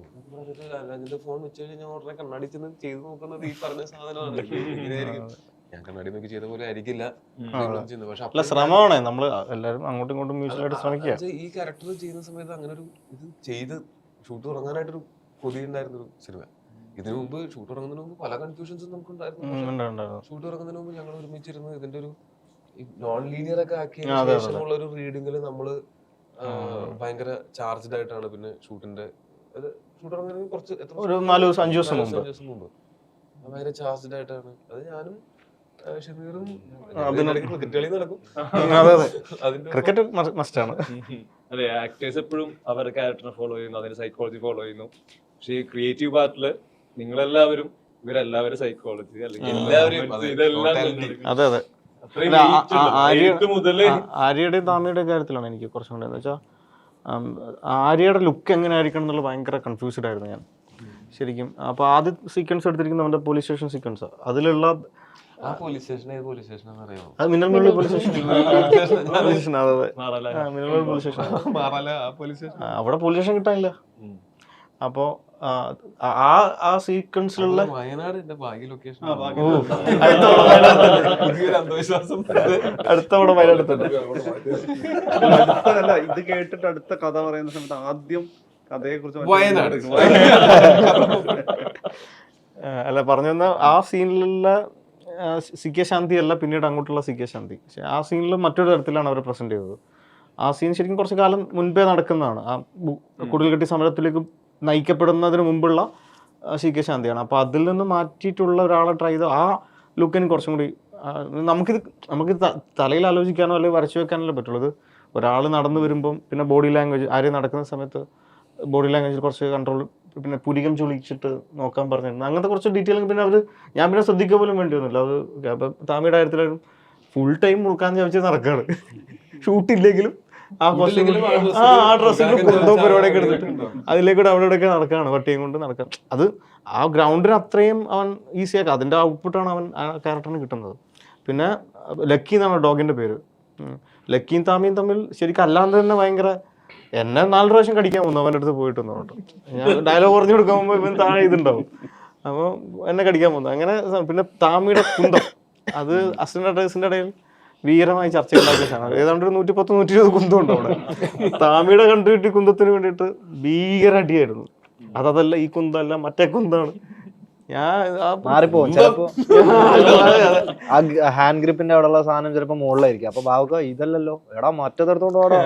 അനുരാജിന്റെ ഫോൺ വെച്ച് കഴിഞ്ഞാൽ ഞാൻ ഉടനെ കണ്ണാടി ചെന്ന് ചെയ്ത് നോക്കുന്നത് ഈ പറഞ്ഞ സാധനമാണ്. ഇങ്ങനെയായിരിക്കും, ഞാൻ കണ്ണാടി നോക്കി ചെയ്ത പോലെ ആയിരിക്കില്ല. പക്ഷെ ശ്രമമാണ് നമ്മൾ എല്ലാവരും അങ്ങോട്ടും ഇങ്ങോട്ടും മ്യൂച്വലായിട്ട് ശ്രമിക്കുക. ഈ ക്യാരക്ടർ ചെയ്യുന്ന സമയത്ത് അങ്ങനെ ഒരു ഇത് ചെയ്ത് ഷൂട്ട് തുടങ്ങാനായിട്ടൊരു കൊതിയുണ്ടായിരുന്നൊരു സിനിമ. ഇതിനു മുമ്പ് ഷൂട്ട് തുടങ്ങുന്നതിന് മുമ്പ് പല കൺഫ്യൂഷൻസും നമുക്കുണ്ടായിരുന്നു. ഷൂട്ട് തുടങ്ങുന്നതിന് മുമ്പ് ഞങ്ങൾ ഒരുമിച്ചിരുന്ന് ഇതിന്റെ ഒരു നോൺ ലീനിയർ ഒക്കെ ആക്കിയ ശേഷമുള്ള ഒരു റീഡിങ്ങില് നമ്മള് ഭയങ്കര ചാർജ്ഡ് ആയിട്ടാണ് പിന്നെ ഷൂട്ടിന്റെ ഷൂട്ട് തുടങ്ങുന്നതിന് കുറച്ച് ഒരു 4-5 ദിവസം മുമ്പ് ഭയങ്കര ചാർജ്ഡ് ആയിട്ടാണ്. അത് ഞാനും ഷമീറും ക്രിക്കറ്റ് കളി നടക്കും. ക്രിക്കറ്റ് മസ്റ്റാണ്. അതെ, ആക്ടേഴ്സ് എപ്പോഴും അവരുടെ ക്യാരക്ടറിനെ ഫോളോ ചെയ്യുന്നു, അതിന്റെ സൈക്കോളജി ഫോളോ ചെയ്യുന്നു. പക്ഷെ ഈ ക്രിയേറ്റീവ് പാർട്ടില് നിങ്ങളെല്ലാവരും ഇവരെല്ലാവരും സൈക്കോളജി അല്ലെങ്കിൽ എല്ലാവരും ഇതെല്ലാം അതെ അതെ ആര്യയുടെയും താമയുടെയും കാര്യത്തിലാണ് എനിക്ക് കുറച്ചും കൂടെ എന്ന് വെച്ചാൽ ആര്യയുടെ ലുക്ക് എങ്ങനെ ആയിരിക്കണം എന്നുള്ള ഭയങ്കര കൺഫ്യൂസ്ഡ് ആയിരുന്നു ഞാൻ ശരിക്കും. അപ്പോൾ ആദ്യ സീക്വൻസ് എടുത്തിരിക്കുന്ന നമ്മുടെ പോലീസ് സ്റ്റേഷൻ സീക്വൻസ്, അതിലുള്ള അത് മിന്നൽമുള്ളി പോലീസ് സ്റ്റേഷൻ. അതെ മിന്നൽമുള്ളി പോലീസ് സ്റ്റേഷൻ. അവിടെ പോലീസ് സ്റ്റേഷൻ കിട്ടാനില്ല. അപ്പോൾ ആ സീക്വൻസിലുള്ള അടുത്തവിടെ വയനാട്. അല്ല, ഇത് കേട്ടിട്ട് അടുത്ത കഥ പറയുന്ന സമയത്ത് ആദ്യം കഥയെ കുറിച്ച് വയനാട് അല്ല പറഞ്ഞു വന്ന ആ സീനിലുള്ള സി കെ ശാന്തി അല്ല പിന്നീട് അങ്ങോട്ടുള്ള സി കെ ശാന്തി. പക്ഷെ ആ സീനിൽ മറ്റൊരു തരത്തിലാണ് അവർ പ്രസന്റ് ചെയ്തത്. ആ സീൻ ശരിക്കും കുറച്ച് കാലം മുൻപേ നടക്കുന്നതാണ്. ആ കുടിൽകെട്ടി സമരത്തിലേക്ക് നയിക്കപ്പെടുന്നതിന് മുമ്പുള്ള സി കെ ശാന്തിയാണ്. അപ്പോൾ അതിൽ നിന്ന് മാറ്റിയിട്ടുള്ള ഒരാളെ ട്രൈ ചെയ്ത് ആ ലുക്കിന് കുറച്ചും കൂടി നമുക്ക് തലയിൽ ആലോചിക്കാനോ അല്ലെങ്കിൽ വരച്ചു വെക്കാനല്ലേ പറ്റുള്ളൂ. ഇത് ഒരാൾ നടന്നു വരുമ്പം പിന്നെ ബോഡി ലാംഗ്വേജ് ആരെയും നടക്കുന്ന സമയത്ത് ബോഡി ലാംഗ്വേജിൽ കുറച്ച് കൺട്രോൾ, പിന്നെ പുരികം ചുളിച്ചിട്ട് നോക്കാൻ പറഞ്ഞിരുന്നു. അങ്ങനത്തെ കുറച്ച് ഡീറ്റെയിലിംഗ് പിന്നെ ഞാൻ പിന്നെ ശ്രദ്ധിക്കുക പോലും വേണ്ടി വന്നില്ല. അത് അപ്പം താമിയുടെ കാര്യത്തിലായാലും ഫുൾ ടൈം മുറുക്കാൻ ചോദിച്ച് നടക്കുകയാണ്. ഷൂട്ടില്ലെങ്കിലും ആ കോസ്റ്റ്യൂമിൽ ആ ഡ്രസ്സിൽ പരിപാടിയൊക്കെ എടുത്തിട്ട് അതിലേക്കൂടെ അവിടെ ഇവിടെയൊക്കെ നടക്കുകയാണ്, പട്ടിയും കൊണ്ട് നടക്കാം. അത് ആ ഗ്രൗണ്ടിന് അത്രയും അവൻ ഈസിയാക്കാം. അതിൻ്റെ ഔട്ട്പുട്ടാണ് അവൻ ആ ക്യാരക്ടറിന് കിട്ടുന്നത്. പിന്നെ ലക്കി എന്നാണ് ഡോഗിൻ്റെ പേര്. ലക്കിയും താമിയും തമ്മിൽ ശരിക്കും അല്ലാണ്ട് തന്നെ ഭയങ്കര എന്നെ 4 പ്രാവശ്യം കടിക്കാൻ വന്നു അവൻ്റെ അടുത്ത് പോയിട്ടെന്ന് പറഞ്ഞിട്ട്. ഞാൻ ഡയലോഗ് പറഞ്ഞു കൊടുക്കാൻ പോകുമ്പോൾ ഇവൻ താഴെ ഇതുണ്ടാവും. അപ്പോൾ എന്നെ കടിക്കാൻ പോകുന്നു അങ്ങനെ. പിന്നെ താമിയുടെ കുന്തം, അത് അസിസ്റ്റന്റ് ഡയറക്ടേഴ്സിന്റെ ഇടയിൽ ഭീകരമായി ചർച്ച ഉണ്ടാക്കിയ സാധനം. ഏതാണ്ട് ഒരു 110-120 കുന്തം ഉണ്ട് അവിടെ. താമിയുടെ കണ്ടുകിട്ടി കുന്തത്തിന് വേണ്ടിയിട്ട് ഭീകര അടിയായിരുന്നു. അതല്ല ഈ കുന്തമല്ല മറ്റേ കുന്തമാണ്. മാറിപ്പോവും ചിലപ്പോ. ഹാൻഡ് ഗ്രിപ്പിന്റെ അവിടെയുള്ള സാധനം ചിലപ്പോ മുകളിലായിരിക്കും. അപ്പൊ ബാബുക്ക ഇതല്ലല്ലോ, എടാ മറ്റേതെടുത്തോണ്ട് ഓടാ,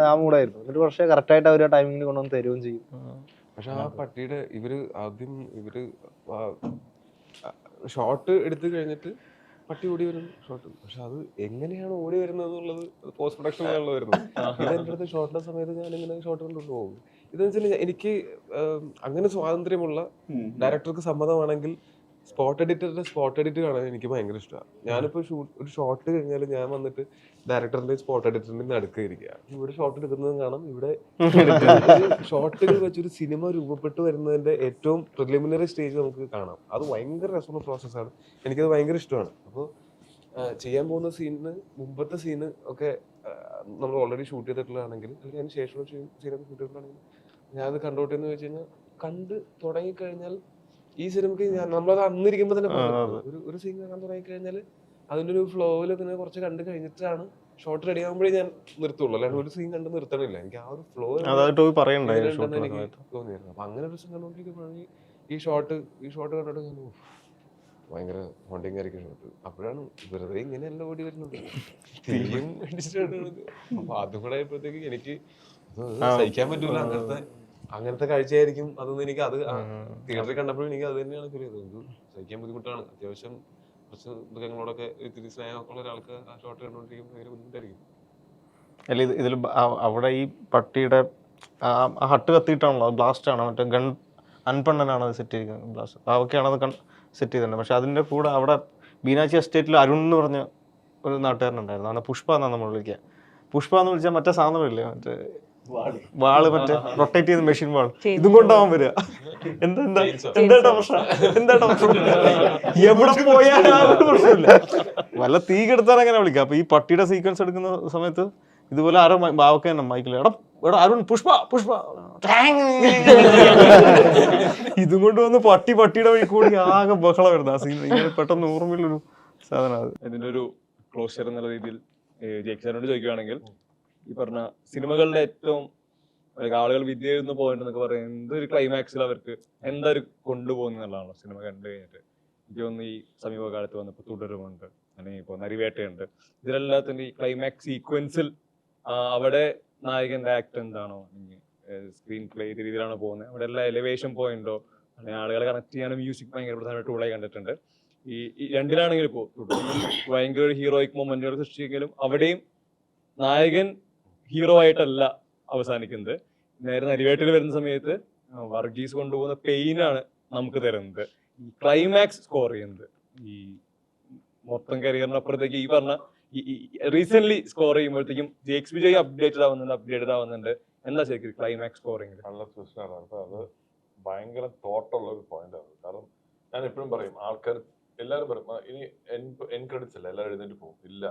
ആ മൂടായിരുന്നു. എന്നിട്ട് പക്ഷേ കറക്റ്റ് ആയിട്ട് അവര് ടൈമിങ്ങിന് കൊണ്ടുവന്ന് തരുകയും ചെയ്യും. പക്ഷെ ആ പട്ടിയുടെ ആദ്യം ഷോട്ട് എടുത്തു കഴിഞ്ഞിട്ട് പട്ടി ഓടി വരുന്നു ഷോട്ട്. പക്ഷെ അത് എങ്ങനെയാണ് ഓടി വരുന്നത് എന്നുള്ളത് പോസ്റ്റ് പ്രൊഡക്ഷനിലാണല്ലോ വരുന്നത്. ഇത് എൻ്റെ അടുത്ത് ഷോട്ടിന്റെ സമയത്ത് ഞാൻ ഇങ്ങനെ ഷോട്ട് കൊണ്ടുകൊണ്ട് പോകും. ഇതെന്ന് വെച്ചാൽ എനിക്ക് അങ്ങനെ സ്വാതന്ത്ര്യമുള്ള ഡയറക്ടർക്ക് സമ്മതമാണെങ്കിൽ സ്പോട്ട് എഡിറ്റ് കാണാൻ എനിക്ക് ഭയങ്കര ഇഷ്ടമാണ്. ഞാനിപ്പോൾ ഒരു ഷോട്ട് കഴിഞ്ഞാൽ ഞാൻ വന്നിട്ട് ഡയറക്ടറിന്റെ സ്പോട്ട് എഡിറ്ററിന്റെ അടുക്കിരിക്കുക. ഇവിടെ ഷോട്ട് എടുക്കുന്നതും കാണാം, ഇവിടെ ഷോട്ടുകൾ വെച്ചൊരു സിനിമ രൂപപ്പെട്ട് വരുന്നതിന്റെ ഏറ്റവും പ്രിലിമിനറി സ്റ്റേജ് നമുക്ക് കാണാം. അത് ഭയങ്കര രസമുള്ള പ്രോസസ്സാണ്. എനിക്കത് ഭയങ്കര ഇഷ്ടമാണ്. അപ്പോൾ ചെയ്യാൻ പോകുന്ന സീനിന് മുമ്പത്തെ സീന് ഒക്കെ നമ്മൾ ഓൾറെഡി ഷൂട്ട് ചെയ്തിട്ടുള്ളതാണെങ്കിൽ, അല്ലെങ്കിൽ അതിന് ശേഷമുള്ള സീനൊക്കെ ഷൂട്ട് ചെയ്തിട്ടുള്ളതാണെങ്കിൽ ഞാനത് കണ്ടോട്ടെന്ന് വെച്ച് കഴിഞ്ഞാൽ കണ്ട് തുടങ്ങിക്കഴിഞ്ഞാൽ ഈ സിനിമയ്ക്ക് നമ്മളത് അന്നിരിക്കുമ്പോൾ തന്നെ ഒരു സീൻ കാണാൻ തുടങ്ങിക്കഴിഞ്ഞാൽ അതിൻ്റെ ഒരു ഫ്ലോയിൽ തന്നെ കുറച്ച് കണ്ടു കഴിഞ്ഞിട്ടാണ് ഷോട്ട് റെഡി ആകുമ്പോഴേ ഞാൻ നിർത്തുള്ളൂ. അല്ലാണ്ട് ഒരു സീൻ കണ്ട് നിർത്തണില്ല. എനിക്ക് ആ ഒരു ഫ്ലോ എനിക്ക് തോന്നിയായിരുന്നു. അപ്പൊ അങ്ങനെ ഒരു ദിവസം കണ്ടുകൊണ്ടിരിക്കുമ്പോഴാണ് ഈ ഷോട്ട് കണ്ടിട്ട് ഞാൻ ഭയങ്കര ഹോണ്ടിങ് ആയിരിക്കും ഷോട്ട്. അപ്പോഴാണ് വെറുതെ ഇങ്ങനെയല്ല ഓടി വരുന്നത്, തീയും അടിച്ചിട്ടാണ്. അപ്പൊ അതും കൂടെ ആയപ്പോഴത്തേക്ക് എനിക്ക് സഹിക്കാൻ പറ്റൂല. അങ്ങനത്തെ കാഴ്ചയായിരിക്കും അതൊന്നും. എനിക്ക് അത് തിയേറ്ററിൽ കണ്ടപ്പോഴും എനിക്ക് അത് തന്നെയാണ് ഫീൽ ചെയ്തത്. സഹിക്കാൻ ബുദ്ധിമുട്ടാണ്. അത്യാവശ്യം കുറച്ച് മൃഗങ്ങളോടൊക്കെ ഇത്തിരി സ്നേഹമൊക്കെ ഉള്ള ഒരാൾക്ക് ആ ഷോട്ട് കണ്ടുകൊണ്ടിരിക്കുമ്പോൾ ഭയങ്കര ബുദ്ധിമുട്ടായിരിക്കും. അല്ല ഇതിൽ അവിടെ ഈ പട്ടിയുടെ ആ ഹട്ട് കത്തിയിട്ടാണല്ലോ, അത് ബ്ലാസ്റ്റ് ആണ്, മറ്റേ ഗൺ അൻപണ്ണനാണ് അത് സെറ്റ് ചെയ്തിരിക്കുന്നത്. ബ്ലാസ്റ്റ് അവക്കെയാണ് അത് സെറ്റ് ചെയ്തിട്ടുണ്ട്. പക്ഷെ അതിൻ്റെ കൂടെ അവിടെ ബീനാച്ചി എസ്റ്റേറ്റിൽ അരുൺ എന്ന് പറഞ്ഞ ഒരു നാട്ടുകാരനുണ്ടായിരുന്നു. അവനെ പുഷ്പ എന്നാണ് നമ്മൾ വിളിക്കുക. പുഷ്പ എന്ന് വിളിച്ചാൽ മറ്റേ സാധനമില്ലേ, മറ്റേ വാള്, മറ്റേ റൊട്ടേറ്റ് ചെയ്ത മെഷീൻ വാൾ, ഇതും കൊണ്ടാവാൻ വരിക. എന്താ പ്രശ്നം എവിടെ പോയാലും പ്രശ്നമില്ല. വല്ല തീ കെടുത്താൻ അങ്ങനെ വിളിക്കുക. അപ്പൊ ഈ പട്ടിയുടെ സീക്വൻസ് എടുക്കുന്ന സമയത്ത് ഇതുപോലെ ആരോ ബാവൊക്കെ തന്നെ മൈക്കിൽ എടാ അരുൺ പുഷ്പ ഇതും കൊണ്ട് വന്ന് പട്ടിയുടെ വഴി കൂടി ആകെ ബഹളം വരുന്നത് ആ സീൻ. ഇങ്ങനെ പെട്ടെന്ന് ഓർമ്മയിലൊരു സാധനം അത്. ഇതിന്റെ ഒരു ക്ലോഷർ എന്നുള്ള രീതിയിൽ ജേക്സാനോട് ചോദിക്കുകയാണെങ്കിൽ, ഈ പറഞ്ഞ സിനിമകളുടെ ഏറ്റവും ആളുകൾ വിദ്യ എഴുതുന്ന പോയിന്റ് എന്നൊക്കെ പറയുന്നത് എന്തൊരു ക്ലൈമാക്സിൽ അവർക്ക് എന്തായാലും കൊണ്ടുപോകുന്ന എന്നുള്ളതാണല്ലോ സിനിമ കണ്ടു കഴിഞ്ഞിട്ട്. എനിക്ക് തോന്നുന്നു ഈ സമീപകാലത്ത് വന്നപ്പോൾ തുടരുമുണ്ട്, അല്ലെങ്കിൽ ഇപ്പോൾ നരിവേട്ടയുണ്ട്, ഇതിലെല്ലാത്തിൻ്റെ ഈ ക്ലൈമാക്സ് സീക്വൻസിൽ അവിടെ നായകന്റെ ആക്ട് എന്താണോ, സ്ക്രീൻ പ്ലേ ഏത് രീതിയിലാണോ പോകുന്നത്, അവിടെ എല്ലാ എലിവേഷൻ പോയിന്റോ അല്ലെങ്കിൽ ആളുകളെ കണക്ട് ചെയ്യാനും മ്യൂസിക് ഭയങ്കര പ്രധാനപ്പെട്ട ടൂളായി കണ്ടിട്ടുണ്ട്. ഈ രണ്ടിലാണെങ്കിലും ഇപ്പോൾ ഭയങ്കര ഒരു ഹീറോയിക് മൊമെന്റുകൾ സൃഷ്ടിച്ചെങ്കിലും അവിടെയും നായകൻ ഹീറോ ആയിട്ടല്ല അവസാനിക്കുന്നത്. നേരെ നരിവേട്ടിൽ വരുന്ന സമയത്ത് വർഗീസ് കൊണ്ടുപോകുന്ന പെയിനാണ് നമുക്ക് തരുന്നത്. ഈ ക്ലൈമാക്സ് സ്കോർ ചെയ്യുന്നത് ഈ മൊത്തം കരിയറിനപ്പുറത്തേക്ക് ഈ പറഞ്ഞ റീസെന്റ് സ്കോർ ചെയ്യുമ്പോഴത്തേക്കും ജേക്സ് വിജയ് അപ്ഡേറ്റഡ് ആവുന്നുണ്ട്. എന്താ ശരിക്കും ക്ലൈമാക്സ് സ്കോറിംഗ്? നല്ല ക്വസ്റ്റ്യനാണ്. അത് ഭയങ്കര തോട്ടുള്ള ഒരു പോയിന്റ് ആണ്. കാരണം ഞാൻ എപ്പോഴും പറയും, ആൾക്കാർ എല്ലാവരും പറയും ഇനി എൻ ക്രെഡിറ്റ്സ് അല്ല, എല്ലാവരും എഴുന്നേറ്റ് പോകും. ഇല്ല,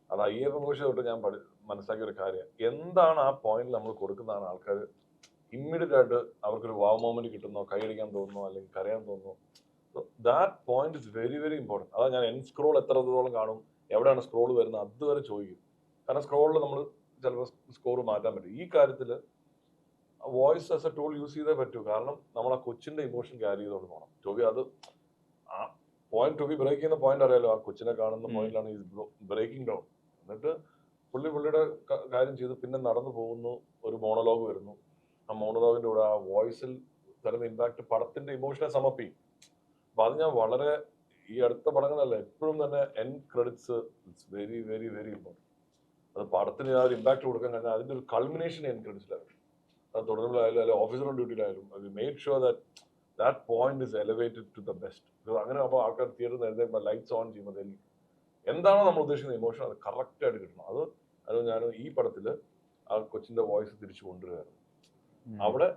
അത് അയ്യപ്പൻ കോശ തൊട്ട് ഞാൻ മനസ്സിലാക്കിയ ഒരു കാര്യം, എന്താണ് ആ പോയിന്റിൽ നമ്മൾ കൊടുക്കുന്നതാണ് ആൾക്കാർ ഇമ്മീഡിയറ്റ് ആയിട്ട് അവർക്കൊരു വാവ് മൊമെന്റ് കിട്ടുന്നോ, കൈയടിക്കാൻ തോന്നുന്നോ, അല്ലെങ്കിൽ കരയാൻ തോന്നുന്നോ. That point is very very important. അതാ ഞാൻ എൻ സ്ക്രോൾ എത്രത്തോളം കാണും, എവിടെയാണ് സ്ക്രോൾ വരുന്നത് അതുവരെ ചോദിക്കും. കാരണം സ്ക്രോളിൽ നമ്മൾ ചിലപ്പോൾ സ്കോർ മാറ്റാൻ പറ്റും. ഈ കാര്യത്തിൽ voice as A tool use ചെയ്തേ പറ്റൂ. കാരണം നമ്മൾ ആ കൊച്ചിന്റെ ഇമോഷൻ ക്യാരി ചെയ്തുകൊണ്ട് പോകണം. ടോബി അത് ആ പോയിന്റ് ടോബി ബ്രേക്ക് ചെയ്യുന്ന പോയിന്റ് അറിയാലോ, ആ കൊച്ചിനെ കാണുന്ന പോയിന്റിലാണ് ഈ ബ്രേക്കിംഗ് ഡൗൺ. എന്നിട്ട് പുള്ളിയുടെ കാര്യം ചെയ്ത് പിന്നെ നടന്നു പോകുന്നു, ഒരു മോണോലോഗ് വരുന്നു. ആ മോണോലോഗിന്റെ കൂടെ ആ വോയിസിൽ തരുന്ന ഇമ്പാക്ട് പടത്തിന്റെ ഇമോഷനെ സമർപ്പിക്കും. അപ്പൊ അത് ഞാൻ വളരെ ഈ അടുത്ത പടങ്ങളല്ല എപ്പോഴും തന്നെ N credits it's very very very important. അത് പടത്തിന് ആ ഒരു ഇമ്പാക്ട് കൊടുക്കാൻ കഴിഞ്ഞാൽ അതിന്റെ ഒരു കൾമിനേഷൻ എൻ ക്രെഡിറ്റ്സിലായിരുന്നു. അത് തുടർന്നിലായാലും അല്ലെങ്കിൽ ഓഫീസർ ഓൺ ഡ്യൂട്ടിയിലായാലും made sure that point is elevated to the best. അങ്ങനെ അപ്പോൾ ആൾക്കാർ തിയേറ്ററിൽ നേരത്തെ ലൈറ്റ്സ് ഓൺ ചെയ്യുമ്പോൾ എന്താണോ നമ്മൾ ഉദ്ദേശിക്കുന്ന ഇമോഷൻ അത് കറക്റ്റ് ആയിട്ട് കിട്ടണം. അത് ഞാൻ ഈ പടത്തില് ആ കൊച്ചിന്റെ വോയിസ് തിരിച്ചു കൊണ്ടുവരുമായിരുന്നു. അവിടെ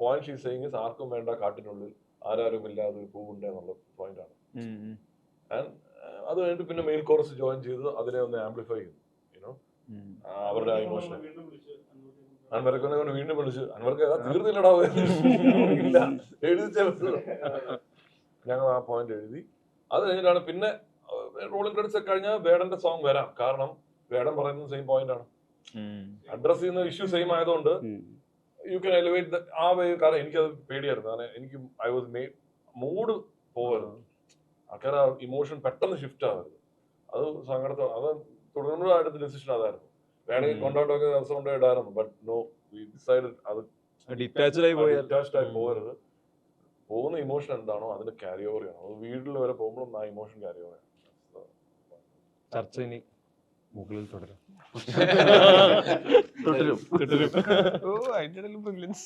പോയിന്റ് ഷീ സെയിങ് ഇസ് ആർക്കും വേണ്ട കാട്ടിനുള്ളിൽ ആരാരും ഇല്ലാതെ ഒരു പൂവുണ്ട് എന്നുള്ള പോയിന്റ് ആണ്. ആൻഡ് അത് കഴിഞ്ഞിട്ട് പിന്നെ മെയിൽ കോറസ് ജോയിൻ ചെയ്ത് അതിനെ ഒന്ന് ആംപ്ലിഫൈ ചെയ്തു. യുനോ അവരുടെ ഇമോഷൻ അൻവർക്ക് വീണ്ടും വിളിച്ചു, അൻവർക്ക് തീർന്നില്ലടാ, എഴുതി ഞങ്ങൾ ആ പോയിന്റ് എഴുതി. അത് കഴിഞ്ഞിട്ടാണ് പിന്നെ റോളിംഗ് ക്രെഡിറ്റ്സ് ഒക്കെ കഴിഞ്ഞാൽ വേടന്റെ സോങ് വരാം. കാരണം വേടൻ പറയുന്നത് സെയിം പോയിന്റ് ആണ്, അഡ്രസ് ചെയ്യുന്ന ഇഷ്യൂ സെയിം ആയതുകൊണ്ട് യു ക്യാൻ എലിവേറ്റ് ആ വേ. കാരണം എനിക്കത് പേടിയായിരുന്നു. കാരണം എനിക്ക് ഐ വാസ് മൂഡ് പോകരുത്, ആൾക്കാർ ആ ഇമോഷൻ പെട്ടെന്ന് ഷിഫ്റ്റ് ആവരുത്. അത് സങ്കടത്തോ അത് തുടർന്ന് അടുത്ത ഡിസിഷൻ അതായിരുന്നു. വേണമെങ്കിൽ കൊണ്ടോട്ടൊക്കെ ദിവസം കൊണ്ട് ഇടായിരുന്നു. ബട്ട് നോ, വി ഡിസൈഡഡ് അത് ഡിറ്റാച്ച്ഡ് ആയി പോയാൽ ഡിറ്റാച്ച്ഡ് ആയി പോകരുത്. പോകുന്ന ഇമോഷൻ എന്താണോ അതിന് ക്യാരി ഓവർ ചെയ്യണം. അത് വീട്ടിൽ വരെ പോകുമ്പോഴും ആ ഇമോഷൻ ക്യാരി ഓവർ ചെയ്യണം. ചർച്ച ഇനി മുകളിൽ തുടരും. തുടരും. ഓ അതിന്റെ ഇടയിൽ brilliance.